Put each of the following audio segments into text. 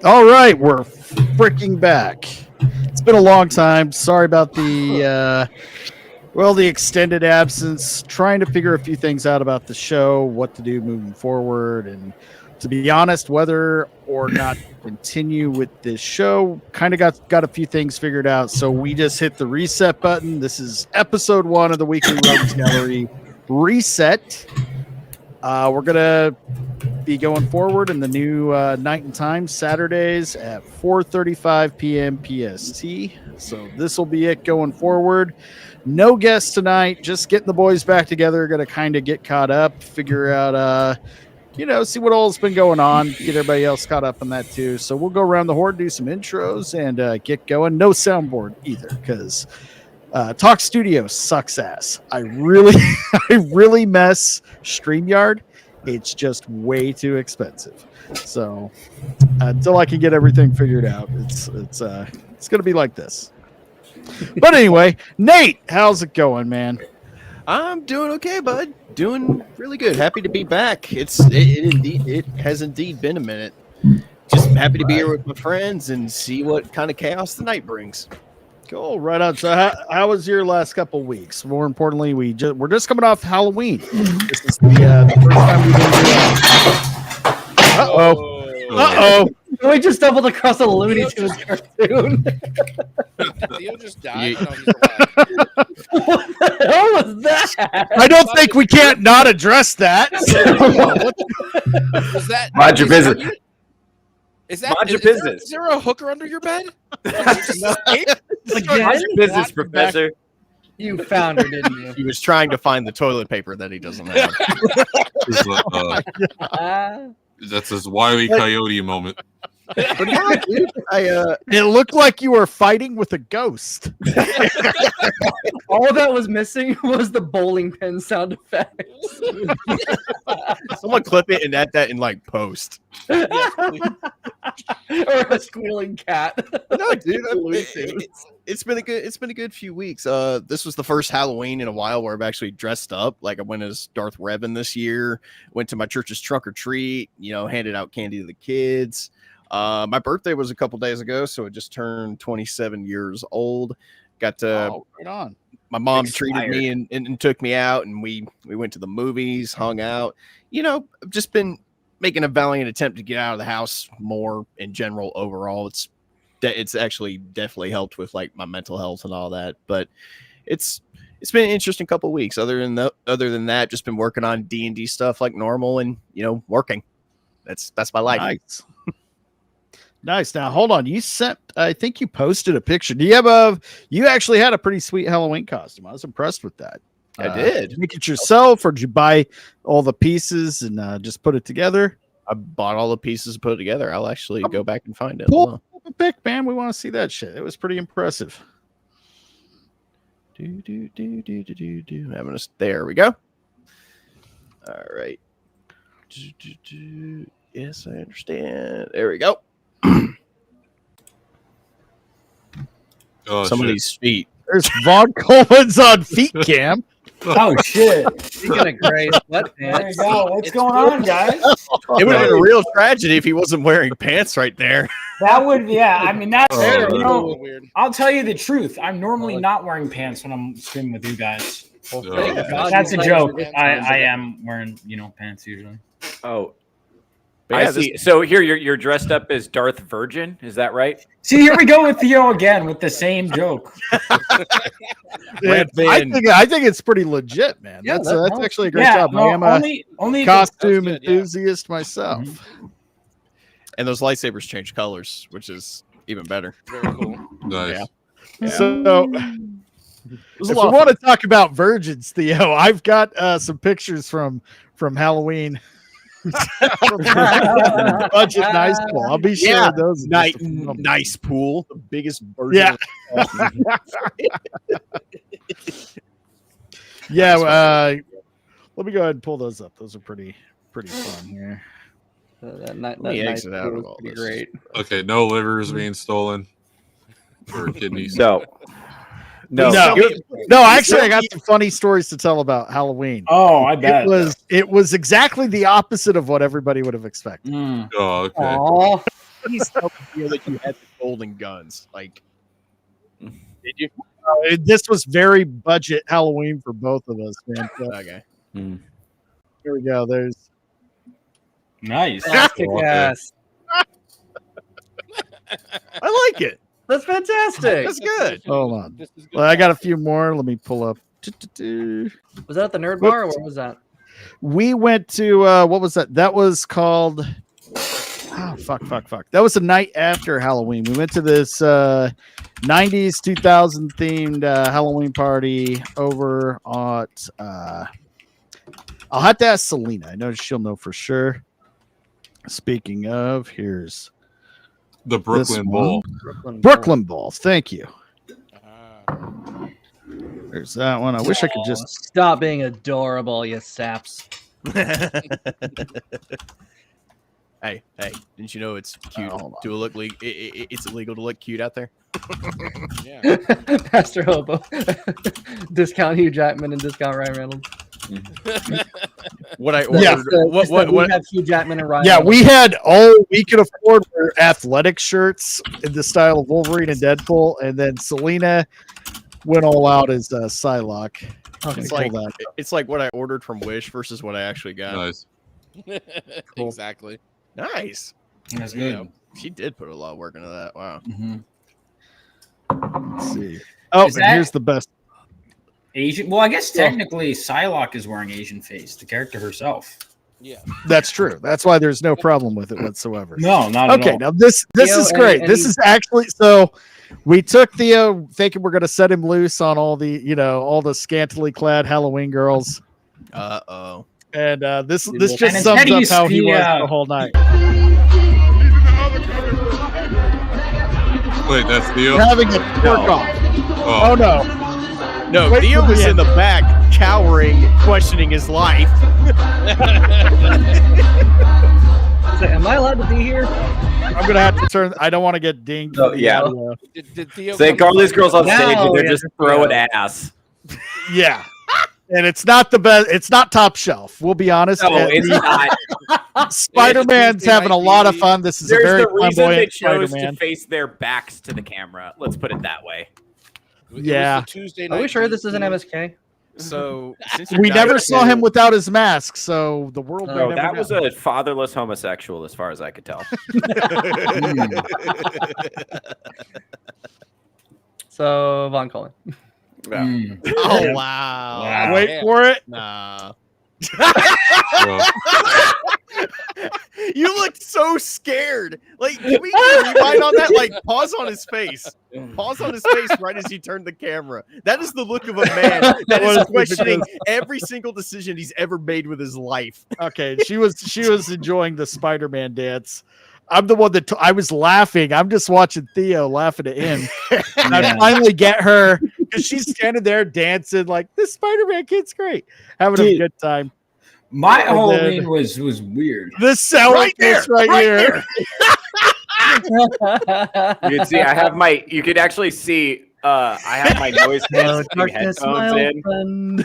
All right, we're freaking back. It's been a long time. Sorry about the extended absence. Trying to figure a few things out about the show, what to do moving forward, and to be honest, whether or not to continue with this show. Kind of got a few things figured out, so we just hit the reset button. This is episode 1 of the Weekly Rogues Gallery reset. We're gonna be going forward in the new night and time Saturdays at 4:35 p.m. PST. So this will be it going forward. No guests tonight. Just getting the boys back together. Going to kind of get caught up, figure out, see what all's been going on. Get everybody else caught up on that too. So we'll go around the horde, do some intros, and get going. No soundboard either, because Talk Studio sucks ass. I really mess StreamYard. It's just way too expensive. So until I can get everything figured out, it's going to be like this. But anyway, Nate, how's it going, man? I'm doing okay, bud. Doing really good. Happy to be back. It has indeed been a minute. Just happy to be here with my friends and see what kind of chaos the night brings. Cool, right on. So how was your last couple weeks? More importantly, we're just coming off Halloween. This is the first time we've been Uh-oh. We just stumbled across a Looney Tunes cartoon. Theo just died. What the hell was that? I don't think we can't not address that. Was that? Mind your business. Mind your business. Is there a hooker under your bed? Mind your business, Professor. You found her, didn't you? He was trying to find the toilet paper that he doesn't have. That's his Wile E. Coyote moment. But yeah, dude, it looked like you were fighting with a ghost. All that was missing was the bowling pin sound effects. someone clip it and add that in like post. Or a squealing cat. No, dude, it's been a good few weeks. This was the first Halloween in a while where I've actually dressed up. Like I went as Darth Revan this year. Went to my church's trunk or treat. Handed out candy to the kids. My birthday was a couple days ago, so it just turned 27 years old. Got to right on. My mom treated me and took me out, and we went to the movies, hung out. I've just been making a valiant attempt to get out of the house more in general. Overall, it's actually definitely helped with like my mental health and all that. But it's been an interesting couple of weeks. Other than that, just been working on D&D stuff like normal, and working. That's my life. Nice. Nice. Now, hold on. I think you posted a picture. You actually had a pretty sweet Halloween costume. I was impressed with that. I did. Did you make it yourself, or did you buy all the pieces and just put it together? I bought all the pieces and put it together. I'll actually go back and find it. Pull up a pic, man. We want to see that shit. It was pretty impressive. There we go. All right. Yes, I understand. There we go. Some of these feet. There's Vaughn Coleman's on feet cam. Oh shit! Speaking of gray sweatpants, there you go. What's going on, guys? It would have been a real tragedy if he wasn't wearing pants right there. That would, yeah. I mean, that's weird. I'll tell you the truth. I'm normally not wearing pants when I'm streaming with you guys. Well, thank God That's a you joke. played I am wearing, pants usually. Oh, But yeah, I see. So here you're dressed up as Darth Virgin. Is that right? See, here we go with Theo again with the same joke. I think it's pretty legit, man. Yeah, that's that's actually a great job. I am only a costume That's good, enthusiast myself. Mm-hmm. And those lightsabers change colors, which is even better. Very cool. Nice. Yeah. So, if we want to talk about virgins, Theo, I've got some pictures from Halloween. Budget nice pool. I'll be sure those. Nice pool, the biggest version. Yeah. Let me go ahead and pull those up. Those are pretty fun here. That Let me exit out of all pretty this. great. Okay, no livers being stolen or kidneys. No. Actually, I got some funny stories to tell about Halloween. Oh, I bet. It was exactly the opposite of what everybody would have expected. Oh, okay. Aww. please tell me that you had the golden guns. Like, did you? This was very budget Halloween for both of us, man. So, Okay. here we go. There's Nice. Kick ass. I like it. That's fantastic. That's good. hold on. This is good. Well, I got a few more. Let me pull up. Was that at the Nerd Bar or where was that? We went to what was that? That was called. Oh fuck! That was the night after Halloween. We went to this 90s 2000 themed Halloween party over at. I'll have to ask Selena. I know she'll know for sure. Speaking of, here's The Brooklyn Bowl. Brooklyn Bowl. Thank you. There's that one. I wish I could just. Stop being adorable, you saps. Hey, didn't you know it's cute hold on. to look it's illegal to look cute out there? Yeah. Pastor Hobo. Discount Hugh Jackman and discount Ryan Reynolds. What I ordered, Yeah. We have Hugh Jackman and Ryan Yeah, Reynolds. we had all we could afford were athletic shirts in the style of Wolverine and Deadpool, and then Selena went all out as Psylocke. Okay, it's cool. like That. it's like what I ordered from Wish versus what I actually got. Nice. Exactly. Nice. That's good. Yeah, she did put a lot of work into that. Wow. Mhm. Let's see. Oh, Is and that- here's the best. Asian. Well, I guess technically Psylocke is wearing Asian face, the character herself. Yeah. That's true. That's why there's no problem with it whatsoever. No, not at Okay, all. now this Theo, is great. This any- is actually so. We took Theo thinking we're going to set him loose on all the all the scantily clad Halloween girls, Uh-oh. and this And just instead sums he up used how he the, was uh, the whole night. Wait, that's Theo? Having a pork off. Oh no! No, Wait Theo for the was in end. the back, cowering, questioning his life. Say, am I allowed to be here? I'm gonna have to turn. I don't want to get dinged. Oh, for the yeah. audio. Did Theo So they come call these girls on No, stage and they're yeah, just just- throwing ass. Yeah, and it's not the best. It's not top shelf. We'll be honest. No, it's not. Spider-Man's Tuesday having a night lot of TV. fun. This is a There's very the reason they flamboyant chose Spider-Man. to face their backs to the camera. Let's put it that way. It was Yeah. the Tuesday Are we night sure this TV. isn't MSK? So since We you never guys- saw him without his mask, so the world. may No, never that know. was a fatherless homosexual, as far as I could tell. So, Vaughn Coleman. Yeah. Mm. Oh wow! Wow. Wait Yeah. for it. Nah. Well, You looked so scared. Like, can we rewind on that? Like, pause on his face. Pause on his face right as he turned the camera. That is the look of a man that is questioning every single decision he's ever made with his life. Okay, she was enjoying the Spider-Man dance. I'm the one that I was laughing. I'm just watching Theo laughing at him. And I Yeah. finally get her because she's standing there dancing like this Spider-Man kid's great, having a Dude. good time. My And Halloween then- was weird. This sour Right kiss there, right right here. You can see, I have my. You can actually see. I have my noise No canceling darkness, my headphones old in. friend.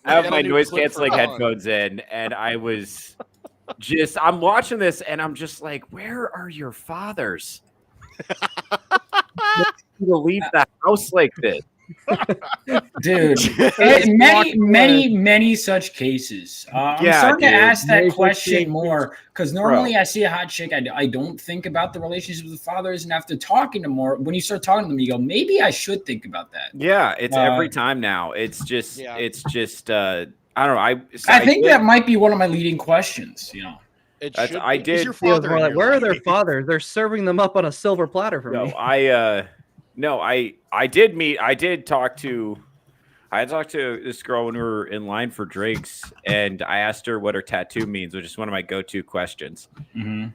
I have gotta my do noise clip for canceling Vaughn. headphones in, and I was just. I'm watching this, and I'm just like, where are your fathers? To leave the house like this. Dude, many such cases. I'm Yeah, starting dude. to ask that Many such question cases. more because normally I see a hot chick, I don't think about the relationship with the fathers, and after talking to more, when you start talking to them, you go, maybe I should think about that. Yeah, it's every Uh, time now. It's just. Yeah. It's just. I don't know. I think did- that might be one of my leading questions. You know, It That's, should I be. did. Is your Theo's father more in like, your where are life? their fathers? They're serving them up on a silver platter for No, me. I did talk to this girl when we were in line for drinks, and I asked her what her tattoo means, which is one of my go-to questions. Mhm.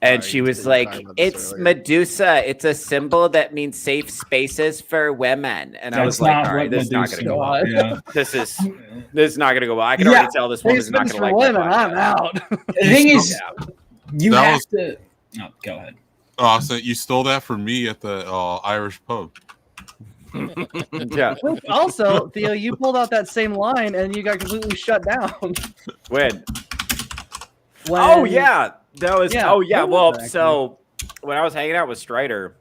And Sorry, she you was were like, talking about this "It's earlier." Medusa. It's a symbol that means safe spaces for women." And I was like, "All right, this is not going to go well. Yeah. This is not going to go well. I can Yeah, already tell this woman's not Space going for to like women, my I'm podcast." out. The thing is, Yeah. you That have was- to. No, go ahead. so you stole that from me at the Irish pub. Yeah. Also, Theo, you pulled out that same line and you got completely shut down. When? When- Oh yeah. That was Yeah, oh yeah. what Well, was that, so when I was hanging out with Strider,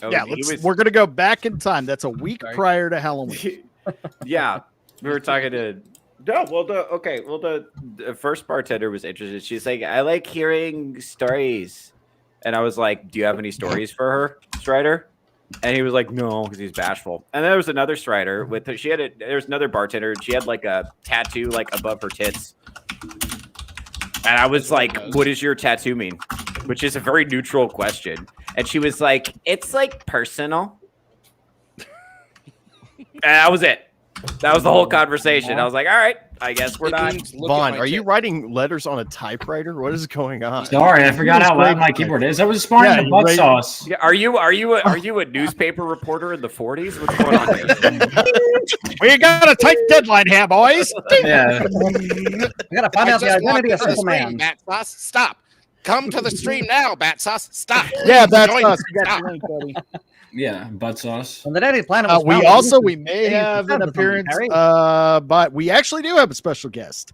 Yeah, we're gonna go back in time. That's a week Sorry. prior to Halloween. yeah, we were talking to. No, well, the first bartender was interested. She's like, I like hearing stories, and I was like, do you have any stories for her, Strider? And he was like, no, because he's bashful. And there was another Strider with her. There's another bartender, and she had like a tattoo like above her tits. And I was like, what does your tattoo mean? Which is a very neutral question. And she was like, it's like personal. And that was it. That was the whole conversation. I was like, all right, I guess we're done. Vaughn, are you writing letters on a typewriter? What is going on? Sorry, I forgot how loud my keyboard is. I was sparring the butt sauce. Yeah, are you a newspaper reporter in the 40s? What's going on here? We got a tight deadline here, boys. Yeah. We gotta find out the identity of Superman. Bat Sauce, stop. Come to the stream now, Bat Sauce. Stop. Yeah, that's Join us. us. You got Stop. the link, buddy. Yeah, butt sauce. And the Daddy Planet was We may have an appearance, but we actually do have a special guest.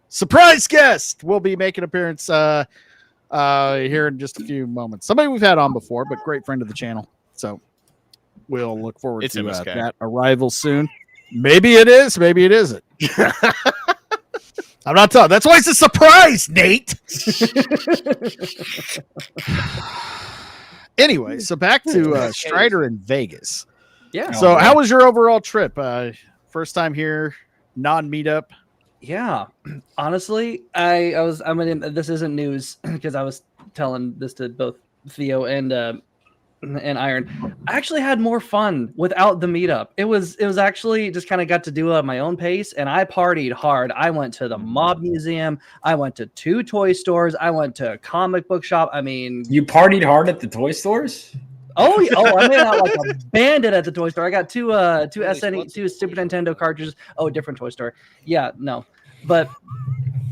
Surprise guest will be making an appearance here in just a few moments. Somebody we've had on before, but great friend of the channel. So we'll look forward to that arrival soon. Maybe it is, maybe it isn't. I'm not telling. That's why it's a surprise, Nate. Anyway, so back to Strider in Vegas. Yeah. So how was your overall trip? First time here, non-meetup. Yeah, honestly, this isn't news because I was telling this to both Theo and Iron. I actually had more fun without the meetup. It was actually just kind of got to do it at my own pace, and I partied hard. I went to the Mob Museum. I went to 2 toy stores. I went to a comic book shop. I mean, You partied hard at the toy stores? I made out like a bandit at the toy store. I got two Super Nintendo cartridges. Oh, different toy store. Yeah, no, but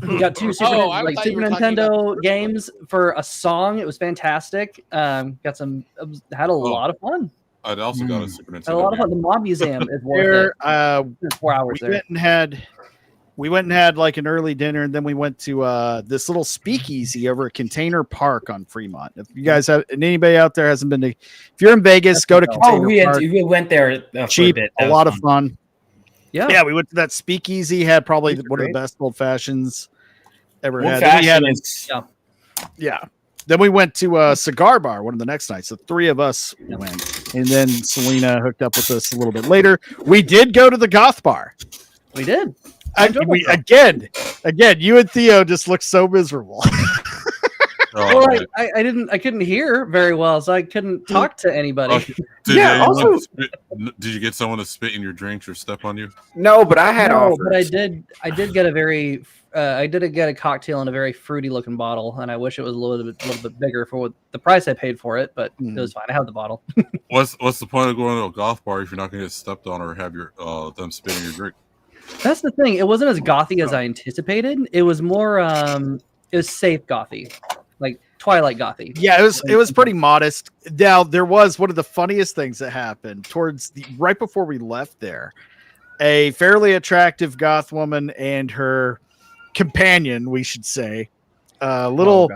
we got 2 Super Nintendo games for a song. It was fantastic. Had a lot of fun. I'd also got a Super Nintendo. Had a lot of fun. The Mob Museum is worth it. 4 hours there. We went and had like an early dinner, and then we went to this little speakeasy over at Container Park on Fremont. If you guys have, and anybody out there hasn't been to, if you're in Vegas, go to Container Park. We went there cheap, for a bit. a lot of fun. Yeah, we went to that speakeasy. Had probably one of the best old fashions ever had. Then we went to a cigar bar one of the next nights. So 3 of us went, and then Selena hooked up with us a little bit later. We did go to the goth bar. We did. Again, you and Theo just look so miserable. I couldn't hear very well, so I couldn't talk to anybody. Did you get someone to spit in your drinks or step on you? No, but I had offers. But I did get a cocktail in a very fruity looking bottle, and I wish it was a little bit bigger for the price I paid for it, but it was fine. I have the bottle. What's the point of going to a golf bar if you're not going to get stepped on or have them spit in your drink? That's the thing. It wasn't as gothy as I anticipated. It was more it was safe gothy, like Twilight gothy. Yeah, it was pretty modest. Now there was one of the funniest things that happened right before we left there. A fairly attractive goth woman and her companion, we should say, a little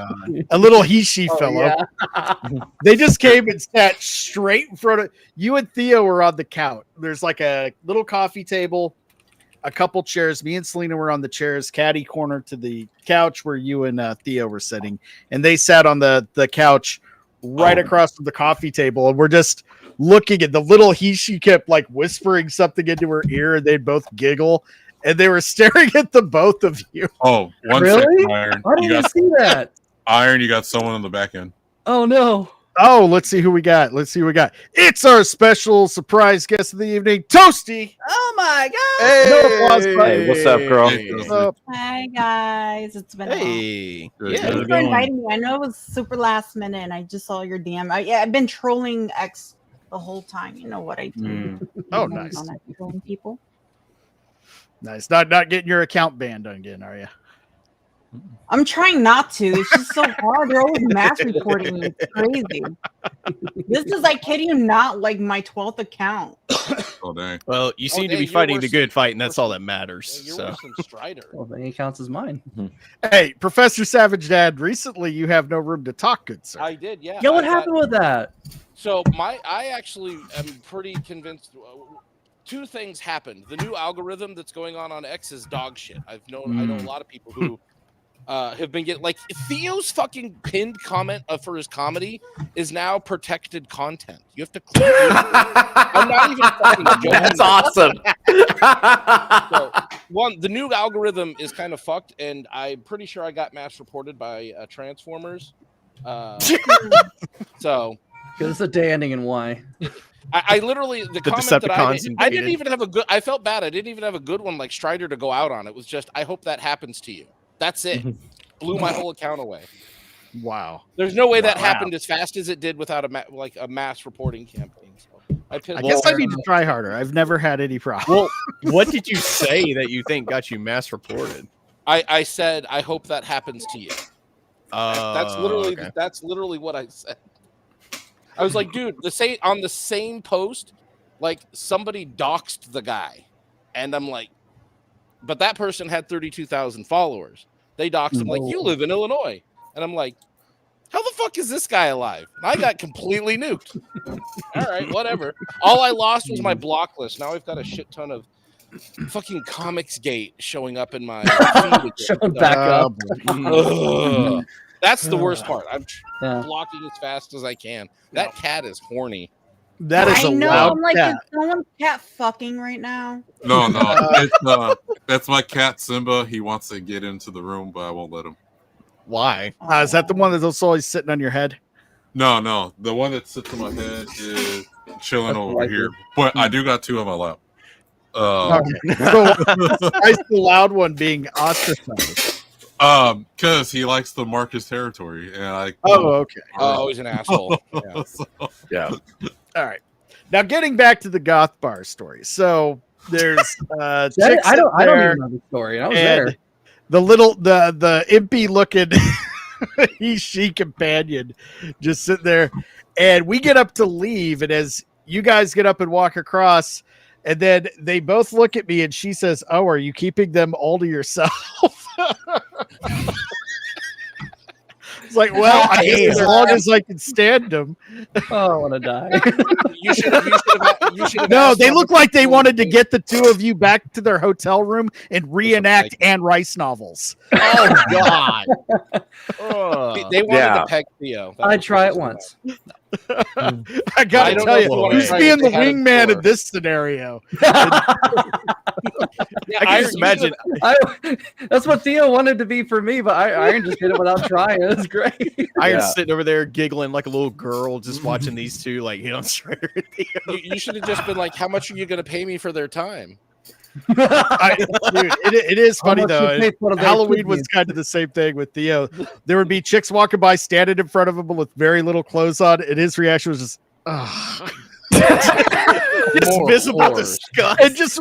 he/she fellow. Yeah. They just came and sat straight in front of you and Theo were on the couch. There's like a little coffee table, a couple chairs. Me and Selena were on the chairs, caddy corner to the couch where you and Theo were sitting, and they sat on the couch right across from the coffee table, and we're just looking at the little she kept like whispering something into her ear, and they'd both giggle, and they were staring at the both of you. Oh, really? Second, Iron. I didn't see that. Iron, you got someone on the back end. Oh no. Oh, let's see who we got. It's our special surprise guest of the evening, Toasty. Oh my god! Hey, no applause, hey, what's up, girl? What's up? Hi guys, it's been a while. Yeah. Thanks for inviting me. I know it was super last minute, and I just saw your DM. I've been trolling X the whole time. You know what I do? Oh, nice. Trolling people. Nice. Not getting your account banned again, are you? I'm trying not to. It's just so hard. They're always mass reporting me. It's crazy. This is, I kid you not, like my 12th account. Oh dang. Well, you seem to dang, be you're fighting the worse good than- fight, and that's worse all than- that matters. You're So worse than Strider. Well, then he counts as mine. Hey, Professor Savage Dad, recently you have no room to talk, good sir. I did, yeah. Yeah, what I got- happened with that? So I actually am pretty convinced. Two things happened. The new algorithm that's going on X is dog shit. I know a lot of people who have been getting like Theo's fucking pinned comment for his comedy is now protected content. You have to click. I'm not even fucking joking. That's awesome. So, one, the new algorithm is kind of fucked, and I'm pretty sure I got mass reported by Transformers. So. Because it's a day ending in Y. I literally the comment that Decepticons I didn't invaded. even have a good. I felt bad. I didn't even have a good one like Strider to go out on. It was just I hope that happens to you. That's it. Blew my whole account away. Wow. There's no way that happened as fast as it did without a mass reporting campaign. So I guess I need to try harder. I've never had any problem. Well, what did you say that you think got you mass reported? I said I hope that happens to you. That's literally what I said. I was like, dude, on the same post, like somebody doxed the guy, and I'm like, but that person had 32,000 followers. They doxed him like, you live in Illinois, and I'm like, how the fuck is this guy alive? And I got completely nuked. All right, whatever. All I lost was my block list. Now I've got a shit ton of fucking Comicsgate showing up in my feed. Showing back up. Ugh. That's the worst part. I'm Yeah. blocking as fast as I can. That cat is horny. That is I a know. loud I'm like, cat. is someone cat fucking right now? No, that's my cat Simba. He wants to get into the room, but I won't let him. Why? Is that the one that's always sitting on your head? No, the one that sits on my head is chilling That's over like here. But I do got two on my lap. Okay. So why is the loud one being ostracized? Because he likes to mark his territory, and I. Oh, okay. Oh, he's an asshole. Yeah. Yeah. All right. Now getting back to the goth bar story. So there's I chicks don't there, even know the story. I was and there. the little the impy looking she companion just sitting there, and we get up to leave, and as you guys get up and walk across, and then they both look at me, and she says, "Oh, are you keeping them all to yourself?" It's like, well, I guess as long as I can stand them. Oh, I want to die. You should have. No, they look like they wanted to get the two of you back to their hotel room and reenact Anne Rice novels. Oh God! They wanted to peg Theo. I'd try it once. I gotta don't tell know you, if you wanna who's try being it the if they had a wingman in door. this scenario? Yeah, I can just imagine. That's what Theo wanted to be for me, but Iron just did it without trying. It was great. Iron's sitting over there giggling like a little girl, just watching these two like hit on Strider. You should have just been like, how much are you going to pay me for their time? Dude, it is funny How much though. you pay for their Halloween was kidneys? kind of the same thing with Theo. There would be chicks walking by, standing in front of him with very little clothes on, and his reaction was just, "Ugh." Just More visible whores. disgust. And just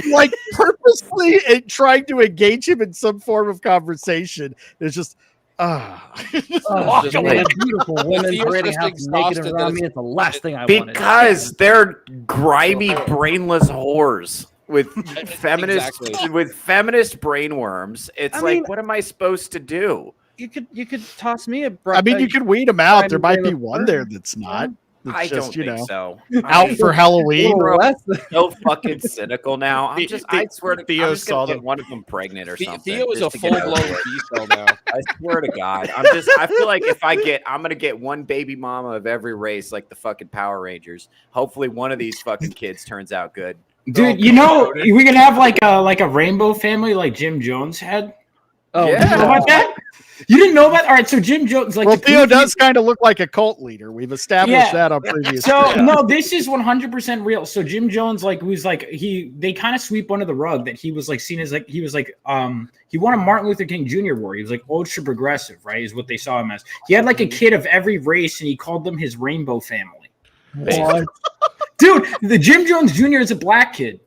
like purposely trying to engage him in some form of conversation. It's just, just walk just away. like- Beautiful women Theo's parading just house naked exhausted around that me. It's the last thing I wanted. Because they're grimy, brainless whores with feminist Exactly. with feminist brainworms. It's I like, mean- what am I supposed to do? You could toss me a. I mean, you could weed them out. There might be Brandon one there that's not. That's I just, don't think so. out for Halloween. Less So fucking cynical now. I swear to Theo I'm just gonna saw get one of them pregnant or something. Theo is a just to get full over blown it. B-cell now. I swear to God. I feel like if I'm gonna get one baby mama of every race like the fucking Power Rangers. Hopefully one of these fucking kids turns out good. Dude, you know we can have like a rainbow family like Jim Jones had. Oh, Yeah. You know about that? You didn't know about? All right, so Jim Jones, like, Well, the Theo preview- does kind of look like a cult leader. We've established that on previous. So no, this is 100% real. So Jim Jones, like, was like they kind of sweep under the rug that he was like seen as like he won a Martin Luther King Jr. award. He was like ultra progressive, right? Is what they saw him as. He had like a kid of every race, and he called them his rainbow family. Dude, the Jim Jones Jr. is a black kid.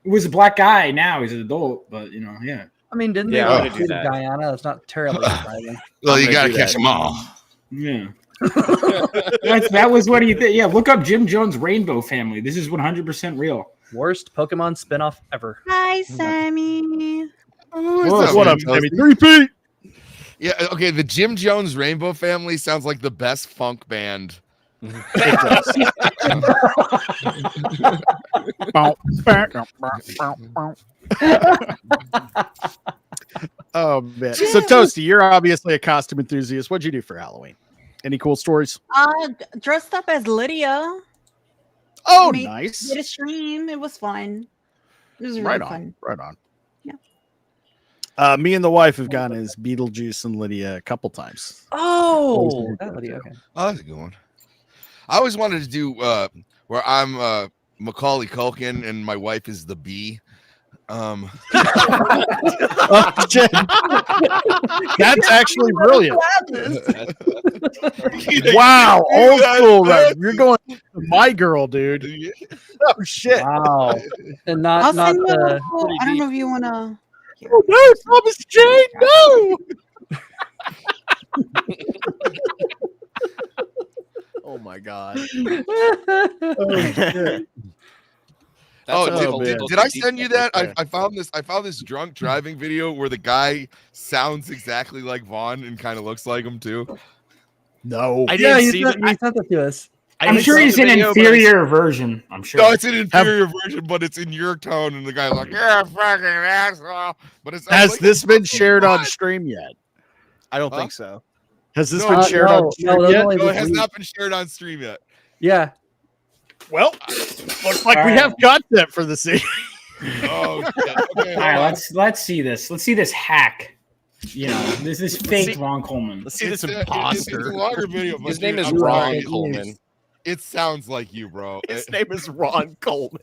He was a black guy. Now he's an adult, but yeah. I mean, didn't Yeah, they I'm like gonna do shoot that. Guyana? That's not terribly surprising. Well, I'm you gonna got to do catch that. them all. Yeah. That was what he did. Yeah, look up Jim Jones Rainbow Family. This is 100% real. Worst Pokemon spinoff ever. Hi, Sammy. What up, Sammy? Toasty? 3 feet. Yeah, okay. The Jim Jones Rainbow Family sounds like the best funk band. It does. Oh man. So Toasty, you're obviously a costume enthusiast. What'd you do for Halloween? Any cool stories? Dressed up as Lydia. Oh, Did nice. a stream. It was fun. It was really Right on. fun. Right on. Yeah. Me and the wife have gone as Beetlejuice and Lydia a couple times. Oh, that Lydia, okay. Oh, that's a good one. I always wanted to do where I'm Macaulay Culkin and my wife is the bee. Oh, shit. That's actually brilliant. Wow, old school. Right? You're going to my girl, dude. Oh shit. Wow. And I'll not send you. the I don't know if you want to. Oh no, Thomas Jane, no. Oh my god. Oh shit. Did I send you that? I found this drunk driving video where the guy sounds exactly like Vaughn and kind of looks like him too. No. I didn't see he sent that to us. I'm sure he's an inferior version. I'm sure. No, it's an inferior version, but it's in your tone, and the guy's like, "Yeah, fucking asshole." But it's Has like, this been shared on stream yet? I don't Huh? think so. Has this No, been shared on stream those yet? only No, it this has week. not been shared on stream yet. Yeah. Well, looks like we have content for the scene. Oh, shit. Okay, All right, let's see this. Let's see this hack. You know, this is fake Vaughn Coleman. Let's see this It's a imposter. longer video. but His name dude, is I'm Ron sorry. Coleman. It sounds like you, bro. His name is Ron Coleman.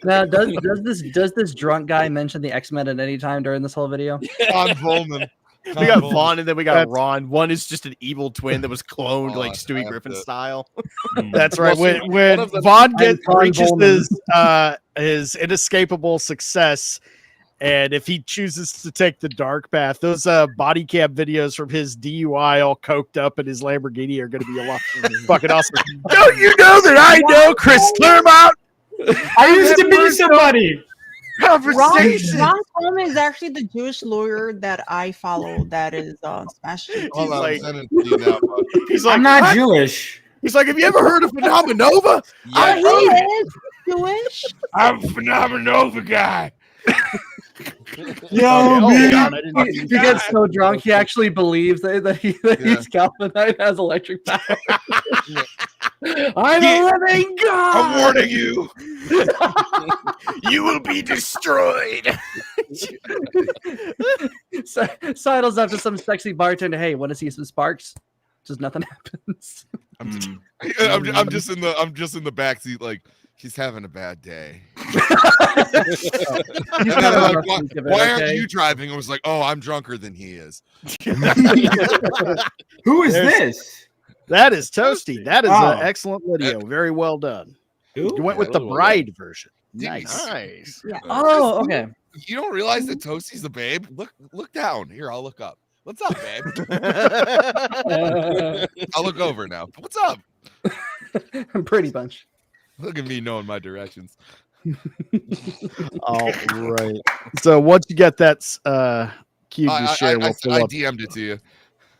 Now, does this drunk guy mention the X-Men at any time during this whole video? Ron Coleman. We got Vaughn and then we got Ron. One is just an evil twin that was cloned Oh, like I Stewie have Griffin to- style. That's right. Well, see, When, when one of them- Vaughn I'm Ron reaches Coleman. his inescapable success, and if he chooses to take the dark path, those body cam videos from his DUI all coked up in his Lamborghini are going to be a lot fucking awesome. Don't you know that I know Chris Claremont? I used to be somebody. Ron Coleman is actually the Jewish lawyer that I follow. That is Smash. Hold on, like- I'm sending it to you now, bud. He's like, I'm not "What?" Jewish. He's like, have you ever heard of Phenomenova? Oh, he is Jewish. I'm a Phenomenova guy. Yo, man. He gets so drunk he actually believes that he's Calvinite has electric power. I'm a living God. I'm warning you. You will be destroyed. Sidles up to some sexy bartender. Hey, want to see some sparks? Just nothing happens. I'm just in the back seat, like he's having a bad day. And then I'm like, why aren't you driving? I was like, oh, I'm drunker than he is. Who is this? That is Toasty. That is Oh. an excellent video. Very well done. Who? You went with the really well bride version. Dude, Nice. Nice. Yeah. Oh, okay. You don't realize that Toasty's a babe? Look down. Here, I'll look up. What's up, babe? I'll look over now. What's up? Pretty bunch. Look at me knowing my directions. All right. So once you get that cube to I share, we'll pull up. DM'd it to you.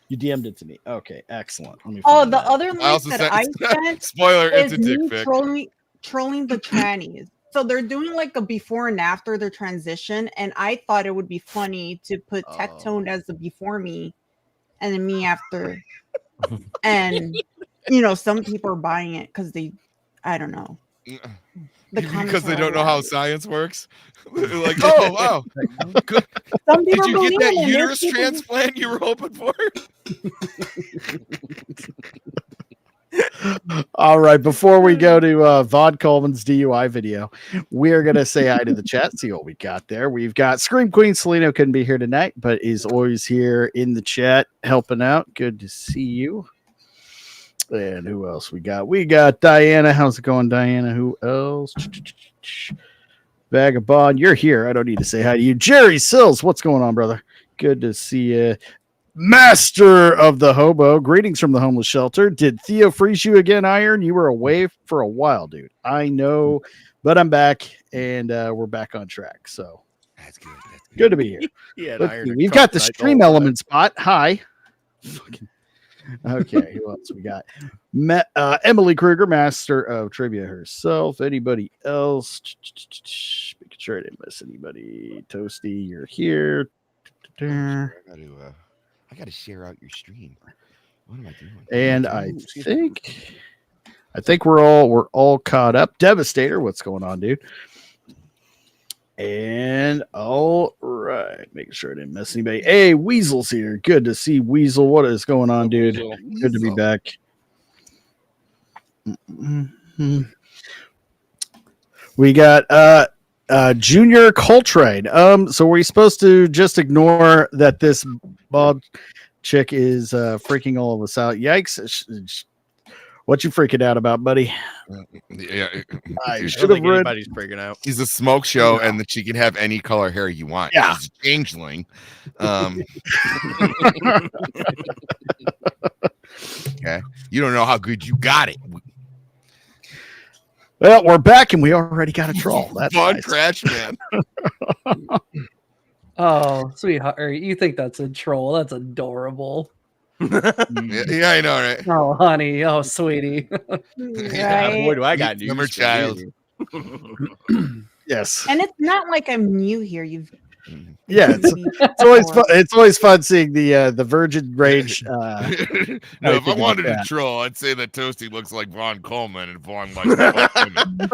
You DM'd it to me. Okay, excellent. Let me Oh, find the that. other I link also that I sent spoiler, it's is a dick me pic. trolling the trannies. So they're doing like a before and after their transition, and I thought it would be funny to put Tectone as the before me, and then me after. And some people are buying it because I don't know. Because they don't know how science works. They're like, oh wow, Some did people you believe get that it, and there's uterus people who- transplant you were hoping for? All right. Before we go to Vaughn Coleman's DUI video, we're going to say hi to the chat, see what we got there. We've got Scream Queen Selena, couldn't be here tonight, but is always here in the chat helping out. Good to see you. And who else we got? We got Diana. How's it going, Diana? Who else? Vagabond, you're here. I don't need to say hi to you. Jerry Sills, what's going on, brother? Good to see you. Master of the Hobo, greetings from the homeless shelter. Did Theo freeze you again, Iron? You were away for a while, dude. I know, but I'm back, and we're back on track. So That's good. That's good to be here. Yeah, Let's see, we've got the stream element spot. Hi. Okay, who else we got? Emily Kruger, master of trivia herself. Anybody else? Making sure I didn't miss anybody. Toasty, you're here. I gotta share out your stream. What am I doing? And I think we're all caught up. Devastator, what's going on, dude? And all right, making sure I didn't miss anybody. Hey, Weasel's here. Good to see Weasel. What is going on, dude? Good to be back. We got Junior Coltrane. So were you supposed to just ignore that this bald chick is freaking all of us out? Yikes. What you freaking out about, buddy? Yeah, I should have read. Anybody's freaking out. He's a smoke show, and that she can have any color hair you want. Yeah, she's a changeling. Okay, you don't know how good you got it. Well, we're back, and we already got a troll. That's Fun nice. Crash Man. Oh, sweetheart, you think that's a troll? That's adorable. Yeah, I know, right? Oh, honey. Oh, sweetie. Yeah, boy, do I got news. Summer child. Yes. And it's not like I'm new here. Yeah, it's always fun. It's always fun seeing the Virgin Rage. No, if I wanted to troll, I'd say that Toasty looks like Vaughn Coleman and Vaughn likes women.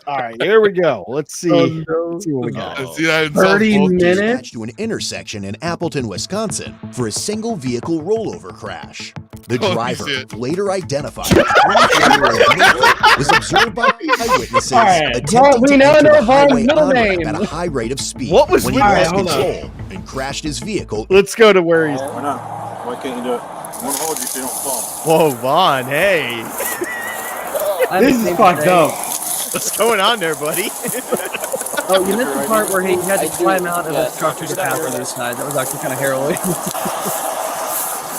All right, here we go. Let's see. Let's see what we got. 30 minutes to an intersection in Appleton, Wisconsin, for a single vehicle rollover crash. The driver, later identified as was observed by eyewitnesses attempting to enter the highway on-ramp at a high rate of speed. What was when he lost control and crashed his vehicle? Let's go to where he's. Why not? Why can't you do it? I'm gonna hold you so you don't fall. Whoa, Vaughn, hey. This is fucked up. What's going on there, buddy? Oh, you missed the part where he had to climb out of the truck to the passenger side. That was actually kind of harrowing.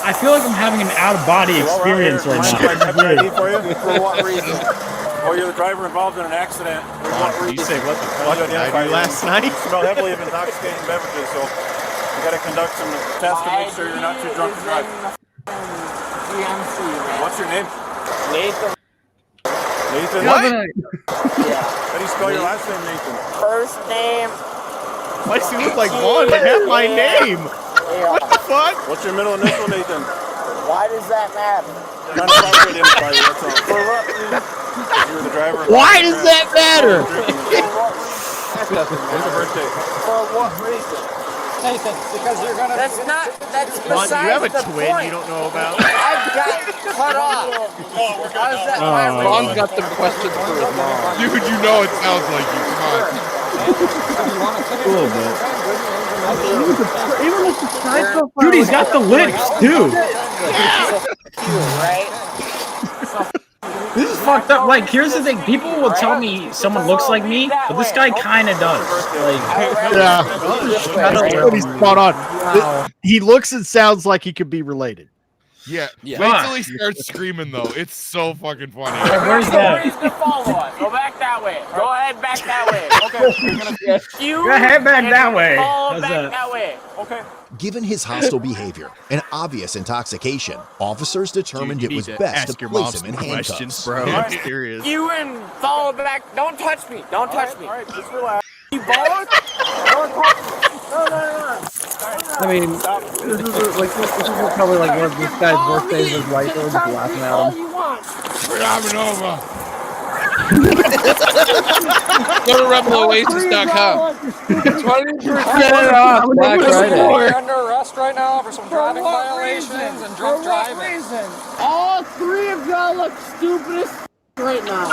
I feel like I'm having an out-of-body experience right now. For you? For what reason? Oh, you're the driver involved in an accident. You say what the fuck did I do last night? Smell heavily of intoxicating beverages, so you got to conduct some tests to make sure you're not too drunk to drive. What's your name? Nathan. Nathan? What? How do you spell your last name, Nathan? First name. Why does he look like Vaughn and have my name? What the fuck? What's your middle initial, Nathan? Why does that matter? Trying to find a way to identify you, that's all. For what reason? You were the driver. Why does that matter? When's your birthday? For what reason? Nathan, because you're gonna. That's not. That's Vaughn, besides you have a the twin point. you don't know about? I got cut off. How's that? Vaughn's got them questions for his mom. Dude, you know it sounds like you. Come on. A little bit. Dude, he's got the lips, too. This is fucked up. Like, here's the thing. People will tell me someone looks like me, but this guy kind of does. Like, yeah, he's spot on. Wow. He looks and sounds like he could be related. Yeah. Wait till he starts screaming, though. It's so fucking funny. Where's that? Go back that way. Go ahead, back that way. Okay. Go ahead back that way. How's that way. Okay. Given his hostile behavior and obvious intoxication, officers determined it was best to place him in handcuffs. Bro. I'm serious. You and follow back. Don't touch me. Don't touch me. All right, just relax. You both? No. I mean, this is probably like one of this guy's birthdays of his life. We're just laughing at him. We're having over. Go to rebeloasis.com. 20% off Black Friday. You're under arrest right now for some driving violations and drunk driving. All three of y'all look stupid as right now.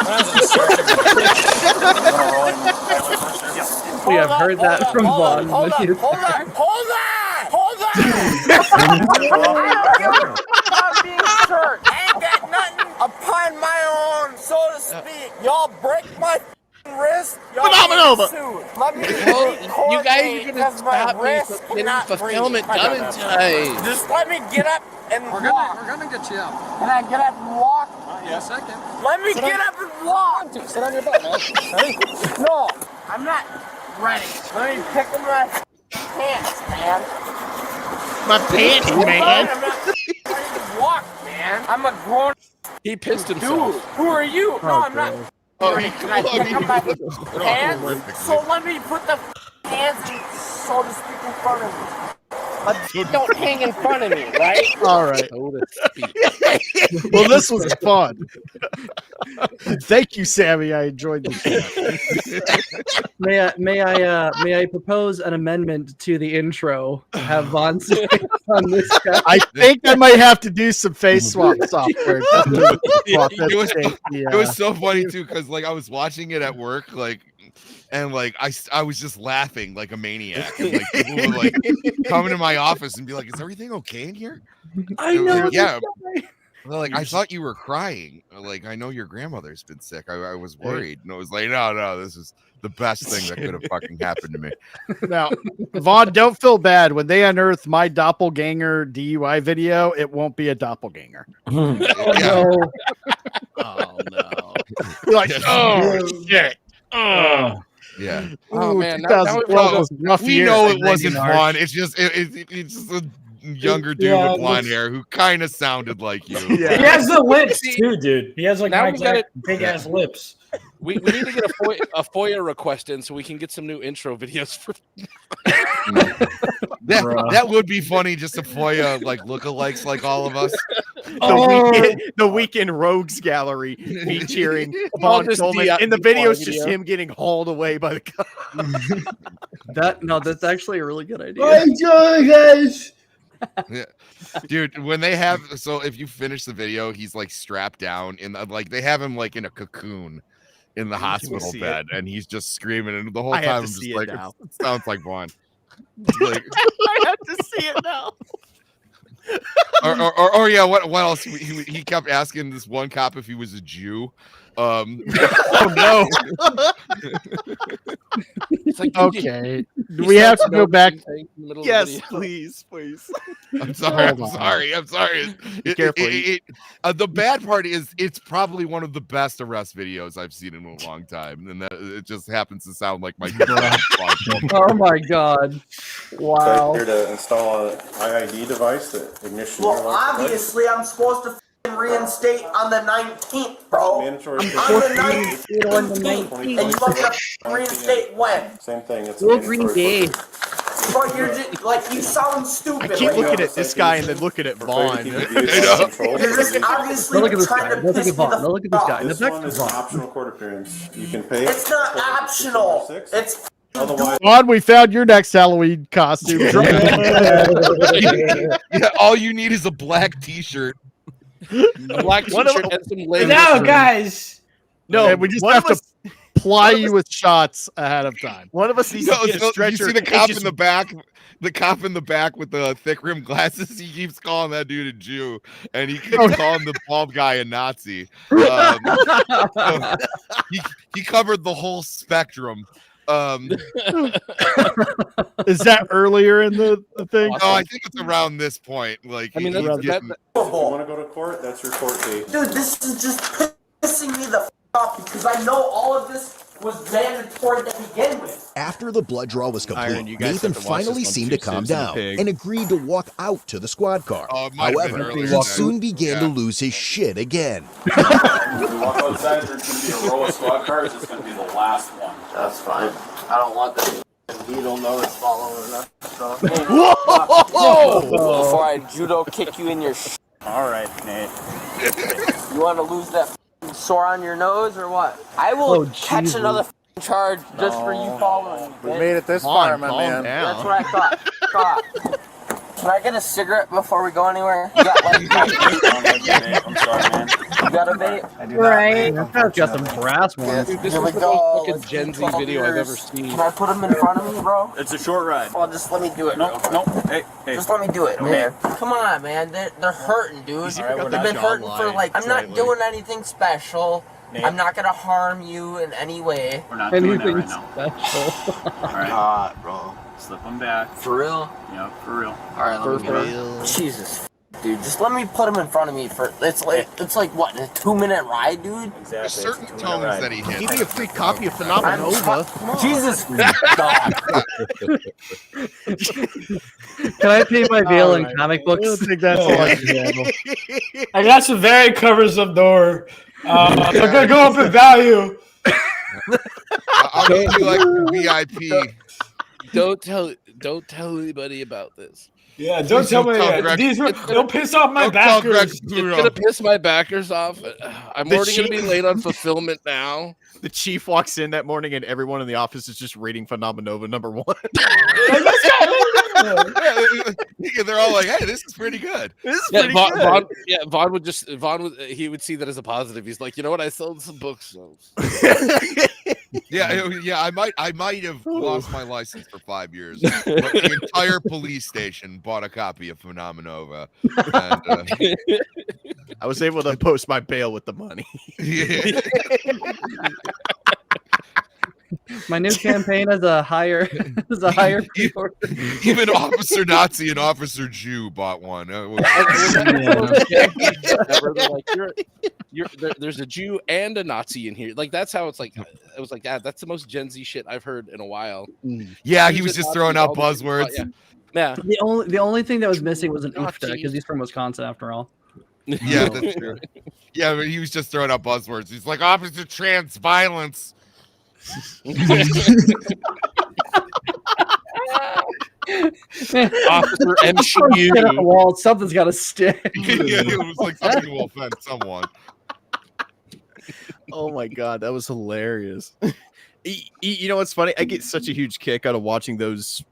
We have heard that from Vaughn. Hold on. I'm being hurt. I ain't got nothing upon my own, so to speak. Y'all break my wrist. this, y'all Phenomenal. get sued. Let me You guys are coordinate gonna 'cause my stop me wrist from getting cannot fulfillment breathe. done in time. Just let me get up and We're walk. gonna get you up. Can I get up and walk? In a second. Let me get up and walk. Sit on your butt, man. Ready? No, I'm not ready. Let me pick up my pants, man. My pants, Hold on, man. I'm not ready to walk, man. I'm a grown He pissed dude. himself. Who are you? No, I'm not. Ready. Can I pick up my pants? So let me put the pants in, so to speak, in front of me. Don't hang in front of me, right? All right. So to speak. Well, this was fun. Thank you, Sammy. I enjoyed the show. May I propose an amendment to the intro? Have Vaughn say on this guy. I think I might have to do some face swap software. Just to authenticate the, It was so funny too, because like I was watching it at work, like, and like I was just laughing like a maniac. And, like people would like come into my office and be like, "Is everything okay in here?" I And, know. like, yeah. They're like, I thought you were crying. Like, I know your grandmother's been sick. I was worried. And I was like, no, this is the best thing that could have fucking happened to me. Now, Vaughn, don't feel bad. When they unearth my doppelganger DUI video, it won't be a doppelganger. Yeah. Oh no. You're like, oh shit. Yeah. Oh Ooh, man, 2012 was a rough We year know for it wasn't Megan fun. Arch. It's just it's just a younger dude Yeah, with blonde hair who kind of sounded like you. He has the lips too, dude. He has like Now we got big ass lips. We need to get a FOIA request in so we can get some new intro videos for. That would be funny, just a FOIA like lookalikes like all of us. The weekend rogues gallery featuring Vaughn just Coleman, the, and the DUI video's just video. him getting hauled away by the cop. That's actually a really good idea. guys. Yeah. Dude, when they have if you finish the video, he's like strapped down in like they have him like in a cocoon in the hospital see bed, and he's just screaming, and the whole I have time I'm to just see it like, now. it sounds like Vaughn. Like, I have to see it now. or yeah, what else? He kept asking this one cop if he was a Jew. Oh no. It's like, Okay. Do we have to go back? Yes, please. I'm sorry. Hold on. I'm sorry. Careful. The bad part is it's probably one of the best arrest videos I've seen in a long time, and that it just happens to sound like my. Oh my god! Wow. Here to install an IID device that ignition. Well, obviously, I'm supposed to reinstate on the 19th, bro. Mandatory. On the 19th. And you want to reinstate when? Same thing. It's Green Day. Bro, you're just, like, you sound stupid. I keep Like, looking at this guy and then looking at Vaughn. you're just obviously Look at this trying guy. to Look piss at me Vaughn. the Look at this f- guy. off. This Back one to is an Vaughn. optional court appearance. You can pay. It's not optional. It's Otherwise, Vaughn, we found your next Halloween costume. Yeah, all you need is a black T-shirt. A black t-shirt and some legs. No, guys. No, we just have to ply you with shots ahead of time. One of us needs No, to get a you stretcher. see the and cop just- in the back. The cop in the back with the thick rimmed glasses. He keeps calling that dude a Jew, and he keeps calling the bald guy a Nazi. So he covered the whole spectrum. Is that earlier in the thing? No, I think it's around this point. Like, I mean, he's that's- getting- if you want to go to court, that's your court date. Dude, this is just pissing me the f- off because I know all of this was mandatory to begin with. After the blood draw was complete, Iron, you guys Nathan have to watch finally this one seemed too, to calm Susan the down pig. and agreed to walk out to the squad car. Oh, it might have been However, earlier he than soon that. began to lose his shit again. If you walk outside, there's going to be a row of squad cars. It's going to be the last one. That's fine. I don't want this needle nose following us. So. Before I judo kick you in your All right, Nate. You want to lose that sore on your nose or what? I will catch Jesus. another charge just for you following me. We bitch. made it this Vaughn, far, my calm man. down. That's what I thought. Can I get a cigarette before we go anywhere? You got like, I'm sorry, man. you got a vape? I do Right. not. That's got some brass ones. Dude, this Here is we the go. most fucking Let's Gen do Z video I've 12 ever years. seen. Can I put them in front of me, bro? It's a short ride. Well, just let me do it. No, no. Hey. Just let me do it, man. Come on, man. They're hurting, dude. He's even got They've the been hurting for jawline like. I'm not slightly. doing anything special. I'm not gonna harm you in any way. We're not doing that Anything right now. special. All right. God, bro. Slip them back. For real? Yeah, for real. All right, let me get him. Jesus, dude, just let me put him in front of me for. It's like what, a 2-minute ride, dude? There's Exactly. certain tones that he hits. Give me a free copy of Phenomenova. Jesus, God. Can I pay my bail in Alright. comic I books? don't think that's all I can handle. I got some very covers of door. They're gonna go up in value. I'll give you like the VIP. Don't tell anybody about this. Yeah, don't tell me. Greg. They'll piss off my Don't tell Greg backers. It's gonna piss my backers off. I'm The already gonna be cheap- late on fulfillment now. The chief walks in that morning, and everyone in the office is just reading Phenomenova #1. Yeah, they're all like, "Hey, this is pretty good." This is Yeah, pretty Vaughn, good. Vaughn would he would see that as a positive. He's like, you know what? I sold some books. So. Yeah. I might have lost my license for 5 years, but the entire police station bought a copy of Phenomenova. And, I was able to post my bail with the money. yeah. My new campaign is a higher pre-order. Even Officer Nazi and Officer Jew bought one. There's a Jew and a Nazi in here. Like that's how it's like. I was like, that's the most Gen Z shit I've heard in a while. Yeah, he was just throwing out buzzwords. Yeah. The only thing that was missing was an Ufta because he's from Wisconsin after all. Yeah, that's true. Yeah, but he was just throwing out buzzwords. He's like, Officer Trans Violence. Officer Get on the wall. Something's got to stick. Yeah, it was like something will offend someone. Oh my god, that was hilarious. You know what's funny? I get such a huge kick out of watching those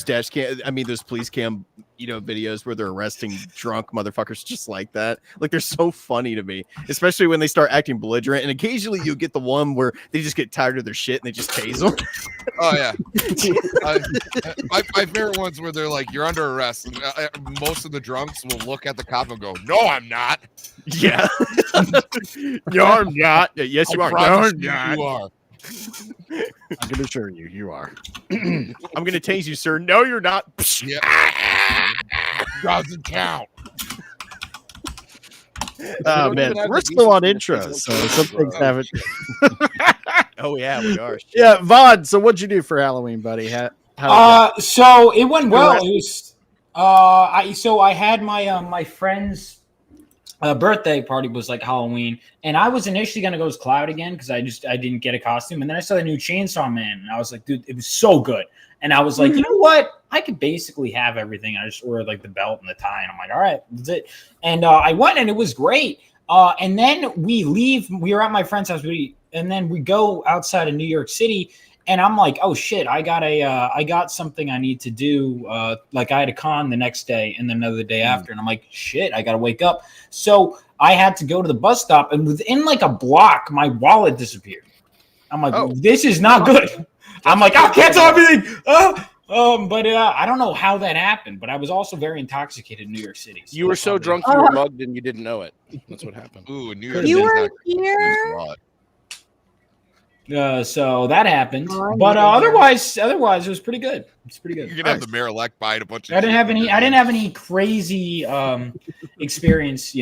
dash cam. I mean, those police cam, videos where they're arresting drunk motherfuckers just like that. Like they're so funny to me, especially when they start acting belligerent. And occasionally you get the one where they just get tired of their shit and they just tase them. Oh yeah, my favorite ones where they're like, "You're under arrest," and most of the drunks will look at the cop and go, "No, I'm not." Yeah, no, I'm not. Yes, you are. No, I'm not. You are. I can assure you, you are. I'm gonna tase you, sir. No, you're not. Yep. Doesn't count. Oh man, We're still on intros, so some things haven't. Oh yeah, we are. Yeah, Vaughn. So what'd you do for Halloween, buddy? How So it went well. It was I had my friend's birthday party was like Halloween, and I was initially gonna go as Cloud again because I didn't get a costume, and then I saw the new Chainsaw Man, and I was like, dude, it was so good, and I was like, you know what, I could basically have everything. I just ordered like the belt and the tie, and I'm like, all right, that's it. And I went, and it was great. And then we leave. We were at my friend's house. And then we go outside of New York City. And I'm like, oh shit, I got something I need to do. Like I had a con the next day and then another day after. And I'm like, shit, I got to wake up. So I had to go to the bus stop, and within like a block, my wallet disappeared. I'm like, this is not good. I'm like, I can't tell everything. But I don't know how that happened, but I was also very intoxicated in New York City. You were so drunk you were mugged and you didn't know it. That's what happened. Ooh, New York You were here. So that happened, but otherwise it was pretty good. It's pretty good. You're gonna have the mayor-elect buying a bunch of. I didn't have any crazy experience,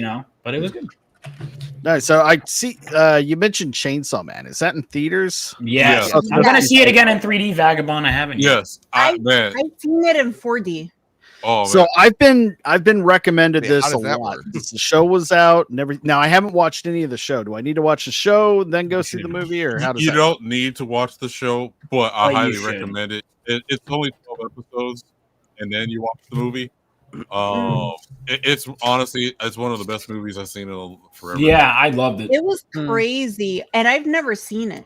but it was good. No, so I see you mentioned Chainsaw Man. Is that in theaters? Yes. I'm gonna see it again in 3D. Vagabond, I haven't. Yes, I've seen it in 4D. Oh, so I've been recommended Man, this how a does that lot. work? The show was out and everything. Now I haven't watched any of the show. Do I need to watch the show then go see the movie, or how does you that don't need to watch the show, but I you highly should. recommend it. It's only 12 episodes, and then you watch the movie. It's honestly, it's one of the best movies I've seen in forever. Yeah, I loved it. It was crazy, and I've never seen it.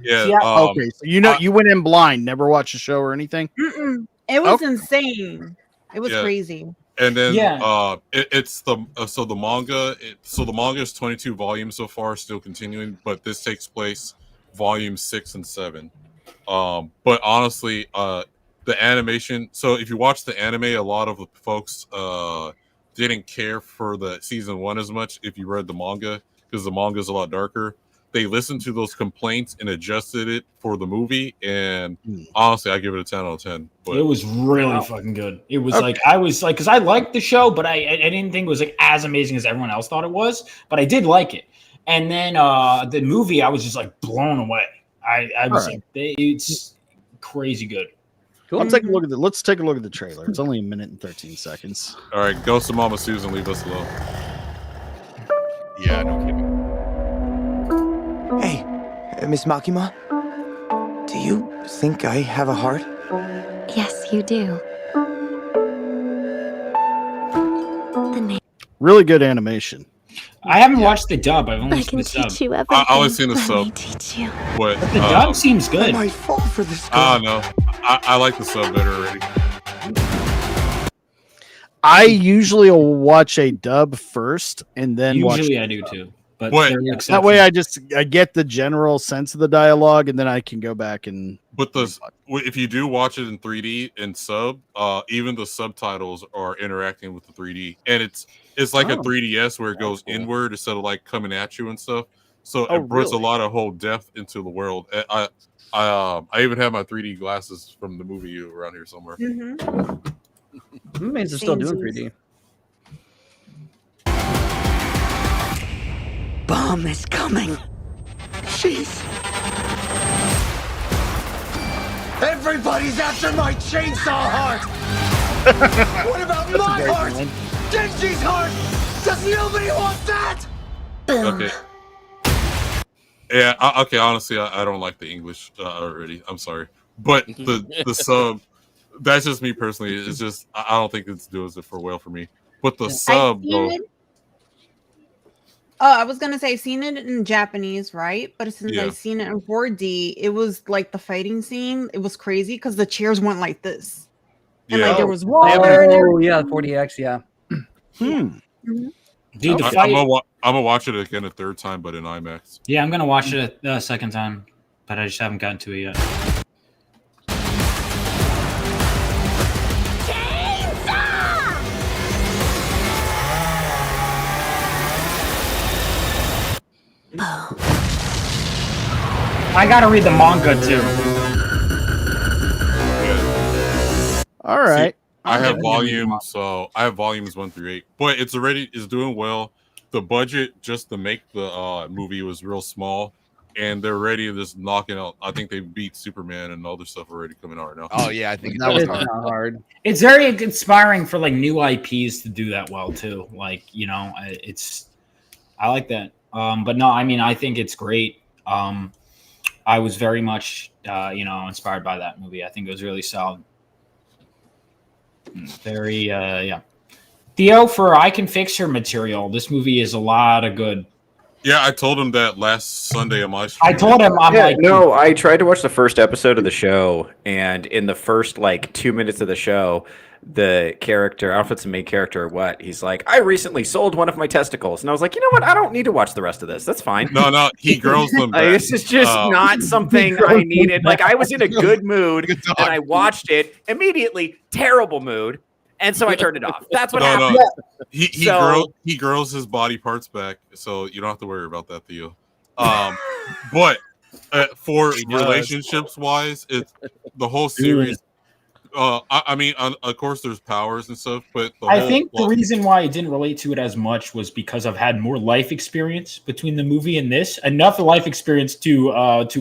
Yeah. Okay, so you went in blind, never watched the show or anything. It was insane. It was crazy. And then it's the the manga. The manga is 22 volumes so far, still continuing, but this takes place volumes 6 and 7. But honestly, the animation. So if you watch the anime, a lot of the folks didn't care for the season 1 as much. If you read the manga, because the manga is a lot darker. They listened to those complaints and adjusted it for the movie, and honestly, I give it a 10 out of 10. But it was really fucking good. It was like I was like, because I liked the show, but I didn't think it was like as amazing as everyone else thought it was. But I did like it. And then the movie, I was just like blown away. I was like, it's crazy good. Cool. Let's take a look at the trailer. It's only 1 minute and 13 seconds. All right, Ghost of Mama Susan, leave us alone. Yeah, no kidding. Hey, Miss Makima, do you think I have a heart? Yes, you do. Really good animation. I haven't watched the dub. I've only seen the sub. I only seen the sub. But The dub seems good. I might fall for this. I don't know. I like the sub better already. I usually will watch a dub first and then Usually watch I do too. But What? there are that way exceptions. I get the general sense of the dialogue and then I can go back and But if you do watch it in 3D and sub, even the subtitles are interacting with the 3D, and it's like a 3DS where it goes inward instead of like coming at you and stuff. So it puts a lot of whole depth into the world. I even have my 3D glasses from the movie around here somewhere. Roommates are still doing 3D. Bomb is coming. Jeez. Everybody's after my chainsaw heart. What about my heart? Genji's heart. Does nobody want that? Okay. Yeah. Okay. Honestly, I don't like the English already. I'm sorry, but the sub. That's just me personally. It's just I don't think it's doing it for well for me. But the sub, though. I was gonna say I've seen it in Japanese, right? But since I've seen it in 4D, it was like the fighting scene. It was crazy because the chairs went like this, and like there was water. and Oh yeah, 40X, yeah. Dude, I'm the fight. gonna watch it again a third time, but in IMAX. Yeah, I'm gonna watch it a second time, but I just haven't gotten to it yet. I gotta read the manga too. All right. I have volumes, so I have volumes 1 through 8, but it's doing well. The budget just to make the movie was real small, and they're ready to just knock it out. I think they beat Superman and other stuff already coming out right now. Oh yeah, I think It's not hard. It's very inspiring for like new IPs to do that well too. Like, you know, I like that. But no, I mean, I think it's great. I was very much, inspired by that movie. I think it was really solid. Very, yeah. Theo, for I Can Fix Her material, this movie is a lot of good. Yeah, I told him that last Sunday on my stream. I told him, no, I tried to watch the first episode of the show, and in the first like 2 minutes of the show, the character, I don't know if it's the main character or what, he's like, I recently sold one of my testicles. And I was like, you know what? I don't need to watch the rest of this. That's fine. No, he girls them back. This is just not something I needed. Like, I was in a good mood, and I watched it immediately, terrible mood. And so I turned it off. That's what happened. No. He grows his body parts back, so you don't have to worry about that, Theo. But for relationships wise, it's the whole series. I mean, of course, there's powers and stuff, but I think the reason why I didn't relate to it as much was because I've had more life experience between the movie and this. Enough life experience to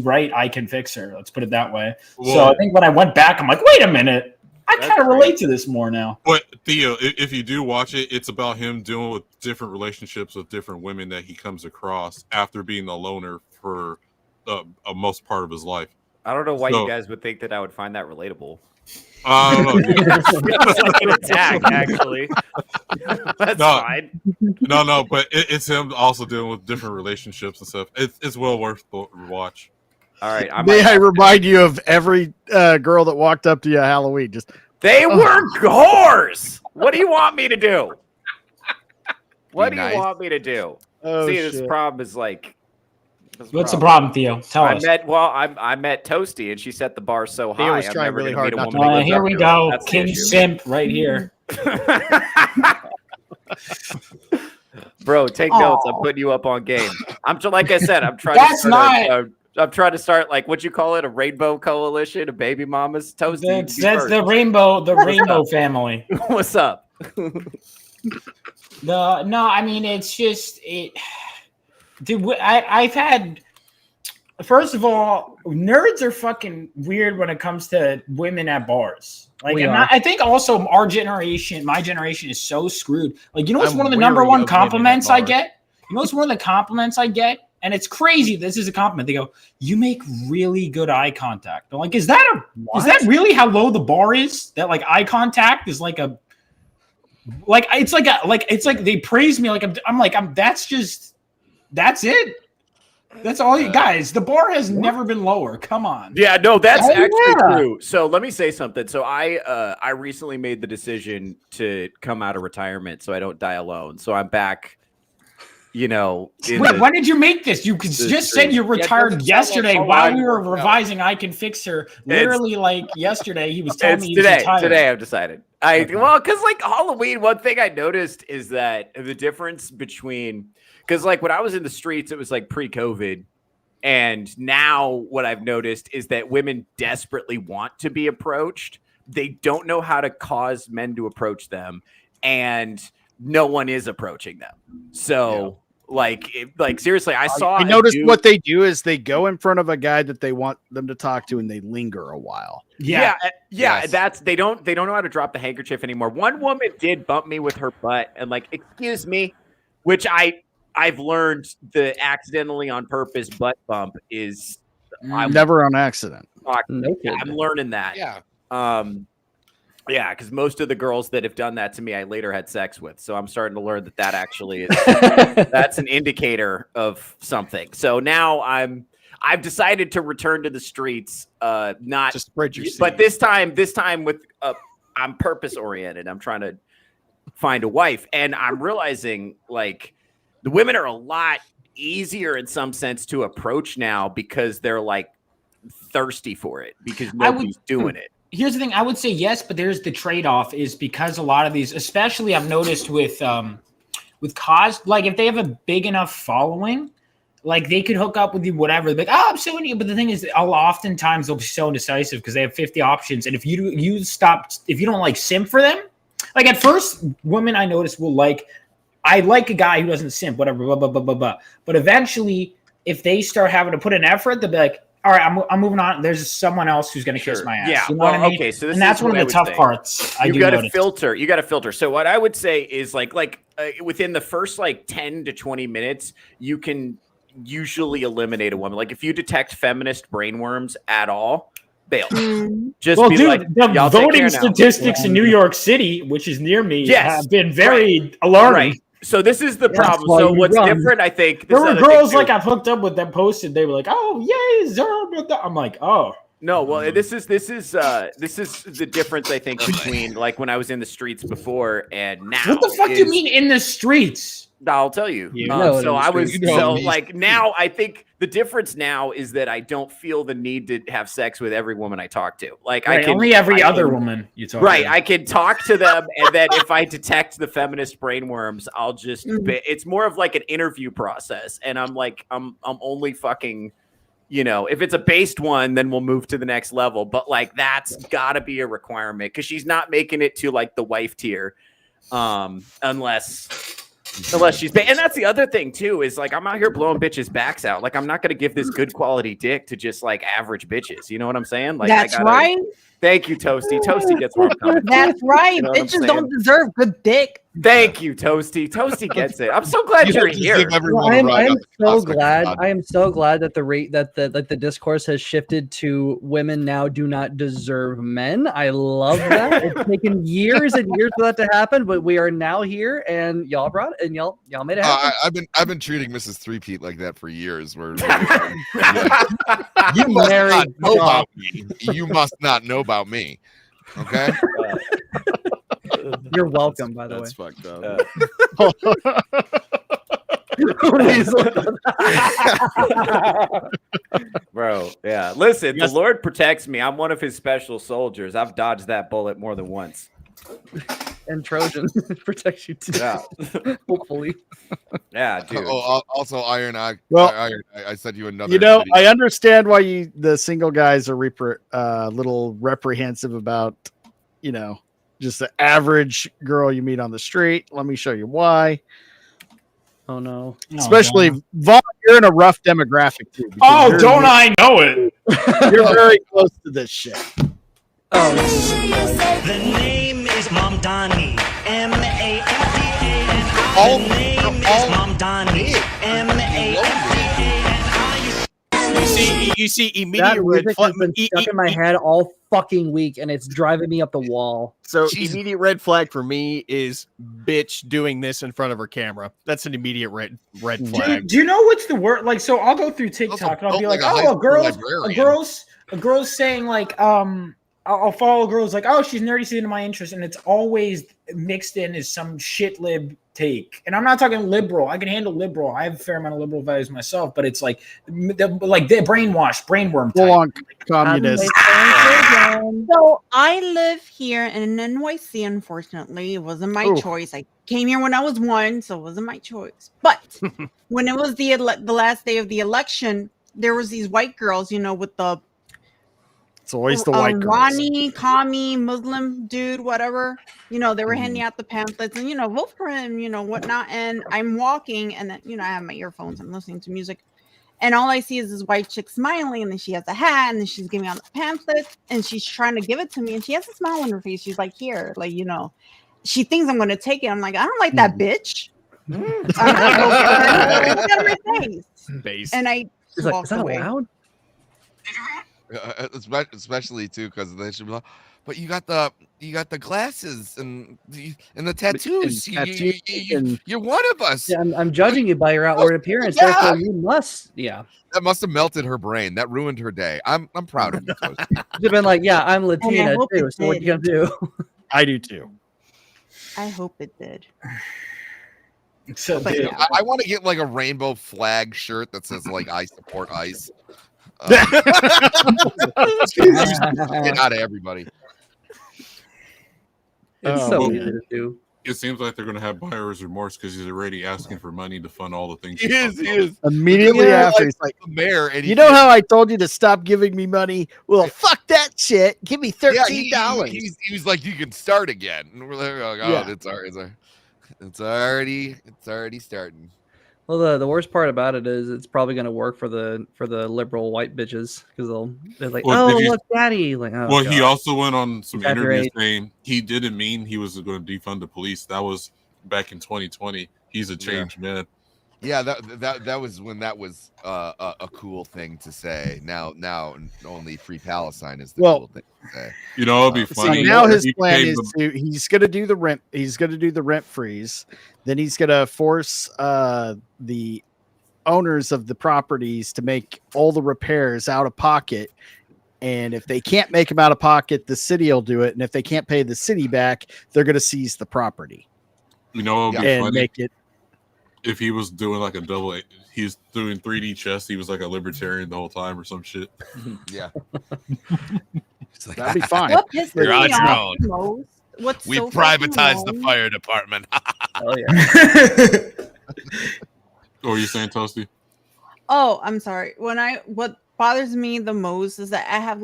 write I Can Fix Her. Let's put it that way. Well, so I think when I went back, I'm like, wait a minute. I kind of relate to this more now. But Theo, if you do watch it, it's about him dealing with different relationships with different women that he comes across after being a loner for a most part of his life. I don't know why you guys would think that I would find that relatable. I don't know. It's like an attack, actually. That's fine. No, but it's him also dealing with different relationships and stuff. It's well worth the watch. All right. May I remind you of every girl that walked up to you at Halloween? They were whores. What do you want me to do? What do you want me to do? Oh, See, this problem is like. What's the problem, Theo? Tell us. I met Toasty, and she set the bar so high. Theo was I'm trying never really gonna hard meet a not to woman who lives Here up we to it. go. That's the King issue. Simp right here. Bro, take notes. I'm putting you up on game. Like I said, I'm trying That's to not. I'm trying to start like what you call it, a rainbow coalition of baby mamas. Toasty. That's the rainbow family. What's up? I mean, it's just it. Dude, I've had. First of all, nerds are fucking weird when it comes to women at bars. Like, I think also my generation is so screwed. Like, you know what's one of the number one compliments I get? You know what's one of the compliments I get? And it's crazy. This is a compliment. They go, "You make really good eye contact." I'm like, is that really how low the bar is? That like eye contact is like a it's like they praise me like that's it. That's all you guys. The bar has never been lower. Come on. Yeah, no, that's actually true. So let me say something. So I recently made the decision to come out of retirement so I don't die alone. So I'm back. Wait, when did you make this? You just said you retired yesterday while we were revising I Can Fix Her. Literally, like yesterday, he was telling me he was retired. Today I've decided. Well, because like Halloween, one thing I noticed is that the difference between because like when I was in the streets, it was like pre-COVID. And now what I've noticed is that women desperately want to be approached. They don't know how to cause men to approach them. And no one is approaching them. So seriously, I noticed what they do is they go in front of a guy that they want them to talk to and they linger a while. Yeah. That's they don't know how to drop the handkerchief anymore. One woman did bump me with her butt and like, excuse me, which I've learned the accidentally on purpose butt bump is never on accident. I'm learning that. Yeah. Yeah, because most of the girls that have done that to me, I later had sex with. So I'm starting to learn that actually is that's an indicator of something. So now I've decided to return to the streets, not just spread your seed. But this time with I'm purpose oriented. I'm trying to find a wife, and I'm realizing like the women are a lot easier in some sense to approach now because they're like thirsty for it because nobody's doing it. Here's the thing. I would say yes, but there's the trade-off is because a lot of these, especially I've noticed with cause, like if they have a big enough following, like they could hook up with you, whatever. They're like, oh, I'm so into you. But the thing is, oftentimes they'll be so indecisive because they have 50 options. And if if you don't like simp for them, like at first, women I notice will I like a guy who doesn't simp, whatever, blah, blah, blah, blah, blah. But eventually, if they start having to put an effort, they'll be like, all right, I'm moving on. There's someone else who's going to kiss my ass. Yeah, you know what I mean? Okay, so and that's one of the tough parts. You got to filter. You got to filter. So what I would say is like within the first like 10 to 20 minutes, you can usually eliminate a woman. Like if you detect feminist brainworms at all, bail. Just be like, the voting statistics in New York City, which is near me, have been very alarming. Right. So this is the problem. So what's different, I think, there were girls like I've hooked up with that posted. They were like, "Oh, yay, Zara!" I'm like, "Oh, no." Well, this is the difference I think between like when I was in the streets before and now. What the fuck do you mean in the streets? I'll tell you. Now I think the difference now is that I don't feel the need to have sex with every woman I talk to. Like only every other woman you talk to. Right. I can talk to them and then if I detect the feminist brainworms, I'll just it's more of like an interview process. And I'm like, I'm only fucking, if it's a based one, then we'll move to the next level. But like that's gotta be a requirement because she's not making it to like the wife tier. Unless she's and that's the other thing too is like I'm out here blowing bitches backs out. Like I'm not gonna give this good quality dick to just like average bitches. You know what I'm saying? Like that's right. Thank you, Toasty. Toasty gets where I'm coming. That's right. You know bitches don't deserve good dick. Thank you, Toasty. Toasty gets it. I'm so glad you're here. I am so glad. I am so glad that the discourse has shifted to women now do not deserve men. I love that. It's taken years and years for that to happen, but we are now here, and y'all made it happen. I've been treating Mrs. Three-Peat like that for years. Where you must not know about me. You must not know about me. Okay. You're welcome, by the way. That's fucked up. Bro, yeah. Listen, the Lord protects me. I'm one of his special soldiers. I've dodged that bullet more than once. and Trojan protects you too. Yeah. Hopefully. Yeah, dude. Also, Iron. I sent you another. You know, video. I understand why the single guys are little reprehensive about, just the average girl you meet on the street. Let me show you why. Oh no! Especially Vaughn, you're in a rough demographic too. Oh, don't I know it? You're very close to this shit. Oh. The name is Mom Donnie. M-A-M-D-A-N-I. The name is Mom Donnie. M-A-M-D-A-N-I. You see, That immediate red music flag. has been stuck in my head all fucking week, and it's driving me up the wall. So immediate red flag for me is bitch doing this in front of her camera. That's an immediate red flag. Do you know what's the word? Like, so I'll go through TikTok and I'll be like, oh, a girl's saying like, I'll follow girls like, oh, she's nerdy, she's into my interest, and it's always mixed in as some shit lib take. And I'm not talking liberal. I can handle liberal. I have a fair amount of liberal values myself, but it's like they're brainwashed, brainworm type. Full on communist. So I live here in NYC. Unfortunately, it wasn't my choice. I came here when I was 1, so it wasn't my choice. But when it was the last day of the election, there was these white girls, with the it's always the white girls. Ronnie, commie, Muslim dude, whatever. They were handing out the pamphlets and vote for him, whatnot. And I'm walking, and then I have my earphones. I'm listening to music. And all I see is this white chick smiling, and then she has a hat, and then she's giving out the pamphlet, and she's trying to give it to me, and she has a smile on her face. She's like, here, like, she thinks I'm going to take it. I'm like, I don't like that bitch. I'm gonna go get her. Look at my face. And I She's like, walked is that away. allowed? Especially too, because they should be like, but you got the glasses and the tattoos. You're one of us. Yeah, I'm judging you by your outward appearance. Yeah. Therefore, you must. Yeah. That must have melted her brain. That ruined her day. I'm proud of you, Toasty. You've been like, yeah, I'm Latina hope too. it So what you gonna did. do? I do too. I hope it did. So But dude, yeah. I want to get like a rainbow flag shirt that says like I support ICE. Get out of everybody. It's so easy to do. It seems like they're going to have buyer's remorse because he's already asking for money to fund all the things. He is. Immediately after, he's like, the mayor, and you know how I told you to stop giving me money? Well, fuck that shit. Give me $13. He was like, you can start again. And we're like, oh, Yeah. it's already starting. Well, the worst part about it is it's probably going to work for the liberal white bitches because they're like, Well, oh did you- look, daddy. Like, oh, Well, God. he also went on some interviews Exaggerate. saying he didn't mean he was going to defund the police. That was back in 2020. He's a changed man. Yeah, that was when that was a cool thing to say. Now only free Palestine is the cool thing to say. You know, it'd be funny. See, now his He plan paid is he's going to do the rent. He's going to do the rent freeze. Then he's going to force the owners of the properties to make all the repairs out of pocket. And if they can't make them out of pocket, the city will do it. And if they can't pay the city back, they're going to seize the property. You know, it'd be and funny make it. if he was doing like a double. He's doing 3D chess. He was like a libertarian the whole time or some shit. Yeah, That'd be fine. What pisses You're on me your off own. the most? What's we so privatized fucking the fire department. Oh yeah. What were you saying, Toasty? Oh, I'm sorry. What bothers me the most is that I have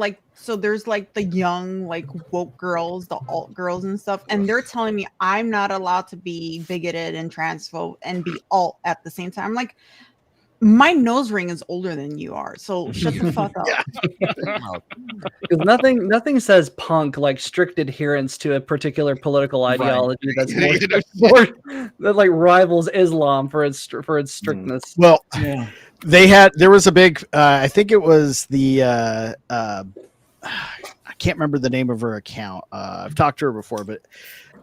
there's like the young woke girls, the alt girls and stuff, and they're telling me I'm not allowed to be bigoted and transphobe and be alt at the same time. I'm like, my nose ring is older than you are, so shut the fuck up. Because nothing says punk like strict adherence to a particular political ideology that's more that like rivals Islam for its strictness. Well, there was a big, I think it was the, I can't remember the name of her account. I've talked to her before, but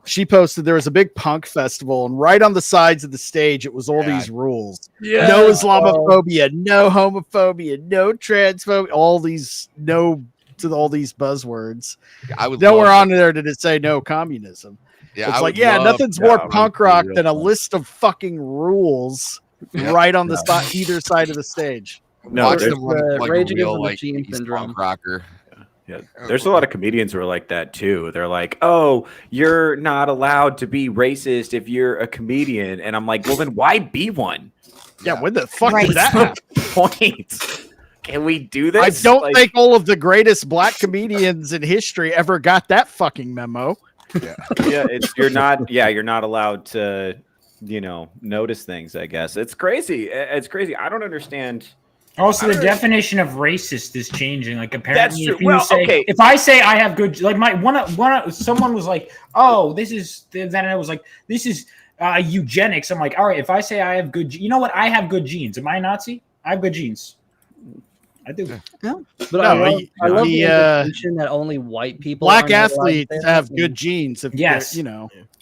she posted there was a big punk festival, and right on the sides of the stage, it was all these rules. Yeah. No Islamophobia, no homophobia, no transphobia, all these buzzwords. I would Nowhere love on there did it say no communism. Yeah, it's I like, would love nothing's that. more That punk would be rock real than a fun. list of fucking rules right on the spot, either side of the stage. No, Watch there's them run like Rage a Against real the like Machine 80s syndrome. punk rocker. Yeah, there's a lot of comedians who are like that too. They're like, "Oh, you're not allowed to be racist if you're a comedian," and I'm like, "Well, then why be one?" Yeah, when the fuck Right. did that happen? Point. Can we do this? I don't think all of the greatest black comedians in history ever got that fucking memo. Yeah, you're not allowed to, notice things. I guess it's crazy. It's crazy. I don't understand. Also, the definition of racist is changing. Like apparently, That's true. if you say, if I say I have good, like someone was like, "Oh, this is," then I was like, "This is eugenics." I'm like, "All right, if I say I have good, you know what? I have good genes. Am I a Nazi? I have good genes. I do." No. But No, I love the the, implication that only white people, Black aren't allowed to athletes say have something. good genes. If Yes.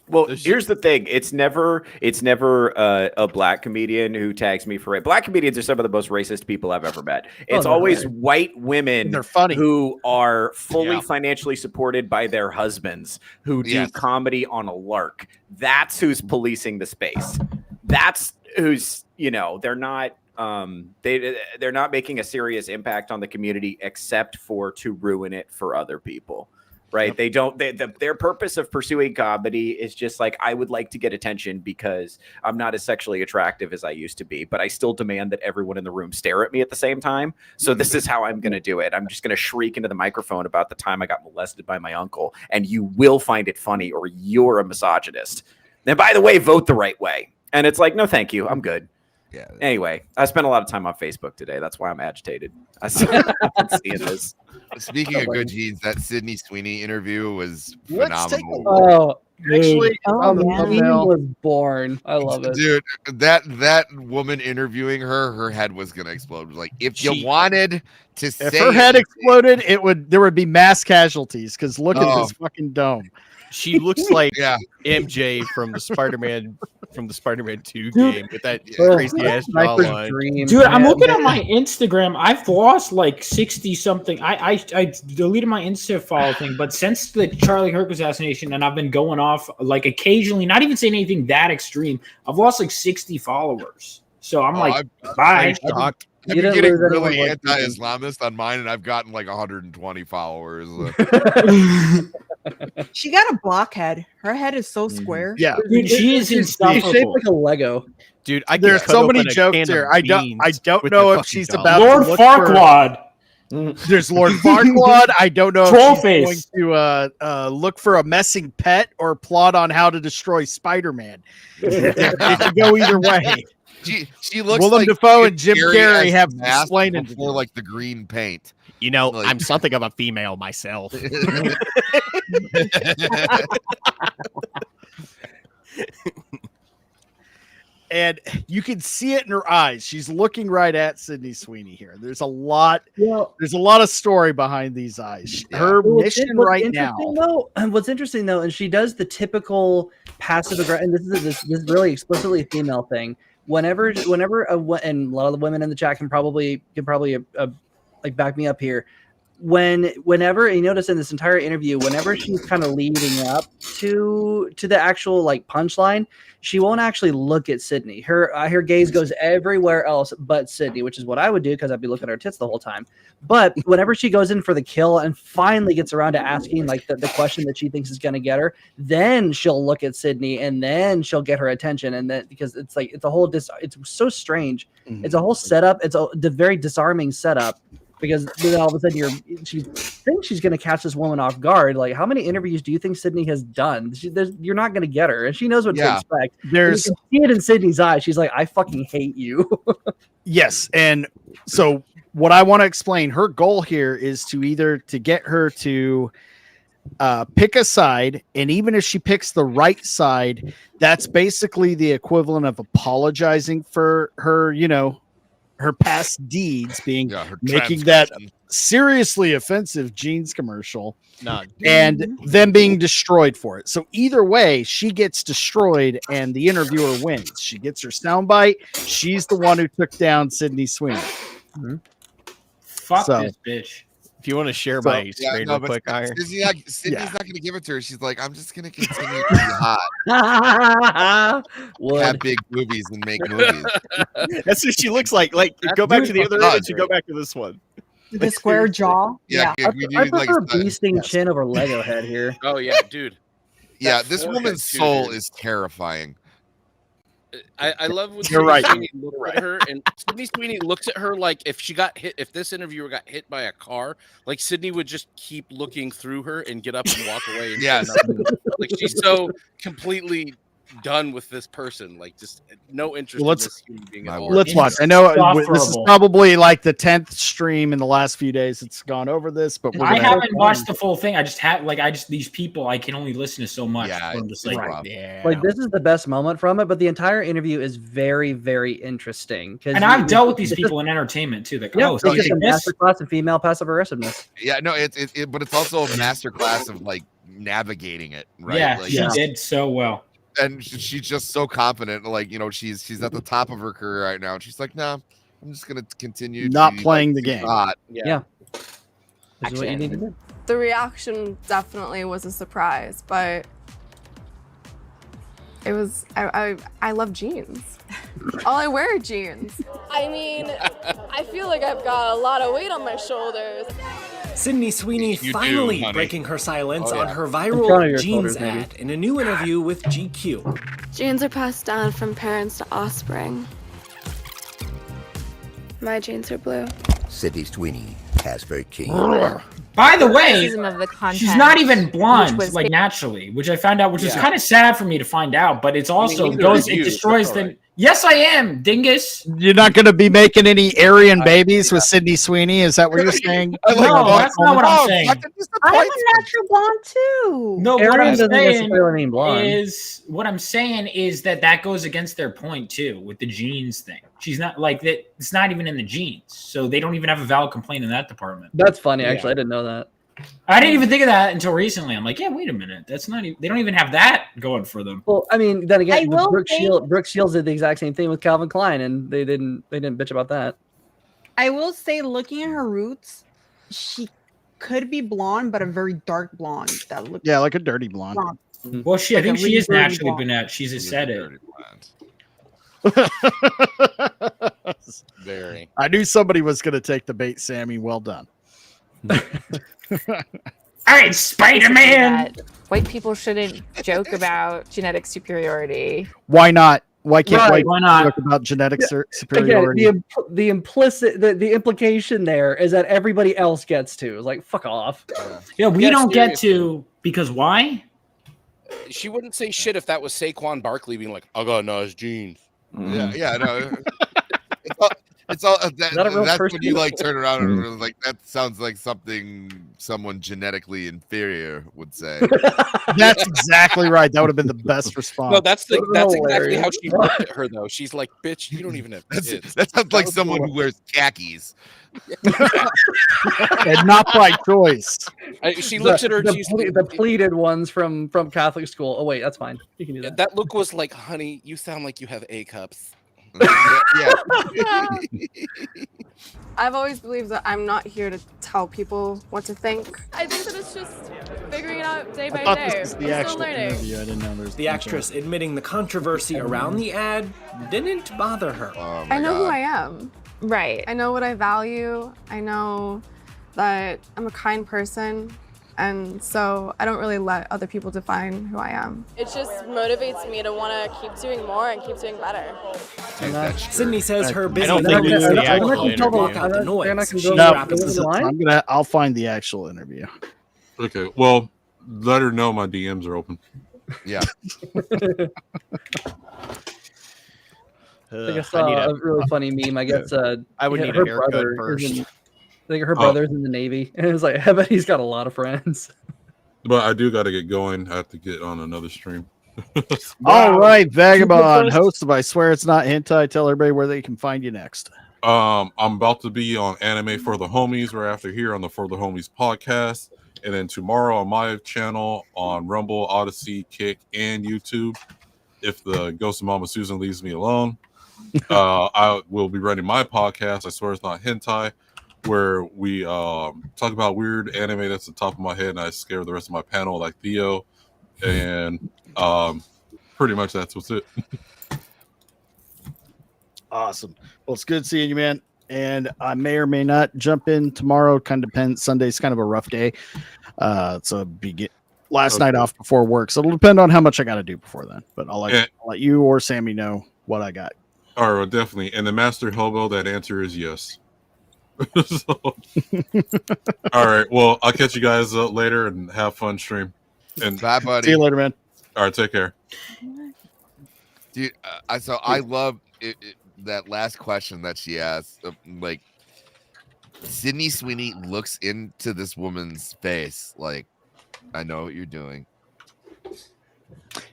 Well, here's the thing. It's never a black comedian who tags me for it. Black comedians are some of the most racist people I've ever met. It's always white women They're funny. who are fully financially supported by their husbands who do comedy on a lark. That's who's policing the space. That's who's, they're not they're not making a serious impact on the community except for to ruin it for other people. Right. Yep. Their purpose of pursuing comedy is just like, I would like to get attention because I'm not as sexually attractive as I used to be, but I still demand that everyone in the room stare at me at the same time. So this is how I'm going to do it. I'm just going to shriek into the microphone about the time I got molested by my uncle, and you will find it funny or you're a misogynist. And by the way, vote the right way. And it's like, no, thank you. I'm good. Yeah. Anyway, I spent a lot of time on Facebook today. That's why I'm agitated. I've been seeing this. Speaking of good genes, that Sydney Sweeney interview was Let's take a phenomenal. look. Actually, on the Queen thumbnail, was born. I love it. Dude, that woman interviewing her head was gonna explode. Like, if you wanted to say if her head exploded, there would be mass casualties. Because look at this fucking dome. She looks like MJ from the Spider-Man 2 game with that crazy ass jawline. Dude, I'm looking at my Instagram. I've lost like 60 something. I deleted my Insta follow thing, but since the Charlie Kirk assassination, and I've been going off like occasionally, not even saying anything that extreme. I've lost like 60 followers. So I'm like, bye. I've been getting really anti-Islamist on mine, and I've gotten like 120 followers. She got a blockhead. Her head is so square. Yeah, dude, she is insufferable. She's shaped like a Lego. Dude, there's so many jokes here. I don't know if she's about Lord to look Farquaad. There's Lord Farquaad. I don't know Troll if she's face. going to look for a messing pet or plot on how to destroy Spider-Man. It could go either way. She looks Willem like Dafoe and Jim Carrey Carrey as have the mask explained it. before like the green paint. I'm something of a female myself. And you can see it in her eyes. She's looking right at Sydney Sweeney here. There's a lot of story behind these eyes. Her mission right now. What's interesting though, and she does the typical passive aggressive. And this is really explicitly a female thing. Whenever, and a lot of the women in the chat can probably like back me up here. Whenever you notice in this entire interview, whenever she's kind of leading up to the actual like punchline, she won't actually look at Sydney. Her gaze goes everywhere else but Sydney, which is what I would do because I'd be looking at her tits the whole time. But whenever she goes in for the kill and finally gets around to asking like the question that she thinks is going to get her, then she'll look at Sydney and then she'll get her attention. And then because it's like it's a whole it's so strange. Mm-hmm. It's a whole setup. It's a very disarming setup. Because then all of a sudden she thinks she's going to catch this woman off guard. Like, how many interviews do you think Sydney has done? You're not going to get her, and she knows what to expect. You can see it in Sydney's eyes. She's like, "I fucking hate you." Yes, and so what I want to explain, her goal here is to either to get her to pick a side, and even if she picks the right side, that's basically the equivalent of apologizing for her, her past deeds, being making that seriously offensive jeans commercial and them being destroyed for it. So either way, she gets destroyed and the interviewer wins. She gets her soundbite. She's the one who took down Sydney Sweeney. Mm-hmm. Fuck this bitch. If you want to share my screen real quick, Iron. Sydney's not going to give it to her. She's like, I'm just going to continue to be hot. Have big movies and make movies. That's what she looks like. Like, go back to the other image and go back to this one. The square jaw. Yeah, I, we I need, like, prefer a- bee sting yes. chin over Lego head here. Oh yeah, dude. Yeah, That this forehead, woman's too, soul dude. is terrifying. I love when You're Sydney right. Sweeney looks at her, and Sydney Sweeney looks at her like if she got hit, if this interviewer got hit by a car, like Sydney would just keep looking through her and get up and walk away. And say Yes. nothing. Like she's so completely done with this person, like just no interest Well, in this human being at all. Let's watch. I know this is Insufferable. probably like the 10th stream in the last few days. It's gone over this, but we're I gonna haven't watched the full thing. I just these people. I can only listen to so much. Yeah, I'm just like, Like this is the best moment from it, but the entire interview is very, very interesting. and I've dealt with these people in entertainment too. Like, Yeah, oh, so it's just a you think this? masterclass in female passive aggressiveness. Yeah, no, but it's also a master class of like navigating it, right? Yeah, like, she did so well. And she's just so confident, like, you know, she's at the top of her career right now, and she's like, "No, I'm just gonna continue Not to be, playing like, the game." hot." Yeah. This is what you need to do. The reaction definitely was a surprise, but it was. I love jeans. All I wear are jeans. I mean, I feel like I've got a lot of weight on my shoulders. Sydney Sweeney You do, finally honey. breaking her silence Oh, on yeah. her In front of viral your jeans shoulders, maybe. ad in a new interview with GQ. Jeans are passed down from parents to offspring. My jeans are blue. Sydney Sweeney has very keen. By the way, Criticism of the she's not even blonde, which was like naturally, which I found out, which is Yeah. kind of sad for me to find out. But it's also neither goes, is it you, destroys that's the. alright. Yes, I am, dingus. You're not going to be making any Aryan babies with Sydney Sweeney. Is that what you're saying? No, that's not what I'm saying. I'm a natural blonde too. No, what Aryan I'm doesn't saying necessarily mean blonde. is what I'm saying is that goes against their point too with the jeans thing. She's not like that. It's not even in the jeans, so they don't even have a valid complaint in that department. That's funny, actually. I didn't know that. I didn't even think of that until recently. I'm like, yeah, wait a minute. That's not. They don't even have that going for them. Well, I mean, then I again, will Brooke say- Shields did the exact same thing with Calvin Klein, and they didn't bitch about that. I will say, looking at her roots, she could be blonde, but a very dark blonde that looks. Yeah, like a dirty blonde. blonde. Well, I Like think a she really is dirty naturally blonde. brunette. She's said it. Very. I knew somebody was going to take the bait, Sammy. Well done. All right, Spider-Man. White people shouldn't joke about genetic superiority. Why not? Why can't Right, white why not? talk about genetic Again, superiority? the implicit, the implication there is that everybody else gets to. It's like, fuck off. Yeah, we Yeah, don't get seriously. to because why? She wouldn't say shit if that was Saquon Barkley being like, "I got nice jeans." Yeah, no. It's all that a real that's person? when you like turn around and are like, that sounds like something someone genetically inferior would say. That's exactly right. That would have been the best response. No, that's exactly hilarious. how she looked at her though. She's like, "Bitch, you don't even have kids." That sounds like was someone cool. who wears khakis. And not by choice. She looks at her. The, She's the pleated ones from Catholic school. Oh wait, that's fine. You can do that. that look was like, "Honey, you sound like you have A cups." I've always believed that I'm not here to tell people what to think. I think that it's just figuring it out day by I thought day. this was the We're still actual learning. interview. I didn't know there was The actress admitting the controversy around the ad didn't bother her. Oh I know who I am. Right. I know what I value. I know that I'm a kind person. And so I don't really let other people define who I am. It just motivates me to want to keep doing more and keep doing better. Sydney says her I business don't think this is the actual block out the interview. noise. She's No, rapidly this is- I'll find the actual interview. Okay, well, let her know my DMs are open. Yeah. I think I saw a really funny meme. I guess I would need a her haircut brother first. is in- I think her brother's in the Navy, and it was like, I bet he's got a lot of friends. But I do got to get going. I have to get on another stream. All right, Vagabond, host of I Swear It's Not Hentai. Tell everybody where they can find you next. I'm about to be on Anime for the Homies right after here on the For the Homies podcast. And then tomorrow on my channel on Rumble, Odyssey, Kick, and YouTube. If the Ghost of Mama Susan leaves me alone, I will be running my podcast, I Swear It's Not Hentai, where we talk about weird anime that's at the top of my head, and I scare the rest of my panel like Theo. And pretty much that's what's it. Awesome. Well, it's good seeing you, man. and I may or may not jump in tomorrow. Kind of depends. Sunday's kind of a rough day. So last night off before work. So it'll depend on how much I got to do before then. But I'll let you or Sammy know what I got. All right, well, definitely. And the Master Hobo, that answer is yes. All right. Well, I'll catch you guys later and have fun stream. And bye, buddy. See you later, man. All right, take care. Dude, I love that last question that she asked. Like, Sydney Sweeney looks into this woman's face like, I know what you're doing.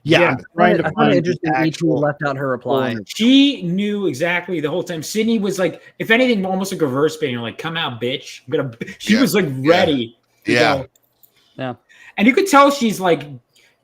Yeah, I find it interesting. E2 left out her reply. She knew exactly the whole time. Sydney was like, if anything, almost like a reverse painter. Like, come out, bitch. She was like ready. To go. Yeah. And you could tell she's like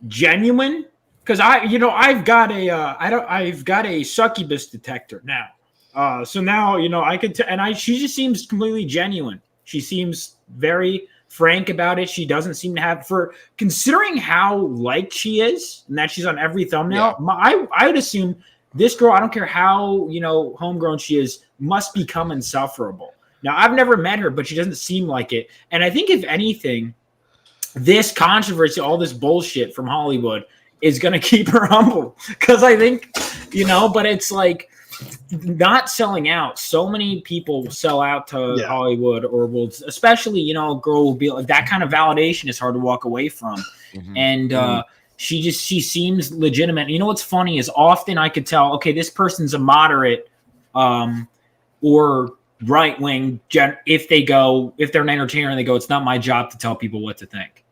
genuine because I've got a succubus detector now. So now I could she just seems completely genuine. She seems very frank about it. She doesn't seem to have, for considering how liked she is and that she's on every thumbnail. I would assume this girl, I don't care how homegrown she is, must become insufferable. Now, I've never met her, but she doesn't seem like it. And I think if anything, this controversy, all this bullshit from Hollywood is going to keep her humble. Because I think, but it's like not selling out. So many people sell out to Hollywood or will, especially, a girl will be like, that kind of validation is hard to walk away from. Mm-hmm. And she seems legitimate. You know what's funny is often I could tell, okay, this person's a moderate or right wing. If they're an entertainer and they go, it's not my job to tell people what to think.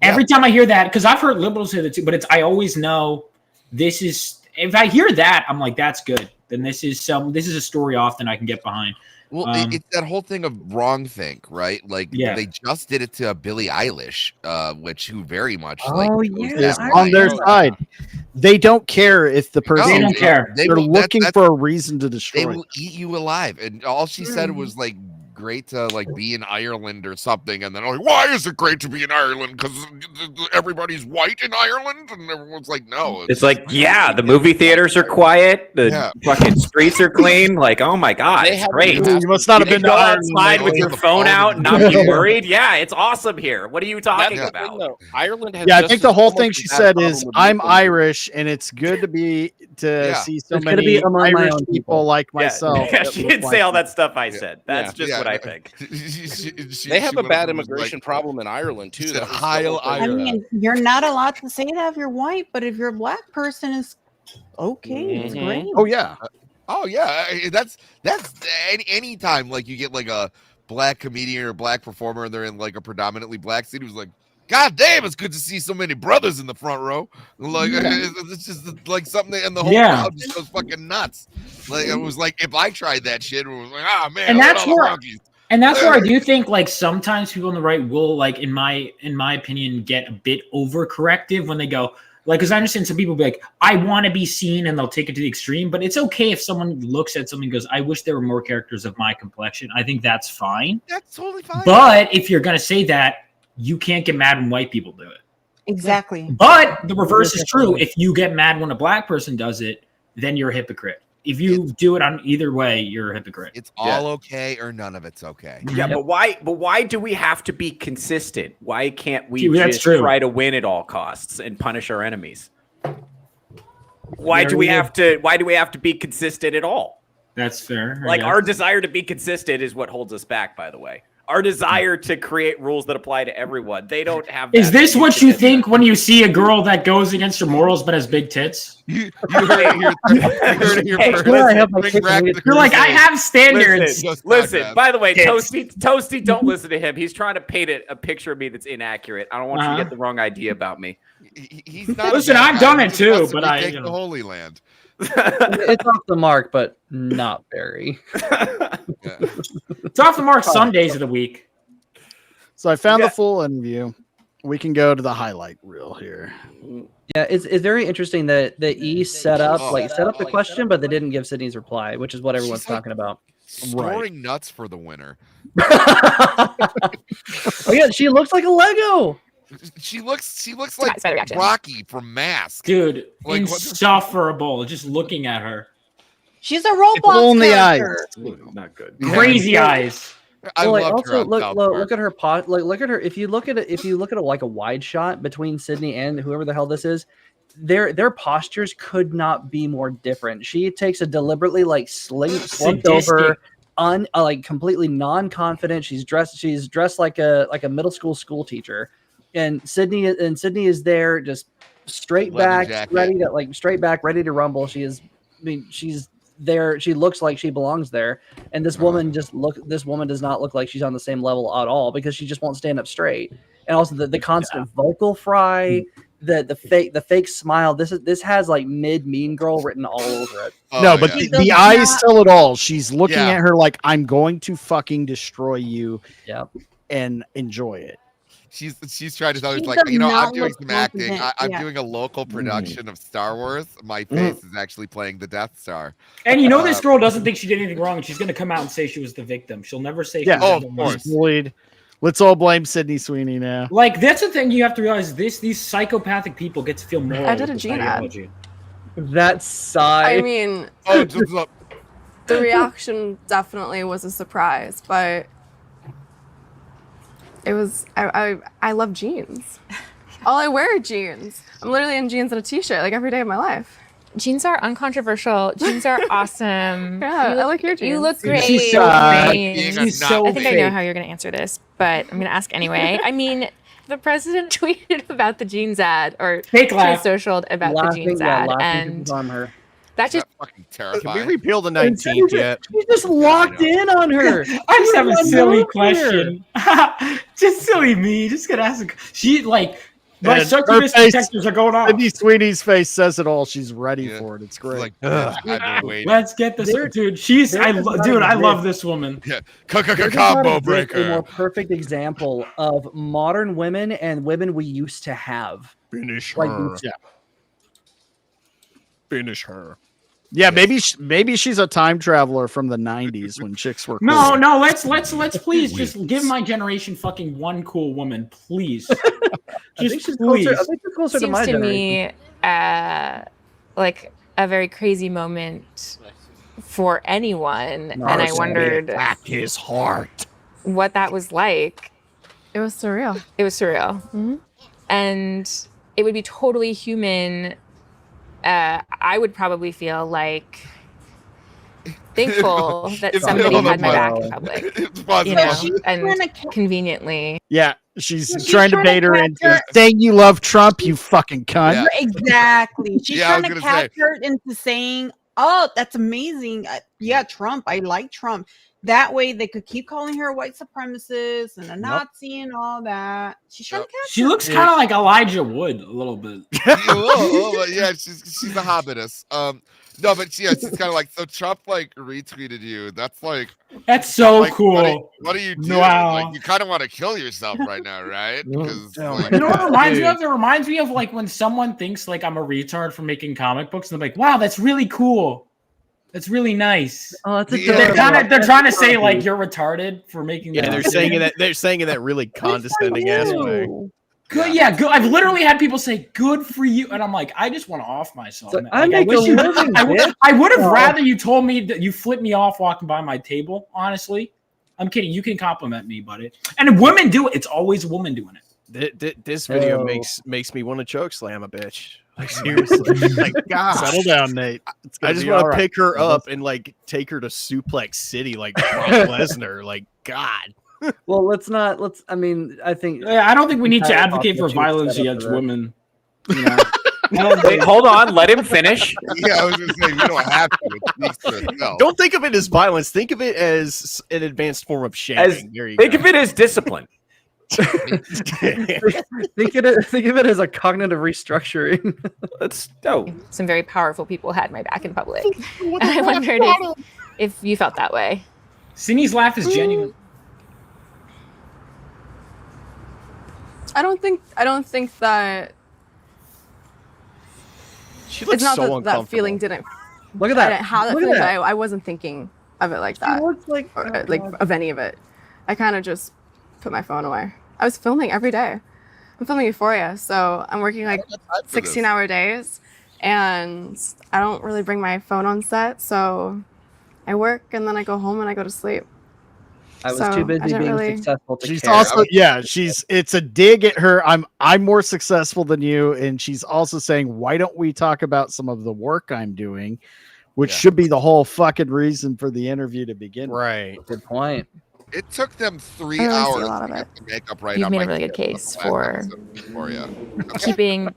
Every time I hear that, because I've heard liberals say that too, but I always know this is, if I hear that, I'm like, that's good. Then this is a story often I can get behind. Well, it's that whole thing of wrong think, right? Like they just did it to Billie Eilish, who very much is on their side. They don't care if the person. They don't care. They're looking for a reason to destroy. They will eat you alive. And all she said was like, great to be in Ireland or something, and then why is it great to be in Ireland? Because everybody's white in Ireland, and everyone's like, no. It's like, the movie theaters are quiet, the fucking streets are clean. Like, oh my god, it's great. You must not have been go outside with your phone out and not be worried. Yeah, it's awesome here. What are you talking about? Ireland has. I think the whole thing she said is, I'm Irish, and it's good to see so many Irish people like myself. Yeah, she didn't say all that stuff I said. That's just what I think. They have a bad immigration problem in Ireland too. I mean, you're not allowed to say that if you're white, but if you're a black person, is okay. It's great. Oh yeah. That's any time you get a black comedian or a black performer and they're in a predominantly black city, who's like, God damn, it's good to see so many brothers in the front row. It's just something, and the whole crowd just goes fucking nuts. It was like, if I tried that shit, it was like, man. And that's where I do think sometimes people on the right will in my opinion get a bit overcorrective when they go because I understand some people be like, I want to be seen, and they'll take it to the extreme. But it's okay if someone looks at something and goes, I wish there were more characters of my complexion. I think that's fine. That's totally fine. But if you're gonna say that, you can't get mad when white people do it. Exactly. But the reverse is true. If you get mad when a black person does it, then you're a hypocrite. If you do it on either way, you're a hypocrite. It's all okay or none of it's okay. Yeah, but why do we have to be consistent? Why can't we just try to win at all costs and punish our enemies? Why do we have to be consistent at all? That's fair. Our desire to be consistent is what holds us back, by the way. Our desire to create rules that apply to everyone. They don't have that. Is this what you think when you see a girl that goes against her morals but has big tits? You heard it here first. You're like, I have standards. Listen, by the way, Toasty, don't listen to him. He's trying to paint a picture of me that's inaccurate. I don't want you to get the wrong idea about me. He's not. Listen, I've done it too, but I the Holy Land. It's off the mark, but not very. It's off the mark some days of the week. So I found the full interview. We can go to the highlight reel here. Yeah, it's very interesting that the E set up the question, but they didn't give Sydney's reply, which is what everyone's talking about. Scoring nuts for the winner. Oh yeah, she looks like a Lego. She looks like Rocky from Mask. Dude, insufferable just looking at her. She's a Roblox Hole in the eyes. character. Not good. Crazy eyes. I Well, like, loved her also on look South look, Park. look at her pot. Like look at her. If you look at it, like a wide shot between Sydney and whoever the hell this is, their postures could not be more different. She takes a deliberately like slumped over, like completely non-confident. She's dressed like a middle school teacher, and Sydney is there just straight Leather back, jacket. ready to rumble. She's there. She looks like she belongs there, and this woman does not look like she's on the same level at all because she just won't stand up straight. And also the constant vocal fry, the fake smile. This has like mid Mean Girl written all over it. No, but the eyes tell it all. She's looking at her like, I'm going to fucking destroy you. Yeah, and enjoy it. She's trying to tell us, She like, does you know, I'm not doing look some acting. confident. I'm Yeah. doing a local production of Star Wars. My face is actually playing the Death Star. And you know this girl doesn't think she did anything wrong, and she's gonna come out and say she was the victim. She'll never say she was the one. Bullied. Let's all blame Sydney Sweeney now. Like, that's the thing you have to realize. These psychopathic people get to feel moral. I did a with Gene this ad. ideology. That sigh. I mean, Oh, the reaction definitely was a surprise, but it was. I love jeans. All I wear are jeans. I'm literally in jeans and a t-shirt like every day of my life. Jeans are uncontroversial. Jeans are awesome. Yeah, I like your jeans. You look great. She's so fake. She's so I think I fake. know how you're going to answer this, but I'm going to ask anyway. I mean, the president tweeted about the jeans ad, or Fake laugh. socialed about the jeans ad, and her. that just fucking terrifying. Can we repeal the 19th yet? She's just locked in on her. I just have a silly Here. question. Just silly me. Just gonna ask. She like. My And succubus her face- detectors are going off. Sydney Sweeney's face says it all. She's ready for it. It's great. Like, I've been waiting. Let's get this, dude. She's, I love this woman. Yeah, There's combo not a more breaker. perfect example of modern women and women we used to have. Finish Like, her. yeah. Finish her. Yeah, maybe she's a time traveler from the 90s when chicks were No, cool. no. Let's please just give my generation fucking one cool woman, please. Just please. I think she's closer to seems my to generation. me like a very crazy moment for anyone, and I wondered Attack his heart. what that was like. It was surreal. It was surreal, and it would be totally human. I would probably feel like thankful that It's somebody on the had my back button. in public, It's paused. you know, She's and trying to conveniently. Yeah, she's She's trying to trying to bait her catch into her- saying you love Trump, you fucking cunt. Yeah. Exactly. She's Yeah, I was trying to gonna say. catch her into saying, "Oh, that's amazing. Yeah, Trump. I like Trump." That way, they could keep calling her a white supremacist and a Nazi and all that. She's trying to catch She her. looks kind of like Elijah Wood a little bit. Yeah, she's a hobbitess. No, but yeah, she's kind of like, so Trump like retweeted you. That's like, That's so like, cool. What do you do? Wow. Like, you kind of want to kill yourself right now, right? Because like, You know what it reminds me of? It reminds me of like when someone thinks like I'm a retard for making comic books, and they're like, "Wow, that's really cool. That's really nice." Oh, that's a Yeah. They're trying to say like you're retarded for making. Yeah, that. they're saying in that really condescending ass way. Good, yeah, good. I've literally had people say "good for you," and I'm like, I just want to off myself. Like, man. I Like, make a wish you- living, bitch. I would have Oh. rather you told me that you flipped me off walking by my table. Honestly, I'm kidding. You can compliment me, buddy. And women do it. It's always a woman doing it. This video Oh. makes me want to choke slam a bitch. Like seriously, like God, Settle down, Nate. It's I gonna just be want all to right. pick her up and like take her to Suplex City, like Brock Lesnar. Like God. Well, let's. I mean, I think. Yeah, I don't think we need to Entire advocate for population violence set up against for that. women. You know? Wait, hold on. Let him finish. yeah, I was gonna say you don't have to. It speaks for itself. Don't think of it as violence. Think of it as an advanced form of shaming. There you Think go. of it as discipline. think of it as a cognitive restructuring. Let's go. Some very powerful people had my back in public, and I wondered if you felt that way. Sydney's laugh is genuine. I don't think that She it's looks not so that uncomfortable. that feeling didn't. Look at I that. didn't have that Look at feeling, but that. I wasn't thinking of it like that. She looks like or like of any of it. I kind of just put my phone away. I was filming every day. I'm filming Euphoria, so I'm working like 16-hour days, and I don't really bring my phone on set, so I work and then I go home and I go to sleep. I was too busy being successful to She's care. also it's a dig at her. I'm more successful than you, and she's also saying, why don't we talk about some of the work I'm doing, which should be the whole fucking reason for the interview to begin. Right. Good point. It took them 3 I really see a hours lot to of get the makeup right You've on made my a really good kid case the last for episode before, yeah. keeping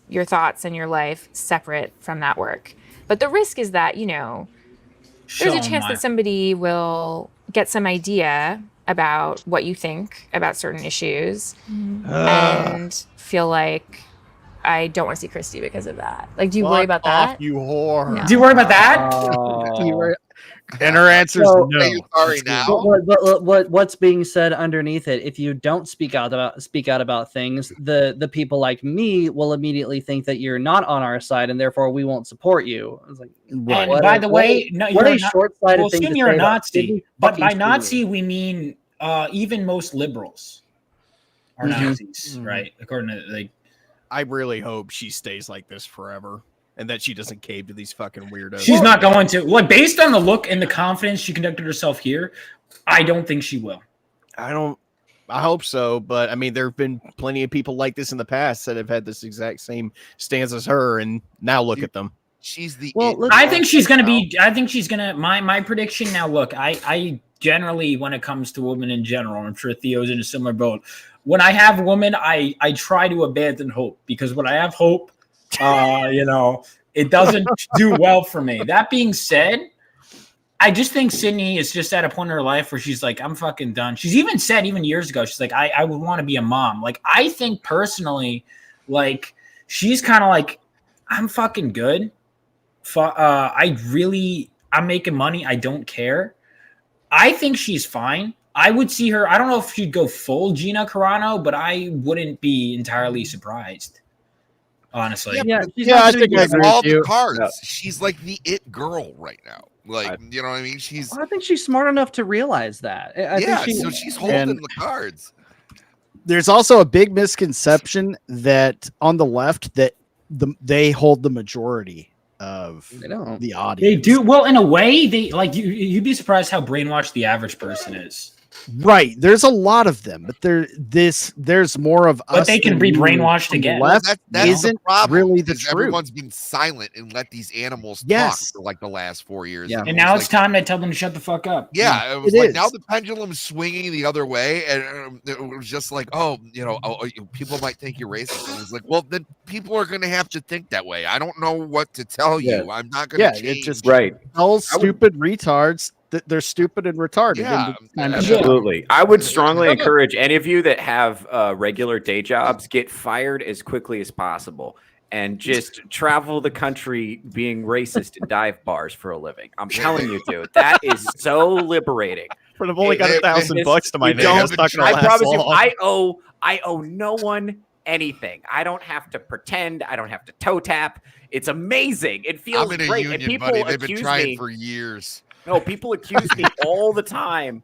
your thoughts and your life separate from that work. But the risk is that, there's a chance that somebody will get some idea about what you think about certain issues and feel like, I don't want to see Christy because of that. Like, do you worry about that? You whore. No. Do you worry about that? And her answer is So, no. are you sorry now? What's being said underneath it? If you don't speak out about things, the people like me will immediately think that you're not on our side, and therefore we won't support you. I was like, And by the way, no, what you're a short-sighted we'll thing to assume you're a say about Nazi, Sydney but fucking by Stewart. Nazi we mean even most liberals are Nazis, right? According to like. I really hope she stays like this forever and that she doesn't cave to these fucking weirdos. She's not going to. Like, based on the look and the confidence she conducted herself here, I don't think she will. I hope so, but I mean, there have been plenty of people like this in the past that have had this exact same stance as her, and now look at them. She's the. I think she's going to be. I think she's going to. My prediction now. Look, I generally, when it comes to women in general, I'm sure Theo's in a similar boat. When I have women, I try to abandon hope, because when I have hope, it doesn't do well for me. That being said, I just think Sydney is just at a point in her life where she's like, I'm fucking done. She's even said, even years ago, she's like, I would want to be a mom. Like, I think personally, like, she's kind of like, I'm fucking good. I'm making money. I don't care. I think she's fine. I would see her. I don't know if she'd go full Gina Carano, but I wouldn't be entirely surprised. Honestly, I think I agree all the cards. Yeah. She's like the it girl right now. Like, you know what I mean? I think she's smart enough to realize that. So she's holding the cards. There's also a big misconception that on the left that they hold the majority of the audience. They do. Well, in a way, they like you'd be surprised how brainwashed the average person is. Right. There's a lot of them, but there's more of us. But they can be brainwashed again. Left that's isn't the problem, really the truth. Everyone's been silent and let these animals talk for like the last 4 years. Yeah. And now it's time to tell them to shut the fuck up. Yeah, it was like now the pendulum's swinging the other way, and it was just like, people might think you're racist. And it's like, well, then people are going to have to think that way. I don't know what to tell you. I'm not going to change. It just tell stupid retards that they're stupid and retarded. Yeah, absolutely. I would strongly encourage any of you that have regular day jobs, get fired as quickly as possible and just travel the country being racist in dive bars for a living. I'm telling you, dude, that is so liberating. But I've only got $1,000 to my name. I promise you, I owe no one anything. I don't have to pretend. I don't have to toe tap. It's amazing. It feels I'm in a great. union, and people buddy. They've been trying me, for years. No, people accuse me all the time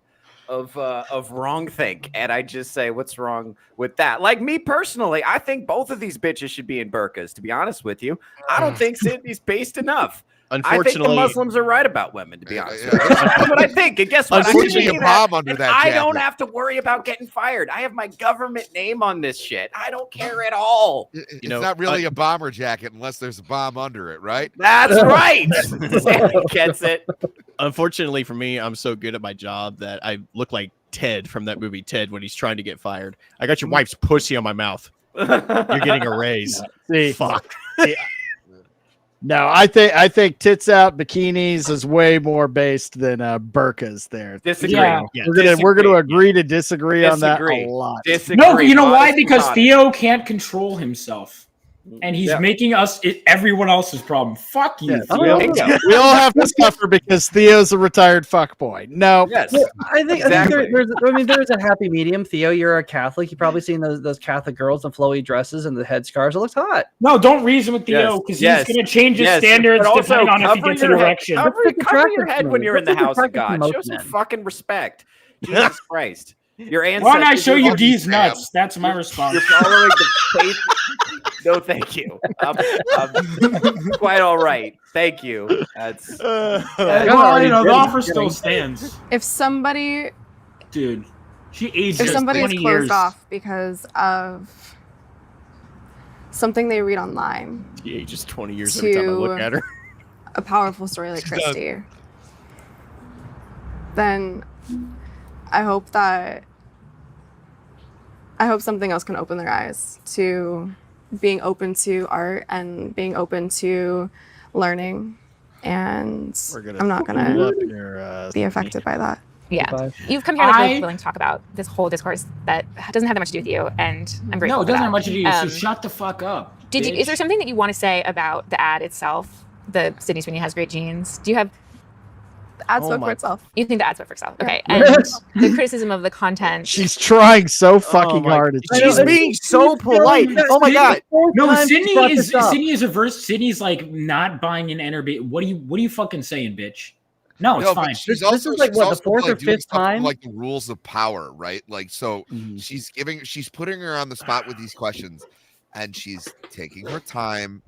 of wrongthink, and I just say, what's wrong with that? Like me personally, I think both of these bitches should be in burqas, to be honest with you. I don't think Sydney's based enough. I think the Muslims are right about women, to be honest with you. That's what I think. And guess what? Unfortunately, a bomb under that I jacket. don't have to worry about getting fired. I have my government name on this shit. I don't care at all. It's not really a bomber jacket unless there's a bomb under it, right? That's right. Sammy gets it. Unfortunately for me, I'm so good at my job that I look like Ted from that movie Ted when he's trying to get fired. I got your wife's pussy on my mouth. You're getting a raise. See, fuck. No, I think tits out bikinis is way more based than burqas there. Disagree. Yeah. We're gonna agree to disagree on that a lot. No, but you know why? Because Theo can't control himself. And he's making everyone else's problem. Fuck you. We all have to suffer because Theo's a retired fuckboy. No. Yes. Well, I think there's a happy medium. Theo, you're a Catholic. You've probably seen those Catholic girls in flowy dresses and the headscarves. It looks hot. No, don't reason with Theo because he's going to change his standards depending on if he gets an erection. Cover your head when you're in the house of God. Show some fucking respect. Jesus Christ. Your ancestors. Why don't I show you D's nuts? That's my response. You're following the faith. No, thank you. I'm quite all right. Thank you. That's well, you know, the offer still stands. If somebody, dude, she aged. If somebody is 20 closed years. off because of something they read online, She ages 20 years every time I look at her. a powerful story like She does. Christy, then I hope something else can open their eyes to being open to art and being open to learning. And I'm not gonna be affected by that. Yeah, you've come here like really willing to talk about this whole discourse that doesn't have that much to do with you, and I'm grateful. No, it doesn't for have that. much to do with you. So shut the fuck up. Is there something that you want to say about the ad itself? The Sydney Sweeney has great genes. Do you have? The ad spoke for itself. You think the ad spoke for itself? Okay, Yeah. and the criticism of the content. She's trying so fucking hard. She's being so polite. Oh my god. No, Sydney is averse. Sydney's like not buying an entertainment. What are you fucking saying, bitch? No, it's but fine. she's This is like, what, the fourth or doing fifth stuff from, time? like the rules of power, right? Like, so she's putting her on the spot with these questions, and she's taking her time.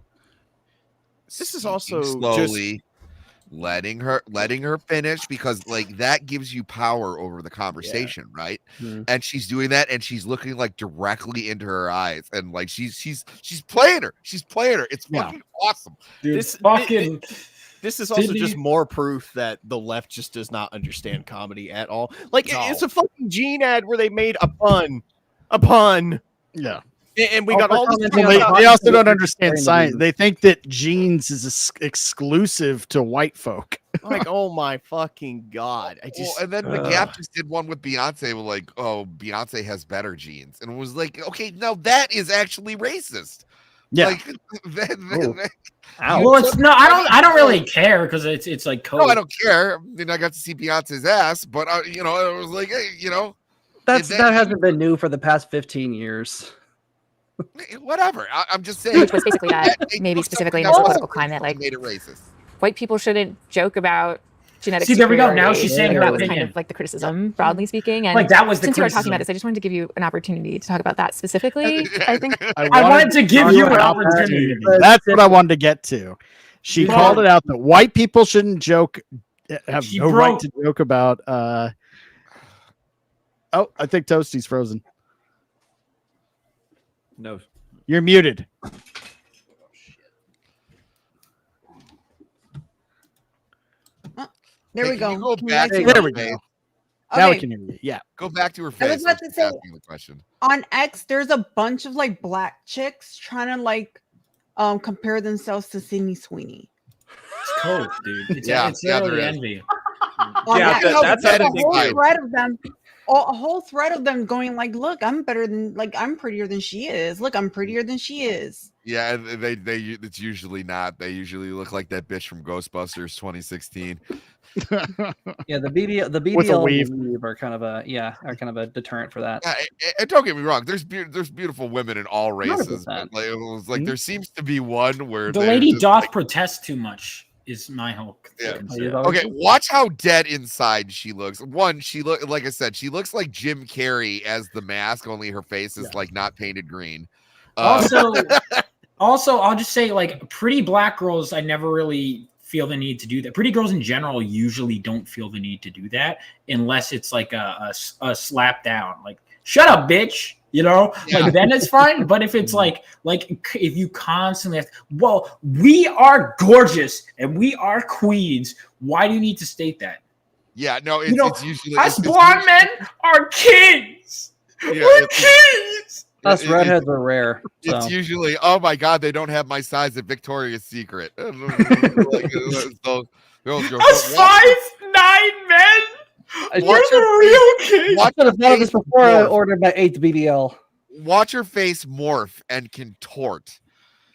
This is also slowly letting her finish, because like that gives you power over the conversation, right? And she's doing that, and she's looking like directly into her eyes, and like she's playing her. She's playing her. It's fucking awesome. Dude, This is also just more proof that the left just does not understand comedy at all. Like, it's a fucking Gene ad where they made a pun. Yeah. And we got all this. They also don't understand science. They think that genes is exclusive to white folk. Like, oh my fucking god! And then the Gap just did one with Beyonce, with like, oh, Beyonce has better genes, and it was like, okay, now that is actually racist. Yeah. Like, Well, it's no, I don't really care because it's like code. No, I don't care. I mean, I got to see Beyonce's ass, but you know, it was like, hey, you know, that hasn't been new for the past 15 years. Whatever. I'm just saying. Which was basically that, maybe specifically in this political climate, like made it racist. White people shouldn't joke about genetic. See, there we go. Now superiority. she's saying her that was opinion. kind of like the criticism, broadly speaking. And Like, that was the since you were talking criticism. about this, I just wanted to give you an opportunity to talk about that specifically. I think I wanted to give you an opportunity. That's what I wanted to get to. She called it out that white people shouldn't joke, have no right to joke about. Oh, I think Toasty's frozen. No. You're muted. There we Hey, go. can you go Can you back guys to hear her me? face? Now we Okay. can hear you. Yeah. Go back to her I face. was about to when she's say- asking the question. On X, there's a bunch of like black chicks trying to like compare themselves to Sydney Sweeney. It's code, dude. It's Yeah, literally there is. envy. On Yeah, X, that's there's a a big whole deal. thread of them. A whole thread of them going like, "Look, I'm better than like I'm prettier than she is. Look, I'm prettier than she is." Yeah, and it's usually not. They usually look like that bitch from Ghostbusters 2016. Yeah, the BBL With a and weave. the weave are kind of a deterrent for that. And don't get me wrong, there's beautiful women in all races. 100%. But like, it was like there seems to be one where The they're lady just doth like, protest too much. Is my whole yeah. concern. Okay, watch how dead inside she looks. One, she look like I said, she looks like Jim Carrey as the mask, only her face is like not painted green. Also, I'll just say, like, pretty black girls, I never really feel the need to do that. Pretty girls in general usually don't feel the need to do that unless it's like a slap down. Like, shut up, bitch. You know, like then it's fine. But if it's like if you constantly have well, we are gorgeous and we are queens. Why do you need to state that? Yeah, no, it's, You know, it's usually us it's blonde men are kings. Yeah, We're it's- kings. Us redheads are rare. So. It's usually, oh my god, they don't have my size at Victoria's Secret. Like, those girls. Us 5'9" men. You're the real king. I should have thought of this before I ordered my 8th BBL. Watch her face morph and contort.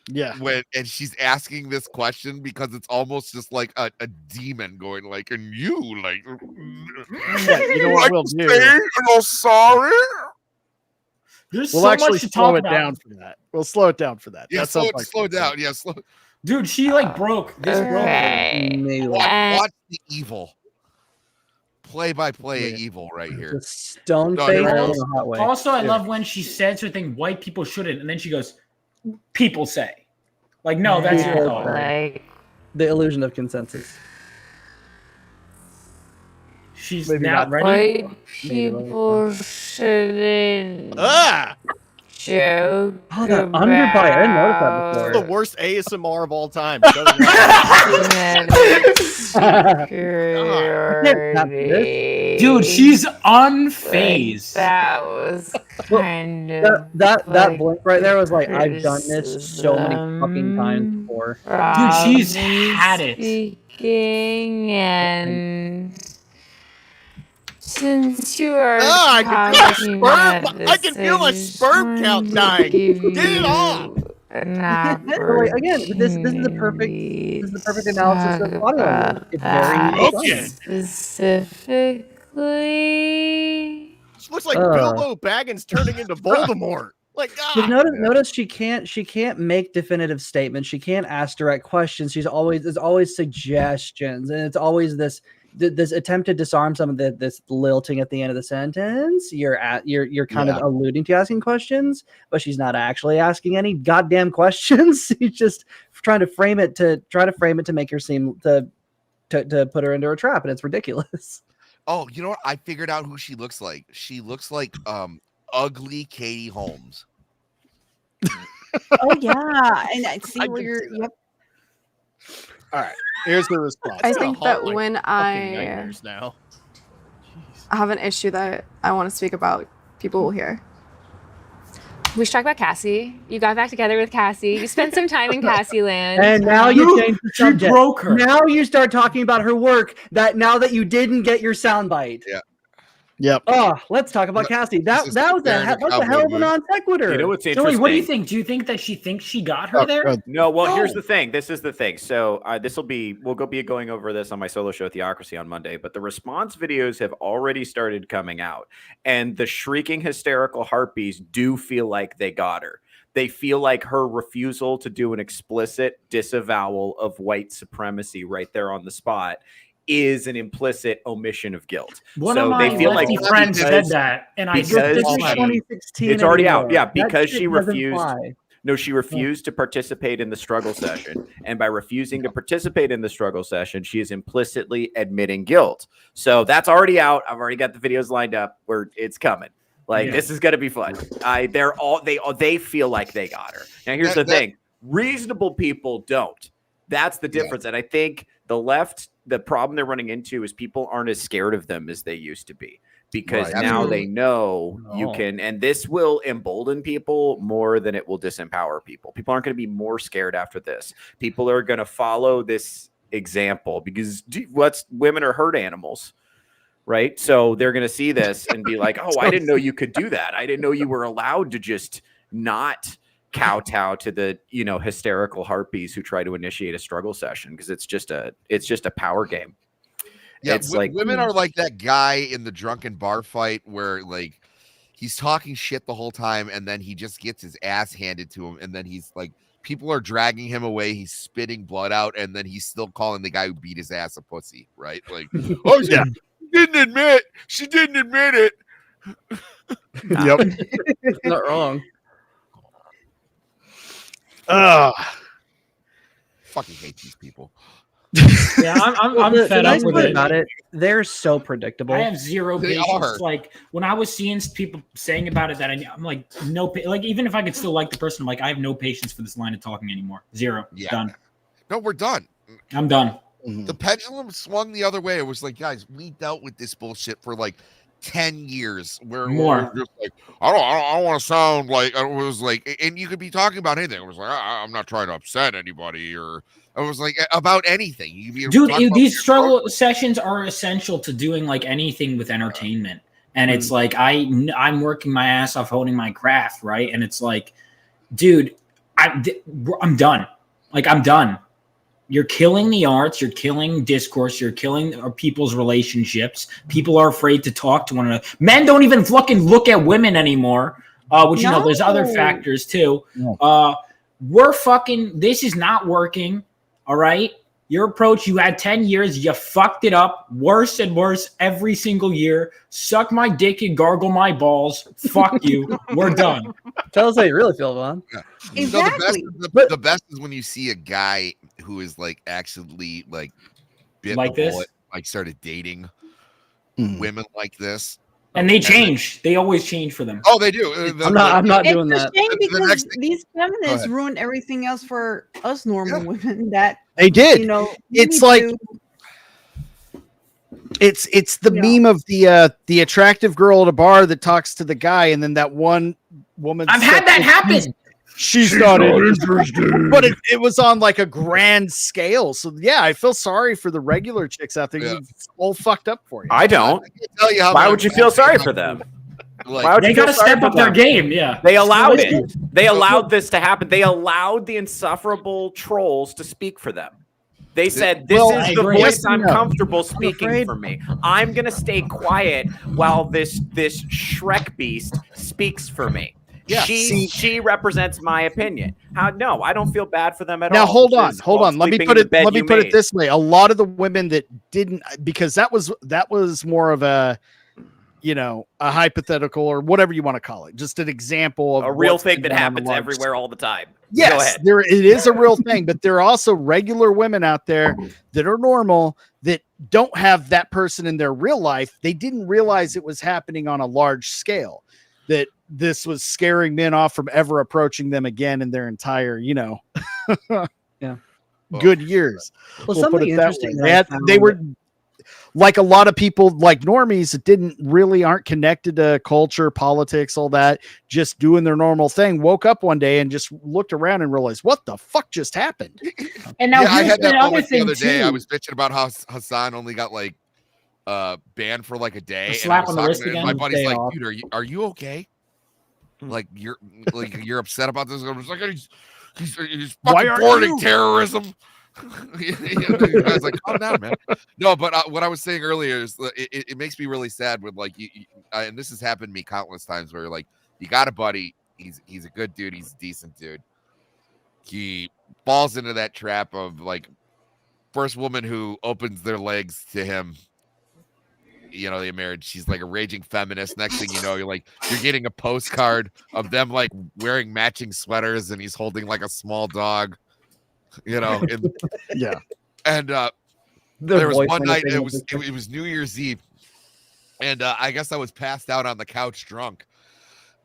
Yeah. And she's asking this question because it's almost just like a demon going like, and you like, you know what we'll do? I'm sorry. There's We'll so actually much to slow talk it about. down for that. We'll slow it down for that. Yeah, That slow sounds like it down. Yeah, slow. Dude, she like broke this Okay. Watch the evil. Play by play evil right here. Stone No, face no, in a hot way. Also, I love when she says her thing, white people shouldn't, and then she goes, people say. Like, no, that's your thought. Like the illusion of consensus. She's Maybe not not ready. White people shouldn't Ah! joke Oh, that underbite. I didn't notice that This before. is the worst ASMR of all time. Dude, she's unfazed. That was kind of that blink right there was like, I've done this so many fucking times before. Dude, she's had it. Speaking and since you are I talking about I can feel my sperm count dying. Get it off. Like, again, this is the perfect analysis of body language. It's very specifically. This looks like Bilbo Baggins turning into Voldemort. Like, But notice she can't make definitive statements. She can't ask direct questions. There's always suggestions, and it's always this attempt to disarm some of this lilting at the end of the sentence. You're kind of alluding to asking questions, but she's not actually asking any goddamn questions. She's just trying to frame it to make her seem to put her into a trap, and it's ridiculous. Oh, you know what? I figured out who she looks like. She looks like ugly Katie Holmes. Oh yeah, and I see where you're. Yep. All right, here's the response. I think that Like when fucking I nightmares now. have an issue that I want to speak about, people will hear. We should talk about Cassie. You got back together with Cassie. You spent some time in Cassie land. And now you changed the subject. Broke her. Now you start talking about her work. Now that you didn't get your soundbite. Yeah. Yep. Oh, let's talk about Cassie. That was a hell of a non sequitur. You know what's Joey, interesting? what do you think? Do you think that she thinks she got her there? No, well, here's the thing. This is the thing. So we'll be going over this on my solo show, Theocracy, on Monday. But the response videos have already started coming out, and the shrieking, hysterical harpies do feel like they got her. They feel like her refusal to do an explicit disavowal of white supremacy right there on the spot is an implicit omission of guilt. One so of my they feel like friends said that, and I because this is 2016 it's already anymore. out. Yeah, That because shit she doesn't refused. fly. No, she refused to participate in the struggle session. And by refusing to participate in the struggle session, she is implicitly admitting guilt. So that's already out. I've already got the videos lined up where it's coming. Like, this is going to be fun. They feel like they got her. Now, here's the thing. Reasonable people don't. That's the difference. And I think the left, the problem they're running into is people aren't as scared of them as they used to be. Because now they know you can, and this will embolden people more than it will disempower people. People aren't going to be more scared after this. People are going to follow this example because women are herd animals, right? So they're going to see this and be like, oh, I didn't know you could do that. I didn't know you were allowed to just not kowtow to the hysterical harpies who try to initiate a struggle session because it's just a power game. Yeah, it's like women are like that guy in the drunken bar fight where like he's talking shit the whole time and then he just gets his ass handed to him and then he's like people are dragging him away, he's spitting blood out and then he's still calling the guy who beat his ass a pussy, right? Like, oh yeah, she didn't admit it. Yep. Not wrong. Fucking hate these people. Yeah, I'm fed up with it. About it. They're so predictable. I have zero patience. Like when I was seeing people saying about it, that I'm like, no, like even if I could still like the person, I'm like, I have no patience for this line of talking anymore. Zero. Yeah. Done. No, we're done. I'm done. The pendulum swung the other way. It was like, guys, we dealt with this bullshit for like 10 years where we're just like, I don't want to sound like it was like, and you could be talking about anything. It was like, I'm not trying to upset anybody, or it was like about anything. Dude, these struggle sessions are essential to doing like anything with entertainment. And it's like, I'm working my ass off honing my craft, right? And it's like, dude, I'm done. Like, I'm done. You're killing the arts. You're killing discourse. You're killing people's relationships. People are afraid to talk to one another. Men don't even fucking look at women anymore, which, you know, there's other factors too. This is not working. All right. Your approach, you had 10 years. You fucked it up worse and worse every single year. Suck my dick and gargle my balls. Fuck you. We're done. Tell us how you really feel, Vaughn. Yeah. Exactly. No, the best is when you see a guy who is like actually like bit Like the this? bullet, like started dating women like this. And they change. They always change for them. Oh, they do. I'm not It's doing a that. shame The because next thing- these feminists ahead. ruined everything else for us normal women. That They did. you know, It's we like do- it's the meme of the attractive girl at a bar that talks to the guy, and then that one woman. I've had that happen. She's not interested. But it was on like a grand scale. So yeah, I feel sorry for the regular chicks out there. It's all fucked up for you. I don't. Tell you how Why much would you feel sorry for them? Like, Why would They you feel got to sorry step for up their them? game. Yeah. They allowed it. They allowed this to happen. They allowed the insufferable trolls to speak for them. They said, this Well, is I the agree. voice Yes I'm and no. comfortable speaking for me. I'm going to stay quiet while this Shrek beast speaks for me. Yeah, She represents my opinion. No, I don't feel bad for them at all. Now hold This is on. Let me sleeping put in the it. bed Let me you put it made. this way. A lot of the women that didn't, because that was more of a, a hypothetical or whatever you want to call it, just an example of A real what's thing been that done on a happens large everywhere all the time. Go Yes, ahead. it is a real thing, but there are also regular women out there that are normal that don't have that person in their real life. They didn't realize it was happening on a large scale, that this was scaring men off from ever approaching them again in their entire, Yeah. good years. Well, We'll something put it that way. interesting They, that I they found- were like a lot of people, like normies that aren't connected to culture, politics, all that, just doing their normal thing, woke up one day and just looked around and realized, what the fuck just happened? And now I here's had the that other moment the thing other day. I too. was bitching about how Hassan only got like banned for like a day. A and I slap was on the talking wrist to him, again? my buddy's Day like, off. dude, are you okay? Like you're upset about this? I was like, he's Why fucking aren't supporting you? terrorism. You guys like, calm down, man. No, but what I was saying earlier is it makes me really sad with like and this has happened to me countless times where like you got a buddy, he's a good dude, he's a decent dude. He falls into that trap of like first woman who opens their legs to him, the marriage, she's like a raging feminist. Next thing you know, you're getting a postcard of them like wearing matching sweaters and he's holding like a small dog, and, Yeah. and there was one night, it was New Year's Eve, and I guess I was passed out on the couch drunk,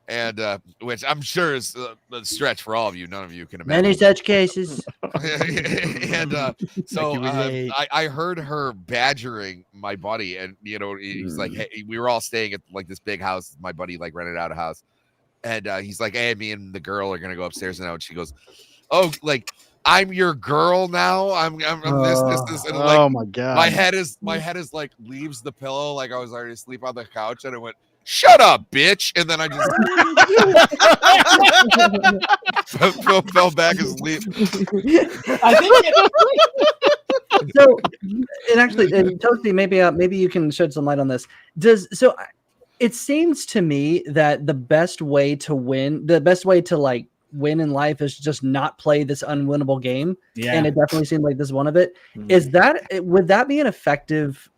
and which I'm sure is a stretch for all of you. None of you can imagine. Many such cases. And so I heard her badgering my buddy, and he's like, hey, we were all staying at like this big house. My buddy like rented out a house, and he's like, hey, me and the girl are gonna go upstairs now. And she goes, oh, like I'm your girl now. I'm this, and like, oh my god, my head is like leaves the pillow, like I was already asleep on the couch, and I went, shut up, bitch. And then I just fell back asleep. I think So, and actually, and Toasty, maybe you can shed some light on this. It seems to me that the best way to win in life is just not play this unwinnable game. Yeah. And it definitely seemed like this is one of it. Would that be an effective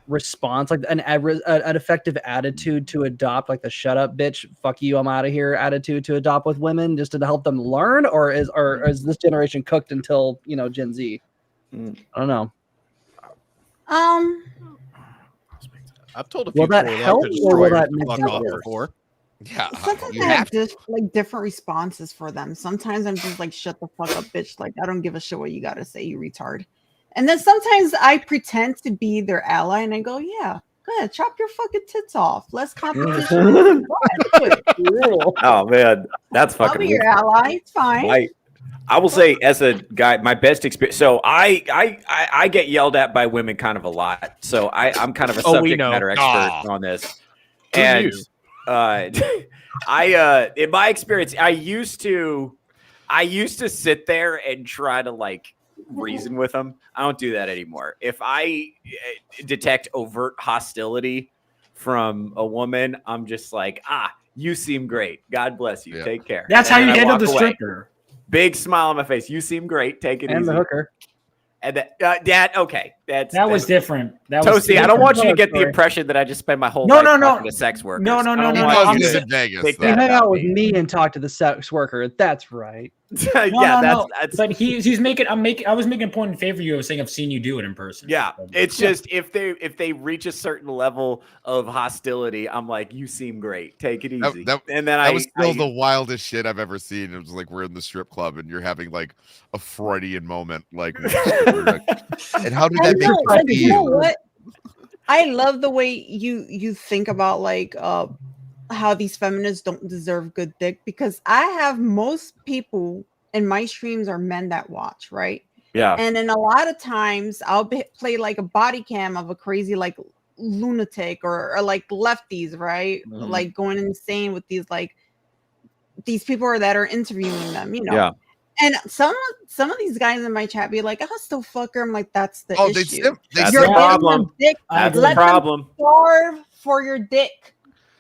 response, like an effective attitude to adopt, like the shut up bitch, fuck you, I'm out of here attitude to adopt with women, just to help them learn? Or is this generation cooked until Gen Z? I don't know. I've told a few Will that people help, to just or will try that to make fuck it off worse? before. Yeah, Sometimes I have just like different responses for them. Sometimes I'm just like, shut the fuck up, bitch. Like, I don't give a shit what you gotta say, you retard. And then sometimes I pretend to be their ally and I go, yeah, go ahead, chop your fucking tits off. Less competition. Go ahead, do it. Oh man, that's I'll fucking be your ally. It's fine. I will say, as a guy, my best experience. So I get yelled at by women kind of a lot. So I'm kind of a subject matter expert on this. And in my experience, I used to sit there and try to like reason with them. I don't do that anymore. If I detect overt hostility from a woman, I'm just like, you seem great. God bless you. Yeah. Take care. that's And how then you I handle walk the away. stripper. Big smile on my face. You seem great. Take it And easy. the hooker. And that, Dad, okay. That was different. That was Toasty, I don't want you to get the Sorry. impression that I just spend my whole No, life no, no. talking to sex workers. No, no, I no, don't no, want no. you He's to in Vegas, think though. You that hang about out with me. me and talk to the sex worker. That's right. No. But he's making. I was making a point in favor of you. I was saying I've seen you do it in person. Yeah, it's just if they reach a certain level of hostility, I'm like, you seem great. Take it easy. And then that was still the wildest shit I've ever seen. It was like we're in the strip club and you're having like a Freudian moment. Like, and how did that make you You know feel? what? I love the way you think about like how these feminists don't deserve good dick, because I have most people in my streams are men that watch, right? Yeah. And then a lot of times I'll play like a body cam of a crazy like lunatic or like lefties, right? Mhm. Like going insane with these like these people that are interviewing them, you know. Yeah. And some of these guys in my chat be like, "I'll still fuck her." I'm like, "That's the Oh, issue. That's You're the giving problem. them dick. That's Let the problem. them starve for your dick."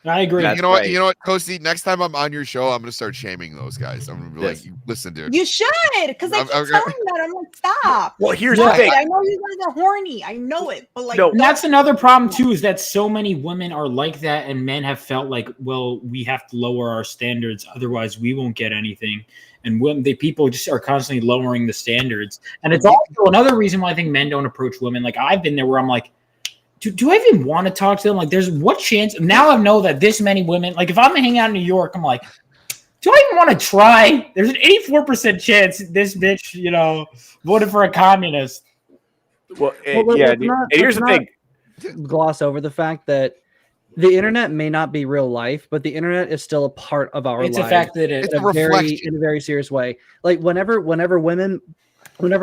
I agree. You know what? You know what, Kosi? Next time I'm on your show, I'm gonna start shaming those guys. I'm gonna be like, listen, dude. You should, because I keep telling that. I'm like, stop. Well, here's the Stop thing. it. I know you guys are horny. I know it, but like, And that's another problem too, is that so many women are like that, and men have felt like, well, we have to lower our standards, otherwise we won't get anything. And when people just are constantly lowering the standards, and it's also another reason why I think men don't approach women. Like I've been there, where I'm like, do I even want to talk to them? Like, there's what chance? Now I know that this many women. Like, if I'm hanging out in New York, I'm like, do I even want to try? There's an 84% chance this bitch, voted for a communist. Well, let's not gloss over the fact that the internet may not be real life, but the internet is still a part of our It's a lives. fact that it- in It's a reflection. in a very serious way. Like whenever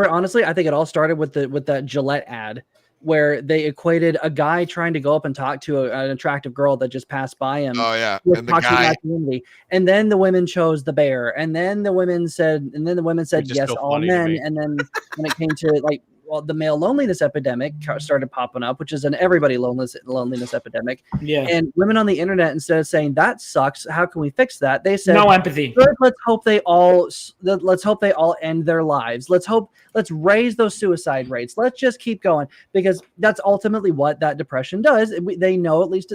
honestly, I think it all started with that Gillette ad where they equated a guy trying to go up and talk to an attractive girl that just passed by him. Oh yeah, with and the toxic guy. masculinity. And then the women chose the bear, and then the women said Which is yes, still all funny to men. me. And then when it came to like, well, the male loneliness epidemic started popping up, which is an everybody loneliness epidemic. Yeah. And women on the internet, instead of saying that sucks, how can we fix that? They said No empathy. "Good, let's hope they all end their lives. Let's raise those suicide rates. Let's just keep going, because that's ultimately what that depression does. They know it leads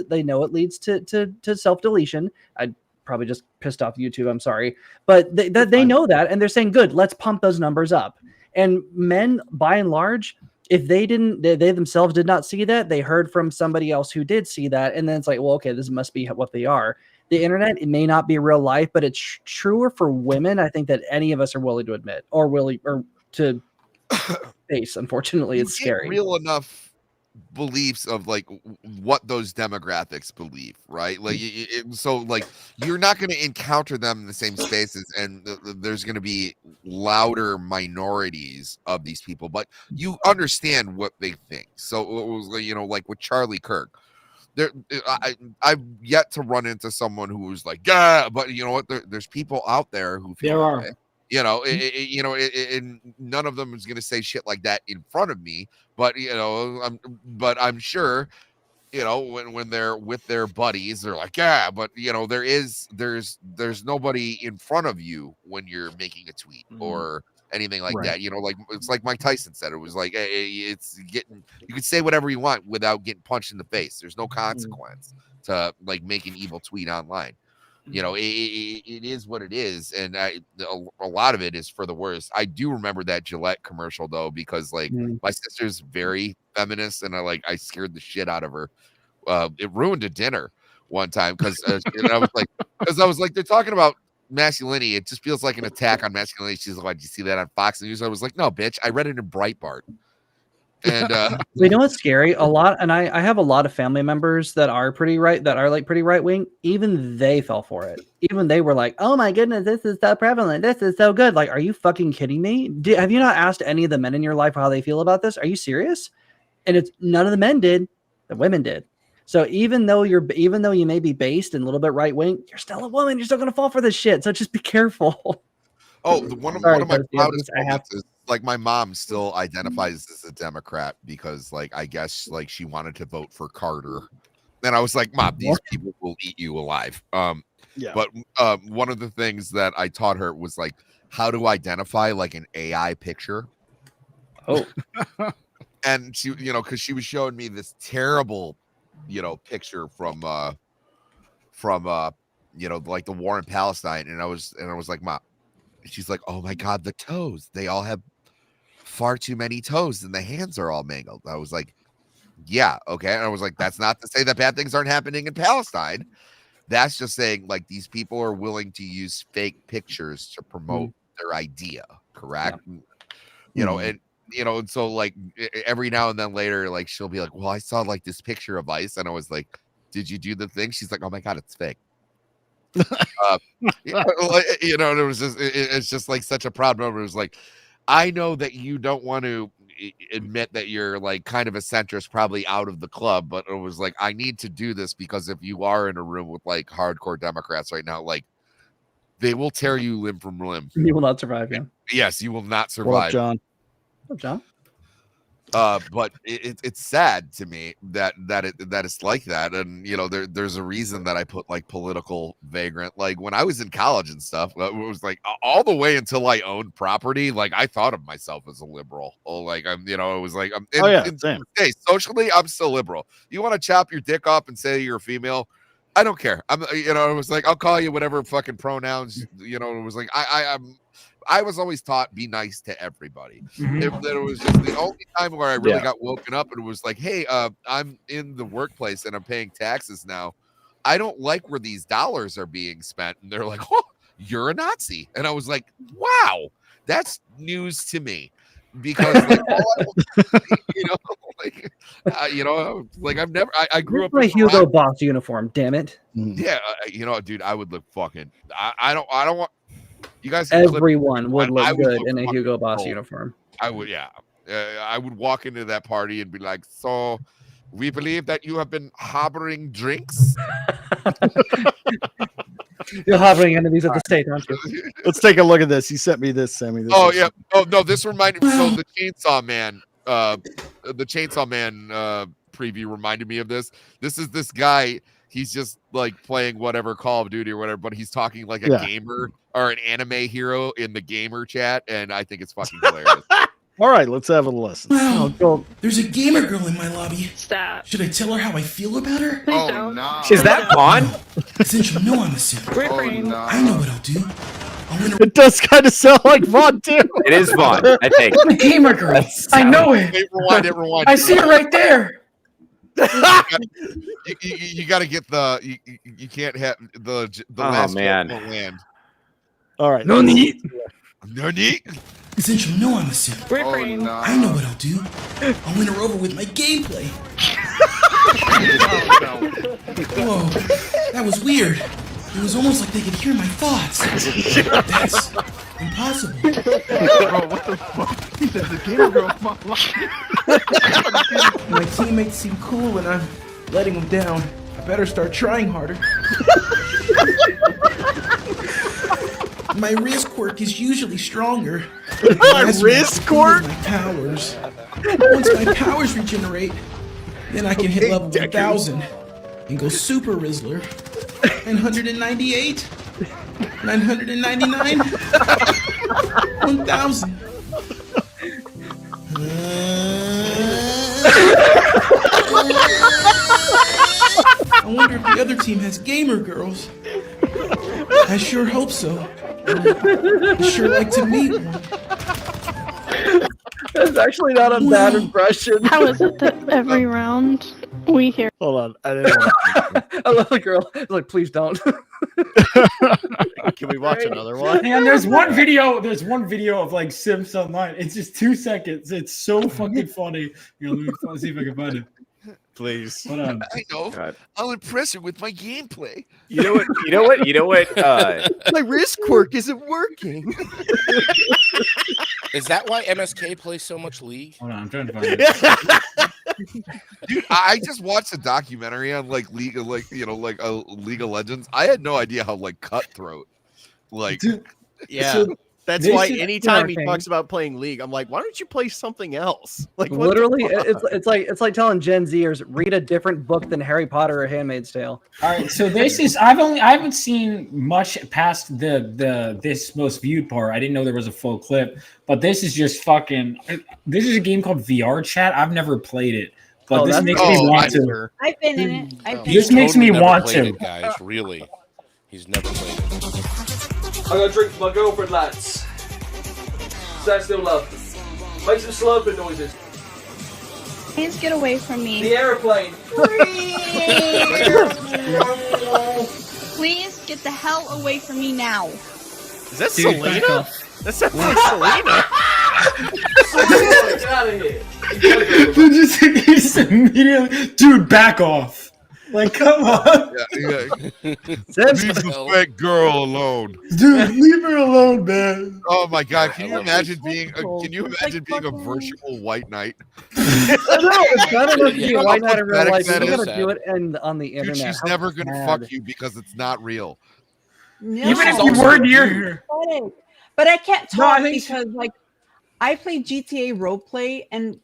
to self-deletion. I probably just pissed off YouTube. I'm sorry, but they know that, and they're saying, good, let's pump those numbers up. And men, by and large, if they themselves did not see that, they heard from somebody else who did see that, and then it's like, well, okay, this must be what they are. The internet, it may not be real life, but it's truer for women, I think, that any of us are willing to admit or to face. Unfortunately, it's You get scary. real enough beliefs of like what those demographics believe, right? Like so like you're not going to encounter them in the same spaces, and there's going to be louder minorities of these people, but you understand what they think. So it was like with Charlie Kirk, I've yet to run into someone who was like, yeah, but you know what, there's people out there who feel that way. And none of them is going to say shit like that in front of me, but I'm sure, when they're with their buddies, they're like, yeah, but there's nobody in front of you when you're making a tweet or anything like that. Like it's like Mike Tyson said, it was like, hey, you can say whatever you want without getting punched in the face. There's no consequence to like make an evil tweet online. It is what it is, and a lot of it is for the worst. I do remember that Gillette commercial though, because like my sister's very feminist, and I scared the shit out of her. It ruined a dinner one time because I was like, they're talking about masculinity. It just feels like an attack on masculinity. She's like, "Did you see that on Fox News?" I was like, "No, bitch, I read it in Breitbart." And you know what's scary? A lot, and I have a lot of family members that are pretty right wing. Even they fell for it. Even they were like, "Oh my goodness, this is so prevalent. This is so good." Like, are you fucking kidding me? Have you not asked any of the men in your life how they feel about this? Are you serious? And it's none of the men did. The women did. So even though you may be based and a little bit right wing, you're still a woman. You're still gonna fall for this shit. So just be careful. Oh, one of my proudest moments is like my mom still identifies as a Democrat because like I guess like she wanted to vote for Carter. Then I was like, Mom, these people will eat you alive. But one of the things that I taught her was like how to identify like an AI picture. Oh. and she, because she was showing me this terrible, picture from like the war in Palestine, and I was like, Mom, she's like, oh my God, the toes, they all have far too many toes, and the hands are all mangled. I was like, yeah, okay. And I was like, that's not to say that bad things aren't happening in Palestine. That's just saying like these people are willing to use fake pictures to promote their idea, correct? Yeah. And so like every now and then later, like she'll be like, well, I saw like this picture of ice, and I was like, did you do the thing? She's like, oh my God, it's fake. And it was just it's just like such a proud moment. It was like, I know that you don't want to admit that you're like kind of a centrist, probably out of the club, but it was like, I need to do this because if you are in a room with like hardcore Democrats right now, like they will tear you limb from limb. You will not survive. Yeah. Yes, you will not survive. Well, John. Oh, John. But it's sad to me that it's like that, and there's a reason that I put like political vagrant. Like when I was in college and stuff, it was like all the way until I owned property. Like I thought of myself as a liberal. Like I'm, it was like same. Hey, socially, I'm still liberal. You want to chop your dick off and say you're a female? I don't care. It was like I'll call you whatever fucking pronouns. It was like I was always taught be nice to everybody. It was just the only time where I really got woken up, and it was like, hey, I'm in the workplace and I'm paying taxes now. I don't like where these dollars are being spent. And they're like, oh, you're a Nazi. And I was like, wow, that's news to me. Because like I've never I grew up in a Hugo Boss uniform, damn it. Yeah, dude, I would look fucking I don't want you guys. Everyone would look good in a Hugo Boss uniform. I would, yeah. I would walk into that party and be like, so we believe that you have been harboring drinks. You're harboring enemies of the state, aren't you? Let's take a look at this. He sent me this, Sammy. Yeah. Oh no, this reminded me. So the Chainsaw Man, preview reminded me of this. This is this guy. He's just like playing whatever Call of Duty or whatever, but he's talking like a gamer or an anime hero in the gamer chat, and I think it's fucking hilarious. All right, let's have a listen. Wow, there's a gamer girl in my lobby. Stop. Should I tell her how I feel about her? Oh no! Is that Vaughn? Since you know I'm a simp, No. I know what I'll do. It does kind of sound like Vaughn too. It is Vaughn, I think. The gamer girl. I know it. Wait, rewind. I see it right there. You got to get the. You can't have the last man. Land. All right. No need. No need. Since you know I'm a simp, No. I know what I'll do. I'll win her over with my gameplay. Whoa, that was weird. It was almost like they could hear my thoughts. That's impossible. Bro, what the fuck? There's a gamer girl in my life. My teammates seem cool when I'm letting them down. I better start trying harder. My wrist quirk is usually stronger. My wrist quirk? My powers. Once my powers regenerate, then I can hit level 1000 and go Super Rizzler. 998, 999, 1000. I wonder if the other team has gamer girls. I sure hope so. I'd sure like to meet one. That's actually not a bad impression. How is it that every round we hear? Hold on, I didn't want I love the girl. It's like, please don't. Can we watch another one? And there's one video. There's one video of like Sims Online. It's just 2 seconds. It's so fucking funny. Let me see if I can find it. Please. Hold on. I know. God. I'll impress her with my gameplay. You know what? My wrist quirk isn't working. Is that why MSK plays so much League? Hold on, I'm trying to find it. Dude, I just watched a documentary on like League of Legends. I had no idea how like cutthroat. Like, Dude, yeah. So That's why anytime he talks about playing League, I'm like, why don't you play something else? Like what literally, the fuck? it's like telling Gen Zers read a different book than Harry Potter or Handmaid's Tale. All right, so this is I haven't seen much past this most viewed part. I didn't know there was a full clip, but this is just fucking. This is a game called VR Chat. I've never played it, but this makes me want to. I've been in it. This makes me want to. Guys, really, he's never played it. I got a drink for my girlfriend, lads. Stand still, love. Make some slurping noises. Please get away from me. The aeroplane. Please get the hell away from me now. Is that Selena? That sounds like Selena. Get out of here. Dude, just immediately, dude, back off. Like, come on. Leave the fat girl alone. Dude, leave her alone, man. Oh my god, can you imagine being a virtual white knight? It's better than being a white knight in real life. That You're is. gonna do it on the internet. Dude, she's How never gonna sad. fuck you because it's not real. No. Even if you were near her. But I can't No, I talk think because like I play GTA roleplay and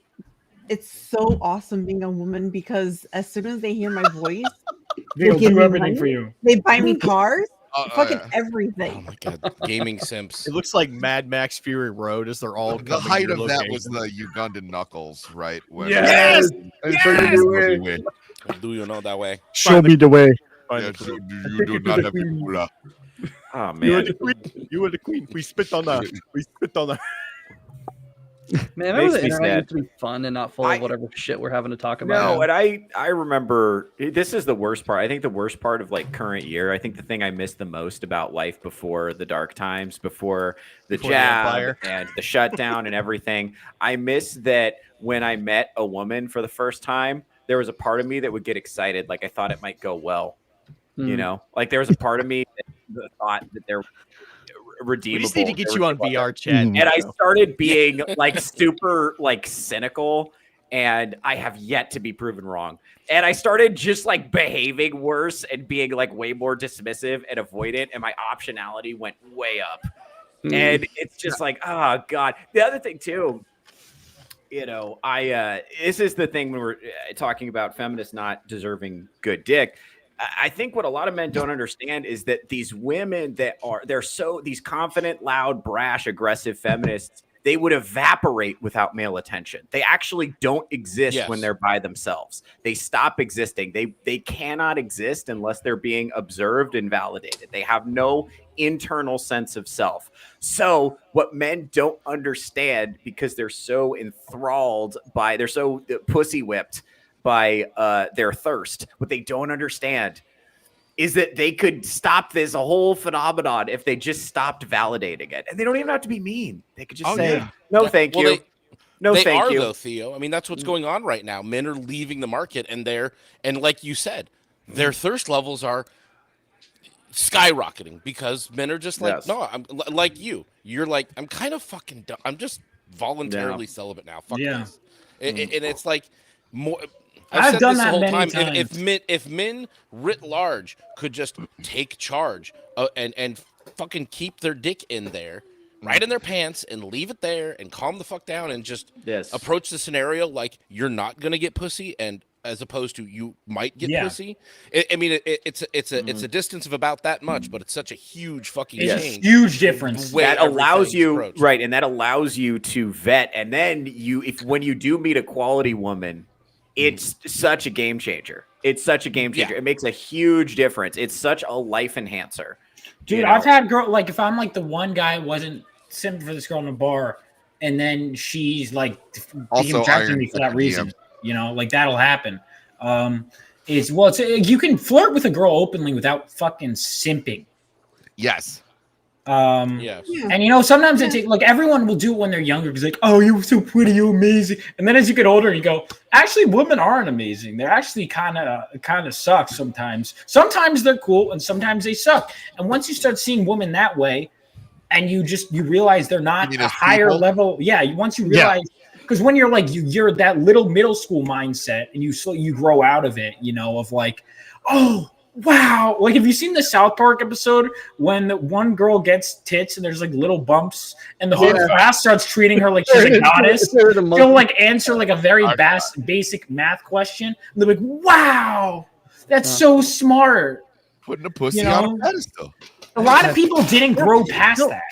it's so awesome being a woman because as soon as they hear my voice, They'll give do me everything money. for you. They buy me cars, fucking everything. Oh my god, gaming simps. It looks like Mad Max Fury Road as they're all The coming height to of your that location. was the Ugandan knuckles, right? When Yes! Do you know that way? Show me the way. Yeah, you do not have Ebola. Oh You are man, the queen. You are the queen. We spit on her. We spit on her. Man, remember the Makes me internet sad. used to be fun and not full of whatever shit we're having to talk about. No, and I remember this is the worst part. I think the worst part of like current year. I think the thing I miss the most about life before the dark times, before the jab Empire. and the shutdown and everything. I miss that when I met a woman for the first time, there was a part of me that would get excited, like I thought it might go well. You know, like there was a part of me that thought that they're redeemable. We just need to get There you was on like- VR chat. and I started being like super like cynical, and I have yet to be proven wrong. And I started just like behaving worse and being like way more dismissive and avoidant, and my optionality went way up. And it's just like, oh god. The other thing too, you know, this is the thing when we're talking about feminists not deserving good dick. I think what a lot of men don't understand is that these women they're so these confident, loud, brash, aggressive feminists, they would evaporate without male attention. They actually don't exist when they're by themselves. They stop existing. They cannot exist unless they're being observed and validated. They have no internal sense of self. So what men don't understand, because they're so enthralled by, they're so pussy whipped by their thirst, what they don't understand is that they could stop this whole phenomenon if they just stopped validating it. And they don't even have to be mean. They could just say, no, thank you. No, they thank are, you. though, Theo. I mean, that's what's going on right now. Men are leaving the market, and like you said, their thirst levels are skyrocketing because men are just like, no, I'm like you. You're like, I'm kind of fucking done. I'm just voluntarily celibate now. Fuck this. And it's like more. I've said done this the that whole many time. times. If men writ large could just take charge and fucking keep their dick in there, right in their pants, and leave it there and calm the fuck down and just approach the scenario like you're not gonna get pussy, and as opposed to you might get pussy. I mean, it's a distance of about that much, but it's such a huge fucking change. Huge difference. That allows you and that allows you to vet, and then when you do meet a quality woman, it's such a game changer. It's such a game changer. It makes a huge difference. It's such a life enhancer. Dude, I've had girl like if I'm like the one guy wasn't simping for this girl in a bar, and then she's like Also attracting me for that reason. You know, like that'll happen. You can flirt with a girl openly without fucking simping. Yes. And you know, sometimes it takes like everyone will do it when they're younger because like, oh, you're so pretty, you're amazing. And then as you get older, you go, actually, women aren't amazing. They're actually kind of suck sometimes. Sometimes they're cool and sometimes they suck. And once you start seeing women that way, and you realize they're not a higher level. Yeah, once you realize. Because when you're like you're that little middle school mindset, and you grow out of it, you know, of like, oh, wow. Like, have you seen the South Park episode when the one girl gets tits and there's like little bumps and the whole class starts treating her like she's a goddess? She'll like answer like a very basic math question. And they're like, wow, that's so smart. Putting a pussy on a pedestal. A lot of people didn't grow past that.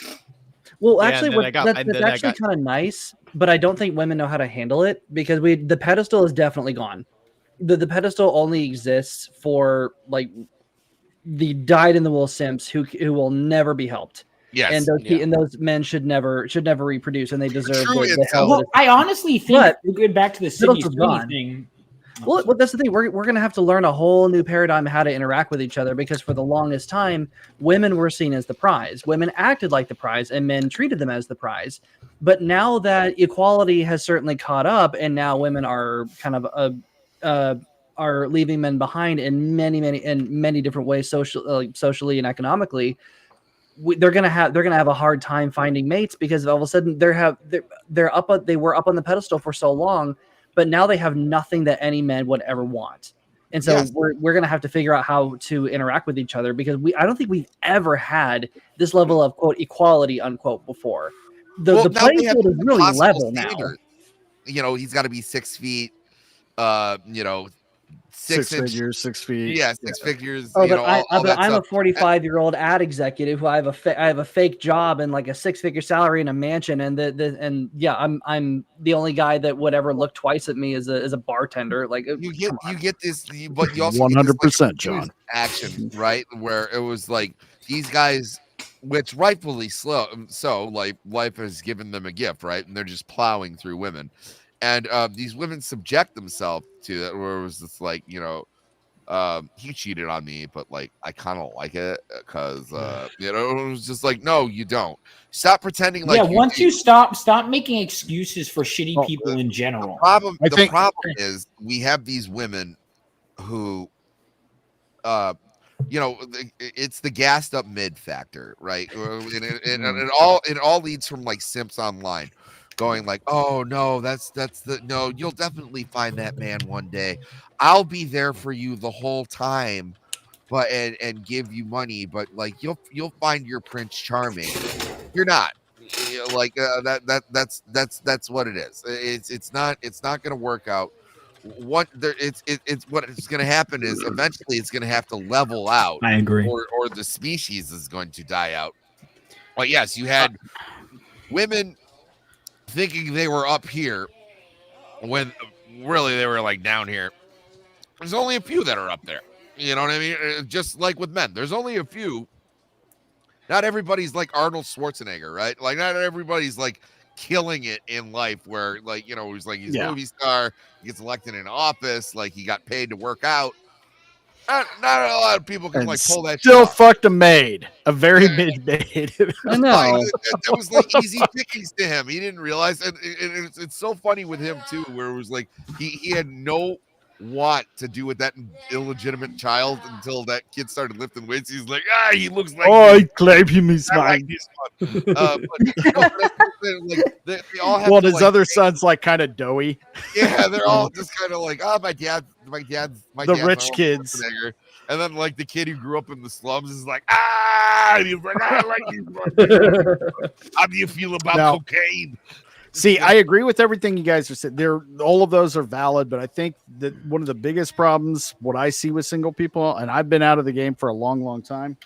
Well, actually, that's actually kind of nice, but I don't think women know how to handle it because the pedestal is definitely gone. The pedestal only exists for like the dyed-in-the-wool simps who will never be helped. Yes, and those men should never reproduce, and they deserve the hell. Well, I honestly think going back to the Sydney thing. Well, that's the thing. We're going to have to learn a whole new paradigm of how to interact with each other because for the longest time, women were seen as the prize. Women acted like the prize, and men treated them as the prize. But now that equality has certainly caught up, and now women are kind of are leaving men behind in many different ways, socially and economically. They're gonna have a hard time finding mates because all of a sudden they were up on the pedestal for so long. But now they have nothing that any man would ever want. And so we're going to have to figure out how to interact with each other because I don't think we've ever had this level of quote equality unquote before. The playing field is really level standard. Now. You know, he's got to be 6 feet, six figures, 6 feet. Yeah, six figures. Oh, but I'm a 45-year-old ad executive who I have a fake job and like a 6-figure salary in a mansion, and I'm the only guy that would ever look twice at me as a bartender. Like you get this, but you also 100%, John. Action, right? Where it was like these guys, which rightfully so, like life has given them a gift, right? And they're just plowing through women. And these women subject themselves to that, where it was just like, he cheated on me, but like I kind of like it because it was just like, no, you don't. Stop pretending like. Yeah, you stop making excuses for shitty people in general. The problem is we have these women who, it's the gassed up mid factor, right? And it all leads from like simps online. Going like, oh no, no, you'll definitely find that man one day. I'll be there for you the whole time, but and give you money, but like you'll find your Prince Charming. You're not. Like that's what it is. It's not gonna work out. What it's gonna happen is eventually it's gonna have to level out. I agree. Or the species is going to die out. But yes, you had women thinking they were up here when really they were like down here. There's only a few that are up there. You know what I mean? Just like with men, there's only a few. Not everybody's like Arnold Schwarzenegger, right? Like not everybody's like killing it in life where like, he's like he's a movie star, he gets elected in office, like he got paid to work out. Not a lot of people can like pull that. Still fucked a maid, a very mid maid. I know. That was like easy pickings to him. He didn't realize, and it's so funny with him too, where it was like he had no want to do with that illegitimate child until that kid started lifting weights. He's like, he looks like. Oh, I claim him is mine. They all have well, his other son's like kind of doughy. Yeah, they're all just kind of like, my dad's the rich kids. And then like the kid who grew up in the slums is like, and he's like, I like these. How do you feel about cocaine? See, I agree with everything you guys are saying. All of those are valid, but I think that one of the biggest problems, what I see with single people, and I've been out of the game for a long, long time,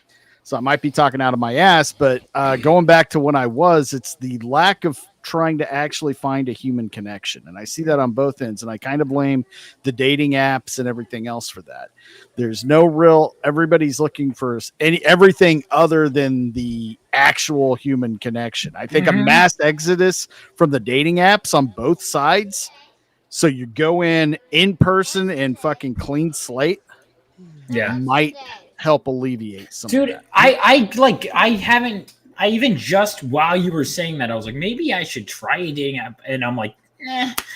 so I might be talking out of my ass, but going back to when I was, it's the lack of trying to actually find a human connection. And I see that on both ends. And I kind of blame the dating apps and everything else for that. There's no everybody's looking for everything other than the actual human connection. I think a mass exodus from the dating apps on both sides. So you go in person and fucking clean slate. Yeah. Might help alleviate some. Dude, I even just while you were saying that, I was like, maybe I should try a dating app. And I'm like,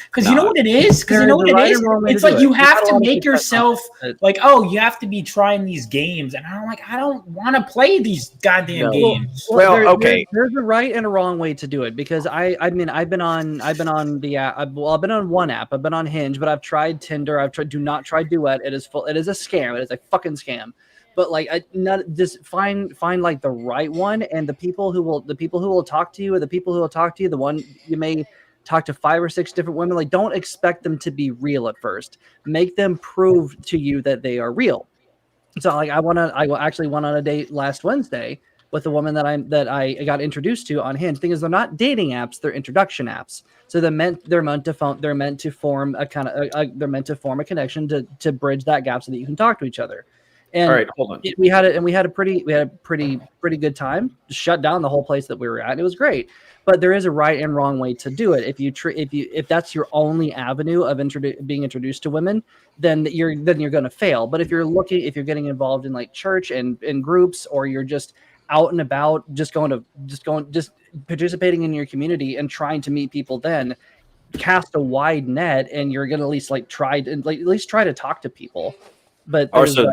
Because you know what it is? Because you know what it is? It's like you have to make yourself like, oh, you have to be trying these games. And I'm like, I don't want to play these goddamn games. There's a right and a wrong way to do it, because I've been on the app. I've been on one app. I've been on Hinge, but I've tried Tinder. Do not try Duet. It is a scam. It is a fucking scam. But like, just find like the right one, and the people who will talk to you, or the people who will talk to you, the one you may talk to 5 or 6 different women. Like, don't expect them to be real at first. Make them prove to you that they are real. So like, I actually went on a date last Wednesday with a woman that I got introduced to on Hinge. Thing is, they're not dating apps; they're introduction apps. So they're meant to form a connection to bridge that gap so that you can talk to each other. And all right, hold on. We had a pretty good time. Shut down the whole place that we were at. And it was great. But there is a right and wrong way to do it. If that's your only avenue of being introduced to women, then you're going to fail. But if you're getting involved in like church and in groups, or you're just out and about, just participating in your community and trying to meet people, then cast a wide net, and you're going to at least try to talk to people. But also,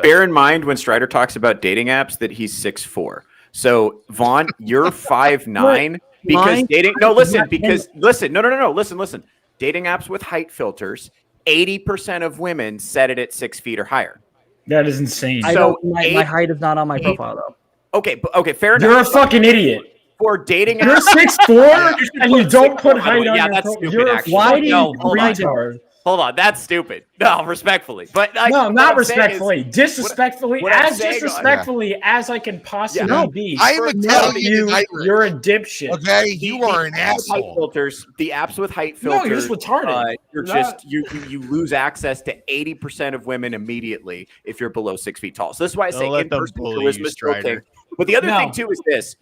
bear in mind when Strider talks about dating apps that he's 6'4". So Vaughn, you're 5'9". Because dating, no, listen, listen. Dating apps with height filters, 80% of women set it at 6 feet or higher. That is insane. So my height is not on my profile though. Okay, fair enough. You're a fucking idiot. For dating you're apps, 6'4", and you don't put height on your that's profile. stupid. Why do you retard? Hold on, that's stupid. No, respectfully, but no, not respectfully, disrespectfully, disrespectfully as I can possibly be. I am Italian. You're a dipshit. Okay, you are an asshole. Filters, the apps with height filters. No, you're just retarded. You lose access to 80% of women immediately if you're below 6 feet tall. So that's why I say in-person charisma is okay. But the other thing too is this.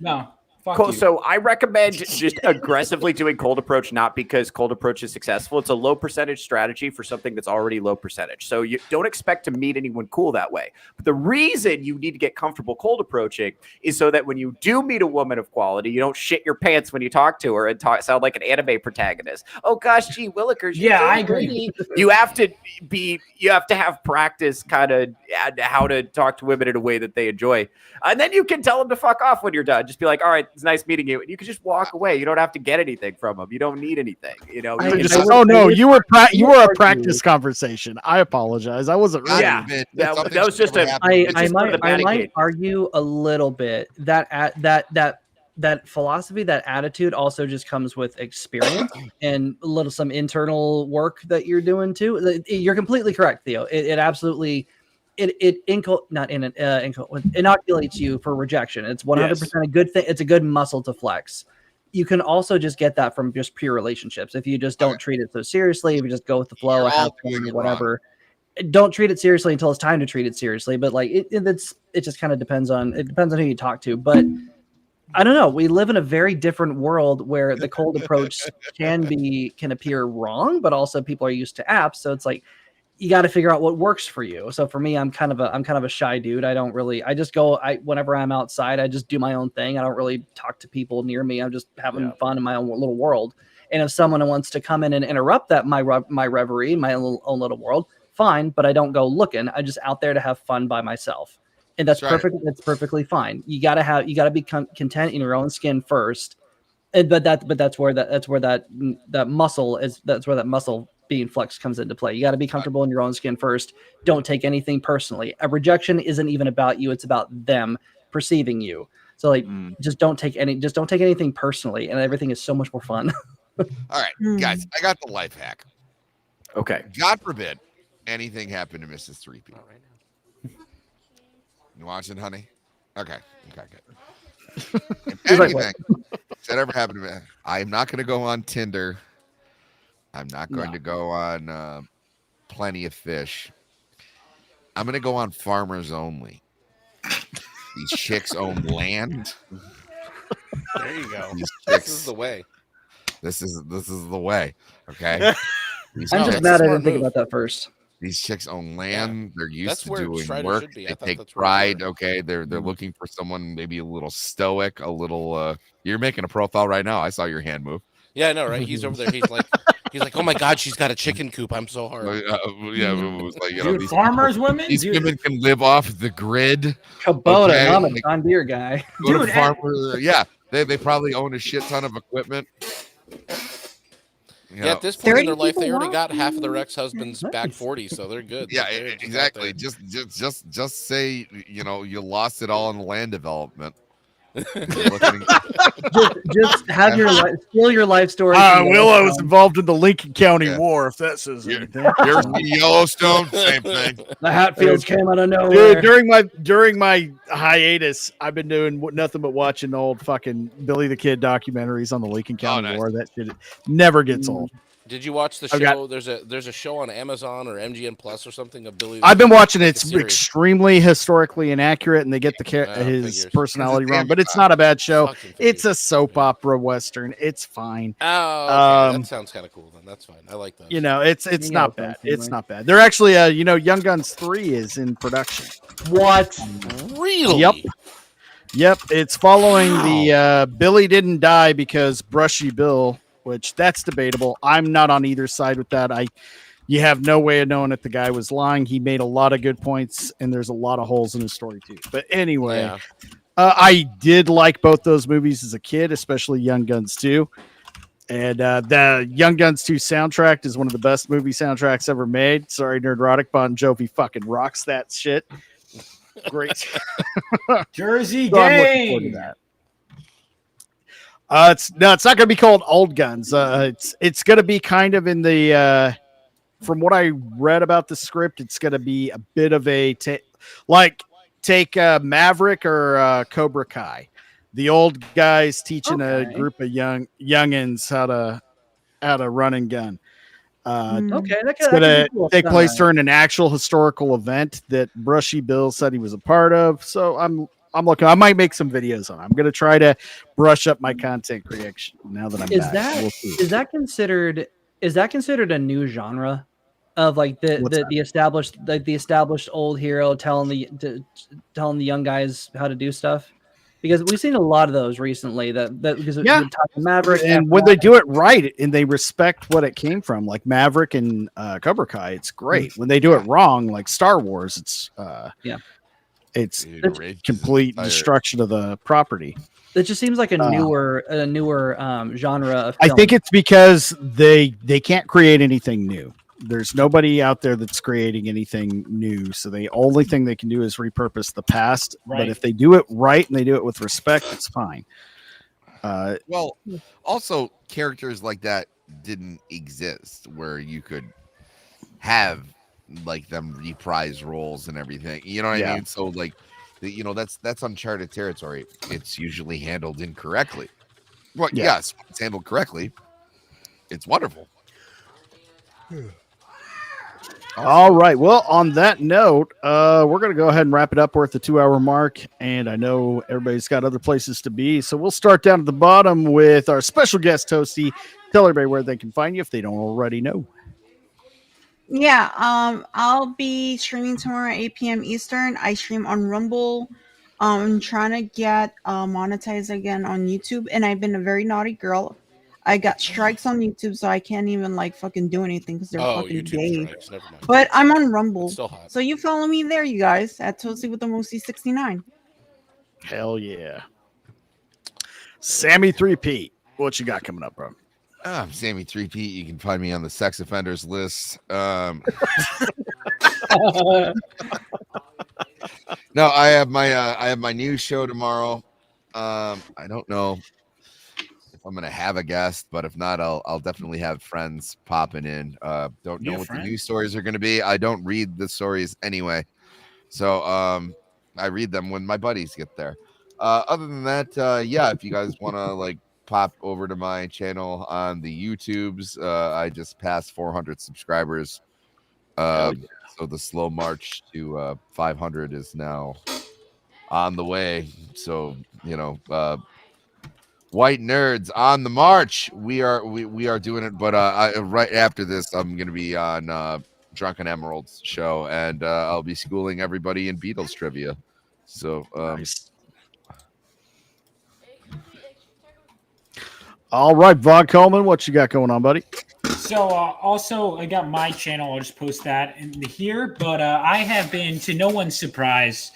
So I recommend just aggressively doing cold approach, not because cold approach is successful. It's a low percentage strategy for something that's already low percentage. So you don't expect to meet anyone cool that way. But the reason you need to get comfortable cold approaching is so that when you do meet a woman of quality, you don't shit your pants when you talk to her and sound like an anime protagonist. Oh gosh, gee willikers. Yeah, I agree. You have to have practice kind of how to talk to women in a way that they enjoy. And then you can tell them to fuck off when you're done. Just be like, all right, it's nice meeting you. And you can just walk away. You don't have to get anything from them. You don't need anything. You know. You were a practice conversation. I apologize. I wasn't. Really that was just a. I might argue a little bit that philosophy, that attitude, also just comes with experience and some internal work that you're doing too. You're completely correct, Theo. It absolutely. It inoculates you for rejection. It's 100% a good thing. It's a good muscle to flex. You can also just get that from just pure relationships. If you just don't treat it so seriously, if you just go with the flow, have fun, whatever. Don't treat it seriously until it's time to treat it seriously. But like it just kind of depends on who you talk to. But I don't know. We live in a very different world where the cold approach can appear wrong, but also people are used to apps. So it's like, you got to figure out what works for you. So for me, I'm kind of a shy dude. I just go, whenever I'm outside, I just do my own thing. I don't really talk to people near me. I'm just having fun in my own little world. And if someone wants to come in and interrupt my reverie, my own little world, fine. But I don't go looking. I'm just out there to have fun by myself. And that's perfect. That's perfectly fine. You got to be content in your own skin first. But that's where that muscle being flexed comes into play. You got to be comfortable in your own skin first. Don't take anything personally. A rejection isn't even about you. It's about them perceiving you. So like, just don't take anything personally, and everything is so much more fun. All right, guys, I got the life hack. Okay. God forbid anything happened to Mrs. 3P. You watching, honey? Okay, good. If anything that ever happened to me, I'm not going to go on Tinder. I'm not going to go on Plenty of Fish. I'm going to go on Farmers Only. These chicks own land. There you go. This is the way. This is the way. Okay. I'm just mad I didn't think about that first. These chicks own land. They're used to doing work. They take pride. Okay. They're looking for someone maybe a little stoic, a little. You're making a profile right now. I saw your hand move. Yeah, I know, right? He's over there. He's like, oh my god, she's got a chicken coop. I'm so hard. Yeah, it was like, Dude, farmers, women, these women can live off the grid. Kubota, okay? I'm a Like, John Deere guy. go to Dude, farmer, yeah, they probably own a shit ton of equipment. You Yeah, know. at this point in their life, people they already got watching. half of their ex-husbands back Nice. 40, so they're good. Yeah, They're just out exactly. there. Just say, you know, you lost it all in land development. Just have your steal your life story. Willow was involved in the Lincoln County War, if that says anything. Here's the Yellowstone, same thing. The Hatfields came out of nowhere. Dude, during my hiatus, I've been doing nothing but watching old fucking Billy the Kid documentaries on the Lincoln County War. That shit never gets old. Did you watch the I've show? There's a show on Amazon or MGM Plus or something of Billy. I've been watching it. Like a It's series. extremely historically inaccurate, and they get his figures. personality wrong. But it's not a bad show. It's a soap opera western. It's fine. Oh, okay. That sounds kind of cool. Then that's fine. I like that. You know, it's not bad. It's not bad. They're actually, Young Guns 3 is in production. What? Really? Yep. It's following the Billy didn't die because Brushy Bill, which that's debatable. I'm not on either side with that. You have no way of knowing if the guy was lying. He made a lot of good points, and there's a lot of holes in his story too. But anyway, I did like both those movies as a kid, especially Young Guns 2. And the Young Guns 2 soundtrack is one of the best movie soundtracks ever made. Sorry, Nerdrotic. Bon Jovi fucking rocks that shit. Great. Jersey So I'm looking forward to gang. that. It's not going to be called Old Guns. It's going to be kind of in the from what I read about the script, it's going to be a bit of a take Maverick or Cobra Kai. The old guys teaching a group of youngins how to run and gun. Okay, It's going to take place during an actual historical event that Brushy Bill said he was a part of. So I'm looking. I might make some videos on it. I'm going to try to brush up my content creation now that I'm back. We'll see. Is that considered a new genre of like the established old hero telling the young guys how to do stuff? Because we've seen a lot of those recently. Because Maverick, and when they do it right and they respect what it came from, like Maverick and Cobra Kai, it's great. When they do it wrong, like Star Wars, it's complete destruction of the property. It just seems like a newer genre of film. I think it's because they can't create anything new. There's nobody out there that's creating anything new. So the only thing they can do is repurpose the past. Right. But if they do it right and they do it with respect, it's fine. Well, also characters like that didn't exist where you could have like them reprise roles and everything. You know what I mean? So like, that's uncharted territory. It's usually handled incorrectly. Well, yes, it's handled correctly. It's wonderful. All right. Well, on that note, we're going to go ahead and wrap it up. We're at the 2-hour mark, and I know everybody's got other places to be. So we'll start down at the bottom with our special guest, Toasty. Tell everybody where they can find you if they don't already know. Yeah, I'll be streaming tomorrow at 8 p.m. Eastern. I stream on Rumble. I'm trying to get monetized again on YouTube, and I've been a very naughty girl. I got strikes on YouTube, so I can't even like fucking do anything because they're fucking gay. Strikes, never mind. But I'm on Rumble, It's still hot. so you follow me there, you guys, at Toasty with the Moosey 69. Hell yeah. Sammy 3P, what you got coming up, bro? I'm Sammy 3P. You can find me on the sex offenders list. No, I have my new show tomorrow. I don't know if I'm gonna have a guest, but if not, I'll definitely have friends popping in. Don't know what the news stories are gonna be. I don't read the stories anyway, so I read them when my buddies get there. Other than that, if you guys want to like pop over to my channel on the YouTubes, I just passed 400 subscribers. So the slow march to 500 is now on the way. So white nerds on the march. We are doing it. But right after this, I'm gonna be on Drunken Emerald's show, and I'll be schooling everybody in Beatles trivia. So nice. All right, Vaughn Coleman, what you got going on, buddy? So also, I got my channel. I'll just post that in here. But I have been, to no one's surprise,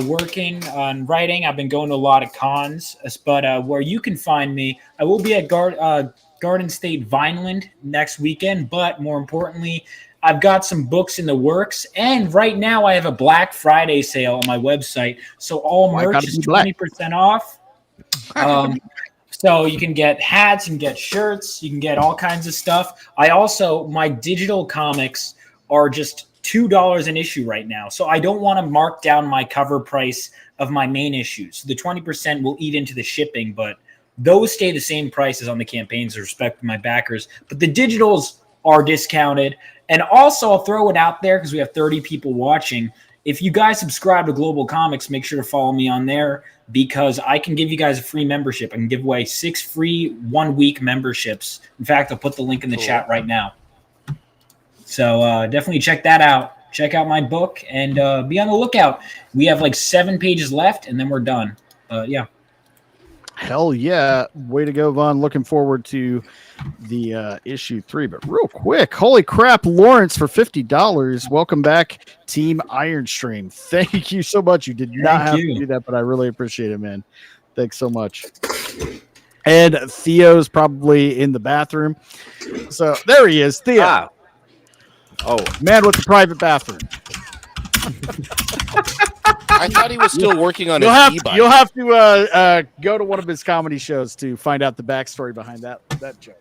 working on writing. I've been going to a lot of cons. But where you can find me, I will be at Garden State Vineland next weekend. But more importantly, I've got some books in the works. And right now, I have a Black Friday sale on my website. So all merch is 20% off. So you can get hats, you can get shirts, you can get all kinds of stuff. My digital comics are just $2 an issue right now. So I don't want to mark down my cover price of my main issues. So the 20% will eat into the shipping, but those stay the same price as on the campaigns to respect my backers. But the digitals are discounted. And also I'll throw it out there because we have 30 people watching. If you guys subscribe to Global Comics, make sure to follow me on there because I can give you guys a free membership. I can give away 6 free 1-week memberships. In fact, I'll put the link in the chat right now. So definitely check that out. Check out my book and be on the lookout. We have like 7 pages left and then we're done. Yeah. Hell yeah. Way to go, Vaughn. Looking forward to the issue 3. But real quick, holy crap, Lawrence for $50. Welcome back, Team Ironstream. Thank you so much. You did not have to do that, but I really appreciate it, man. Thanks so much. And Theo's probably in the bathroom. So there he is, Theo. Ah. Oh, man with the private bathroom. I thought he was still working on his e-bike. You'll have to go to one of his comedy shows to find out the backstory behind that joke.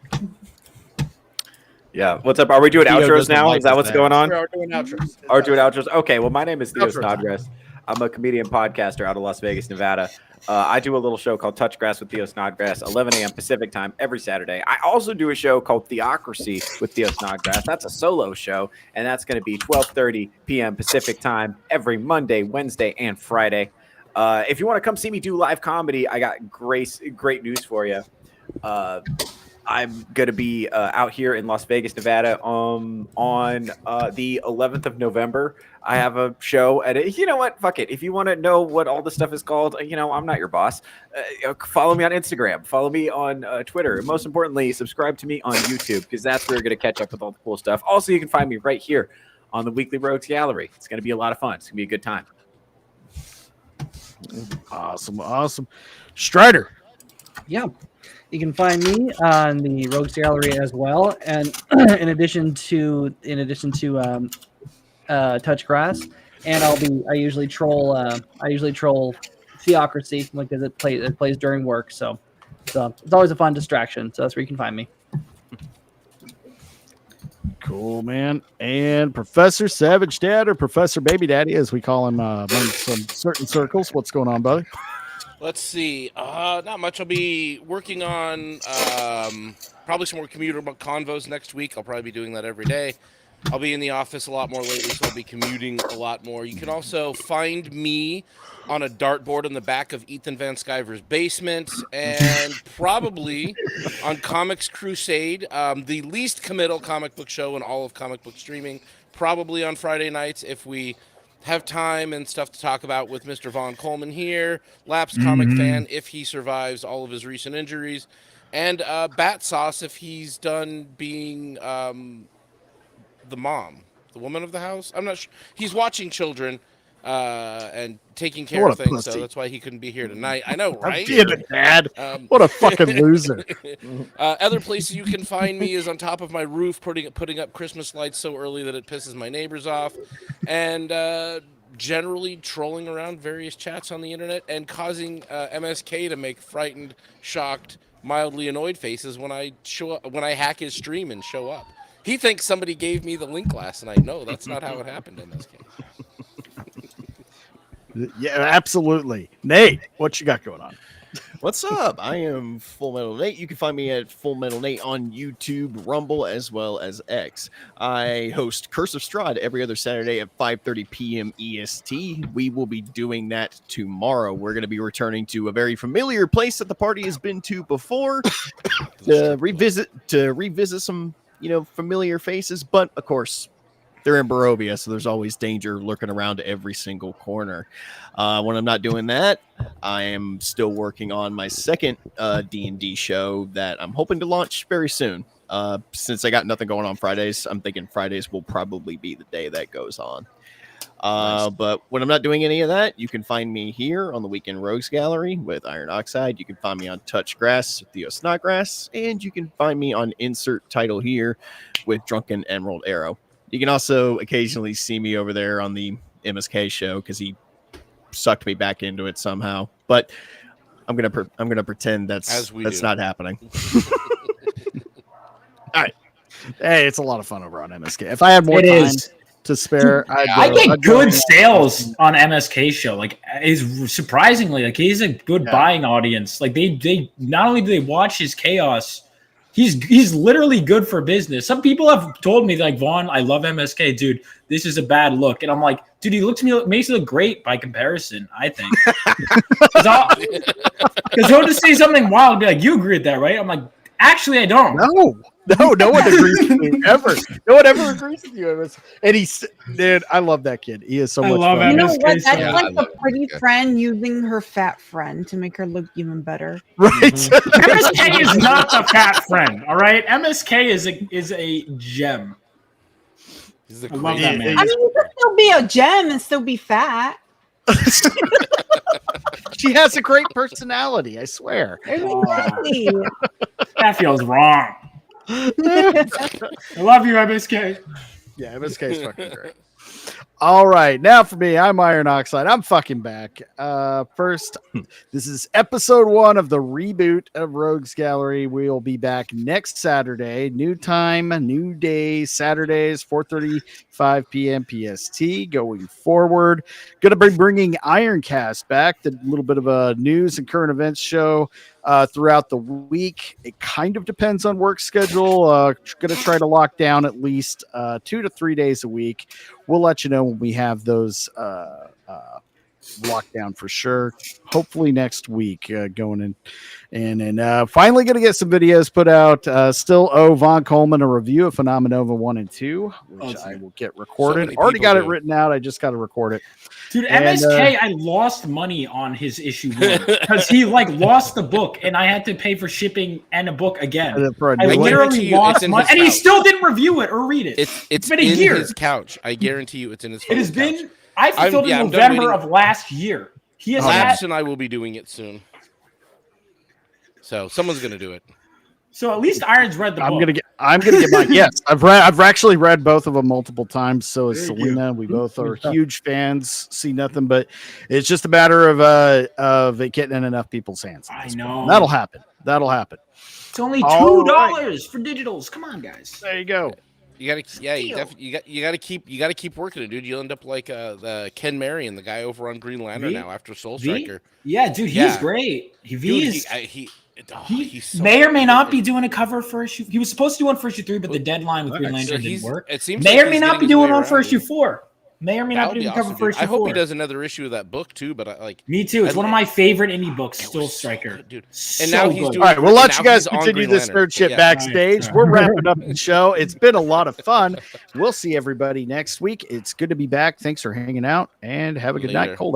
Yeah. What's up? Are we doing outros now? Is that what's going on? We are doing outros. Are doing outros? Okay. Well, my name is Theo Snodgrass. I'm a comedian podcaster out of Las Vegas, Nevada. I do a little show called Touch Grass with Theo Snodgrass, 11 a.m. Pacific time every Saturday. I also do a show called Theocracy with Theo Snodgrass. That's a solo show, and that's going to be 12:30 p.m. Pacific time every Monday, Wednesday, and Friday. If you want to come see me do live comedy, I got great news for you. I'm going to be out here in Las Vegas, Nevada on the 11th of November. I have a show at you know what? Fuck it. If you want to know what all this stuff is called, I'm not your boss. Follow me on Instagram. Follow me on Twitter. And most importantly, subscribe to me on YouTube because that's where you're going to catch up with all the cool stuff. Also, you can find me right here on the Weekly Rogues Gallery. It's going to be a lot of fun. It's going to be a good time. Awesome. Strider. Yeah. You can find me on the Rogues Gallery as well, and in addition to Touch Grass, and I usually troll Theocracy because it plays during work, so it's always a fun distraction. So that's where you can find me. Cool, man. And Professor Savage Dad, or Professor Baby Daddy, as we call him among some certain circles. What's going on, buddy? Let's see. Not much. I'll be working on probably some more commuter convos next week. I'll probably be doing that every day. I'll be in the office a lot more lately, so I'll be commuting a lot more. You can also find me on a dartboard in the back of Ethan Van Sciver's basement, and probably on Comics Crusade, the least committal comic book show in all of comic book streaming, probably on Friday nights if we have time and stuff to talk about with Mr. Vaughn Coleman here, lapsed comic fan if he survives all of his recent injuries, and Bat Sauce if he's done being the mom, the woman of the house. I'm not sure. He's watching children and taking care of things, so that's why he couldn't be here tonight. I know, right? Damn it, Dad. What a fucking loser. Other places you can find me is on top of my roof putting up Christmas lights so early that it pisses my neighbors off, and generally trolling around various chats on the internet and causing MSK to make frightened, shocked, mildly annoyed faces when I hack his stream and show up. He thinks somebody gave me the link last night. No, that's not how it happened, MSK. Yeah, absolutely. Nate, what you got going on? What's up? I am Full Metal Nate. You can find me at Full Metal Nate on YouTube, Rumble, as well as X. I host Curse of Strahd every other Saturday at 5:30 p.m. EST. We will be doing that tomorrow. We're going to be returning to a very familiar place that the party has been to before to revisit some, familiar faces, but of course, they're in Barovia, so there's always danger lurking around every single corner. When I'm not doing that, I am still working on my second D&D show that I'm hoping to launch very soon. Since I got nothing going on Fridays, I'm thinking Fridays will probably be the day that goes on. But when I'm not doing any of that, you can find me here on the Weekend Rogues Gallery with Iron Oxide. You can find me on Touch Grass with Theo Snodgrass, and you can find me on Insert Title here with Drunken Emerald Arrow. You can also occasionally see me over there on the MSK show because he sucked me back into it somehow. But I'm gonna pretend that's not happening. All right. Hey, it's a lot of fun over on MSK. If I had more time to spare, I get good sales on MSK show. Like, is surprisingly, like, he's a good buying audience. Like, they not only do they watch his chaos, he's literally good for business. Some people have told me, like, Vaughn, I love MSK, dude. This is a bad look, and I'm like, dude, he makes me look great by comparison. I think because he'll just say something wild and be like, "You agree with that, right?" I'm like, actually, I don't. No one agrees with you ever. No one ever agrees with you. Dude, I love that kid. He is so much fun. You know what? That's like a pretty friend using her fat friend to make her look even better. Right. MSK is not a fat friend. All right. MSK is a gem. I love that man. I mean, you can still be a gem and still be fat. She has a great personality, I swear. Exactly. That feels wrong. I love you, MSK. Yeah, MSK is fucking great. All right, now for me, I'm Iron Oxide. I'm fucking back. First, this is episode 1 of the reboot of Rogues Gallery. We'll be back next Saturday. New time, new day, Saturdays, 4:35 p.m. PST. Going forward, going to be bringing Ironcast back, the little bit of a news and current events show throughout the week. It kind of depends on work schedule. Going to try to lock down at least 2 to 3 days a week. We'll let you know when we have those locked down for sure. Hopefully next week going in. And finally going to get some videos put out. Still owe Vaughn Coleman a review of Phenomenova 1 and 2, which I will get recorded. Already got it written out. I just got to record it. Dude, MSK, I lost money on his issue 1 because he lost the book and I had to pay for shipping and a book again. I literally lost money and he still didn't review it or read it. It's been a in year. His couch. I guarantee you, it's in his. It has been. I fulfilled in November of last year. He has Labs and I will be doing it soon. So someone's gonna do it. So at least Iron's read the book. I'm gonna get my yes. I've actually read both of them multiple times. So is Selena. We both are huge fans. See nothing, but it's just a matter of it getting in enough people's hands. I know that'll happen. It's only $2 for digitals. Come on, guys. There you go. You gotta keep working it, dude. You'll end up like the Ken Marion, the guy over on Green Lantern now after Soul Striker. Yeah, dude, he's great. He so may or may not be doing a cover for issue. He was supposed to do one for issue 3, but the deadline with Green Lantern didn't work. It seems may or may not be doing one for issue 4. May or may not be doing a cover for issue 4. I hope he does another issue of that book too. But me too. It's one of my favorite indie books, Soul Striker, dude. And now he's doing. All right, we'll let you guys continue this nerd shit backstage. We're wrapping up the show. It's been a lot of fun. We'll see everybody next week. It's good to be back. Thanks for hanging out and have a good night. Cold.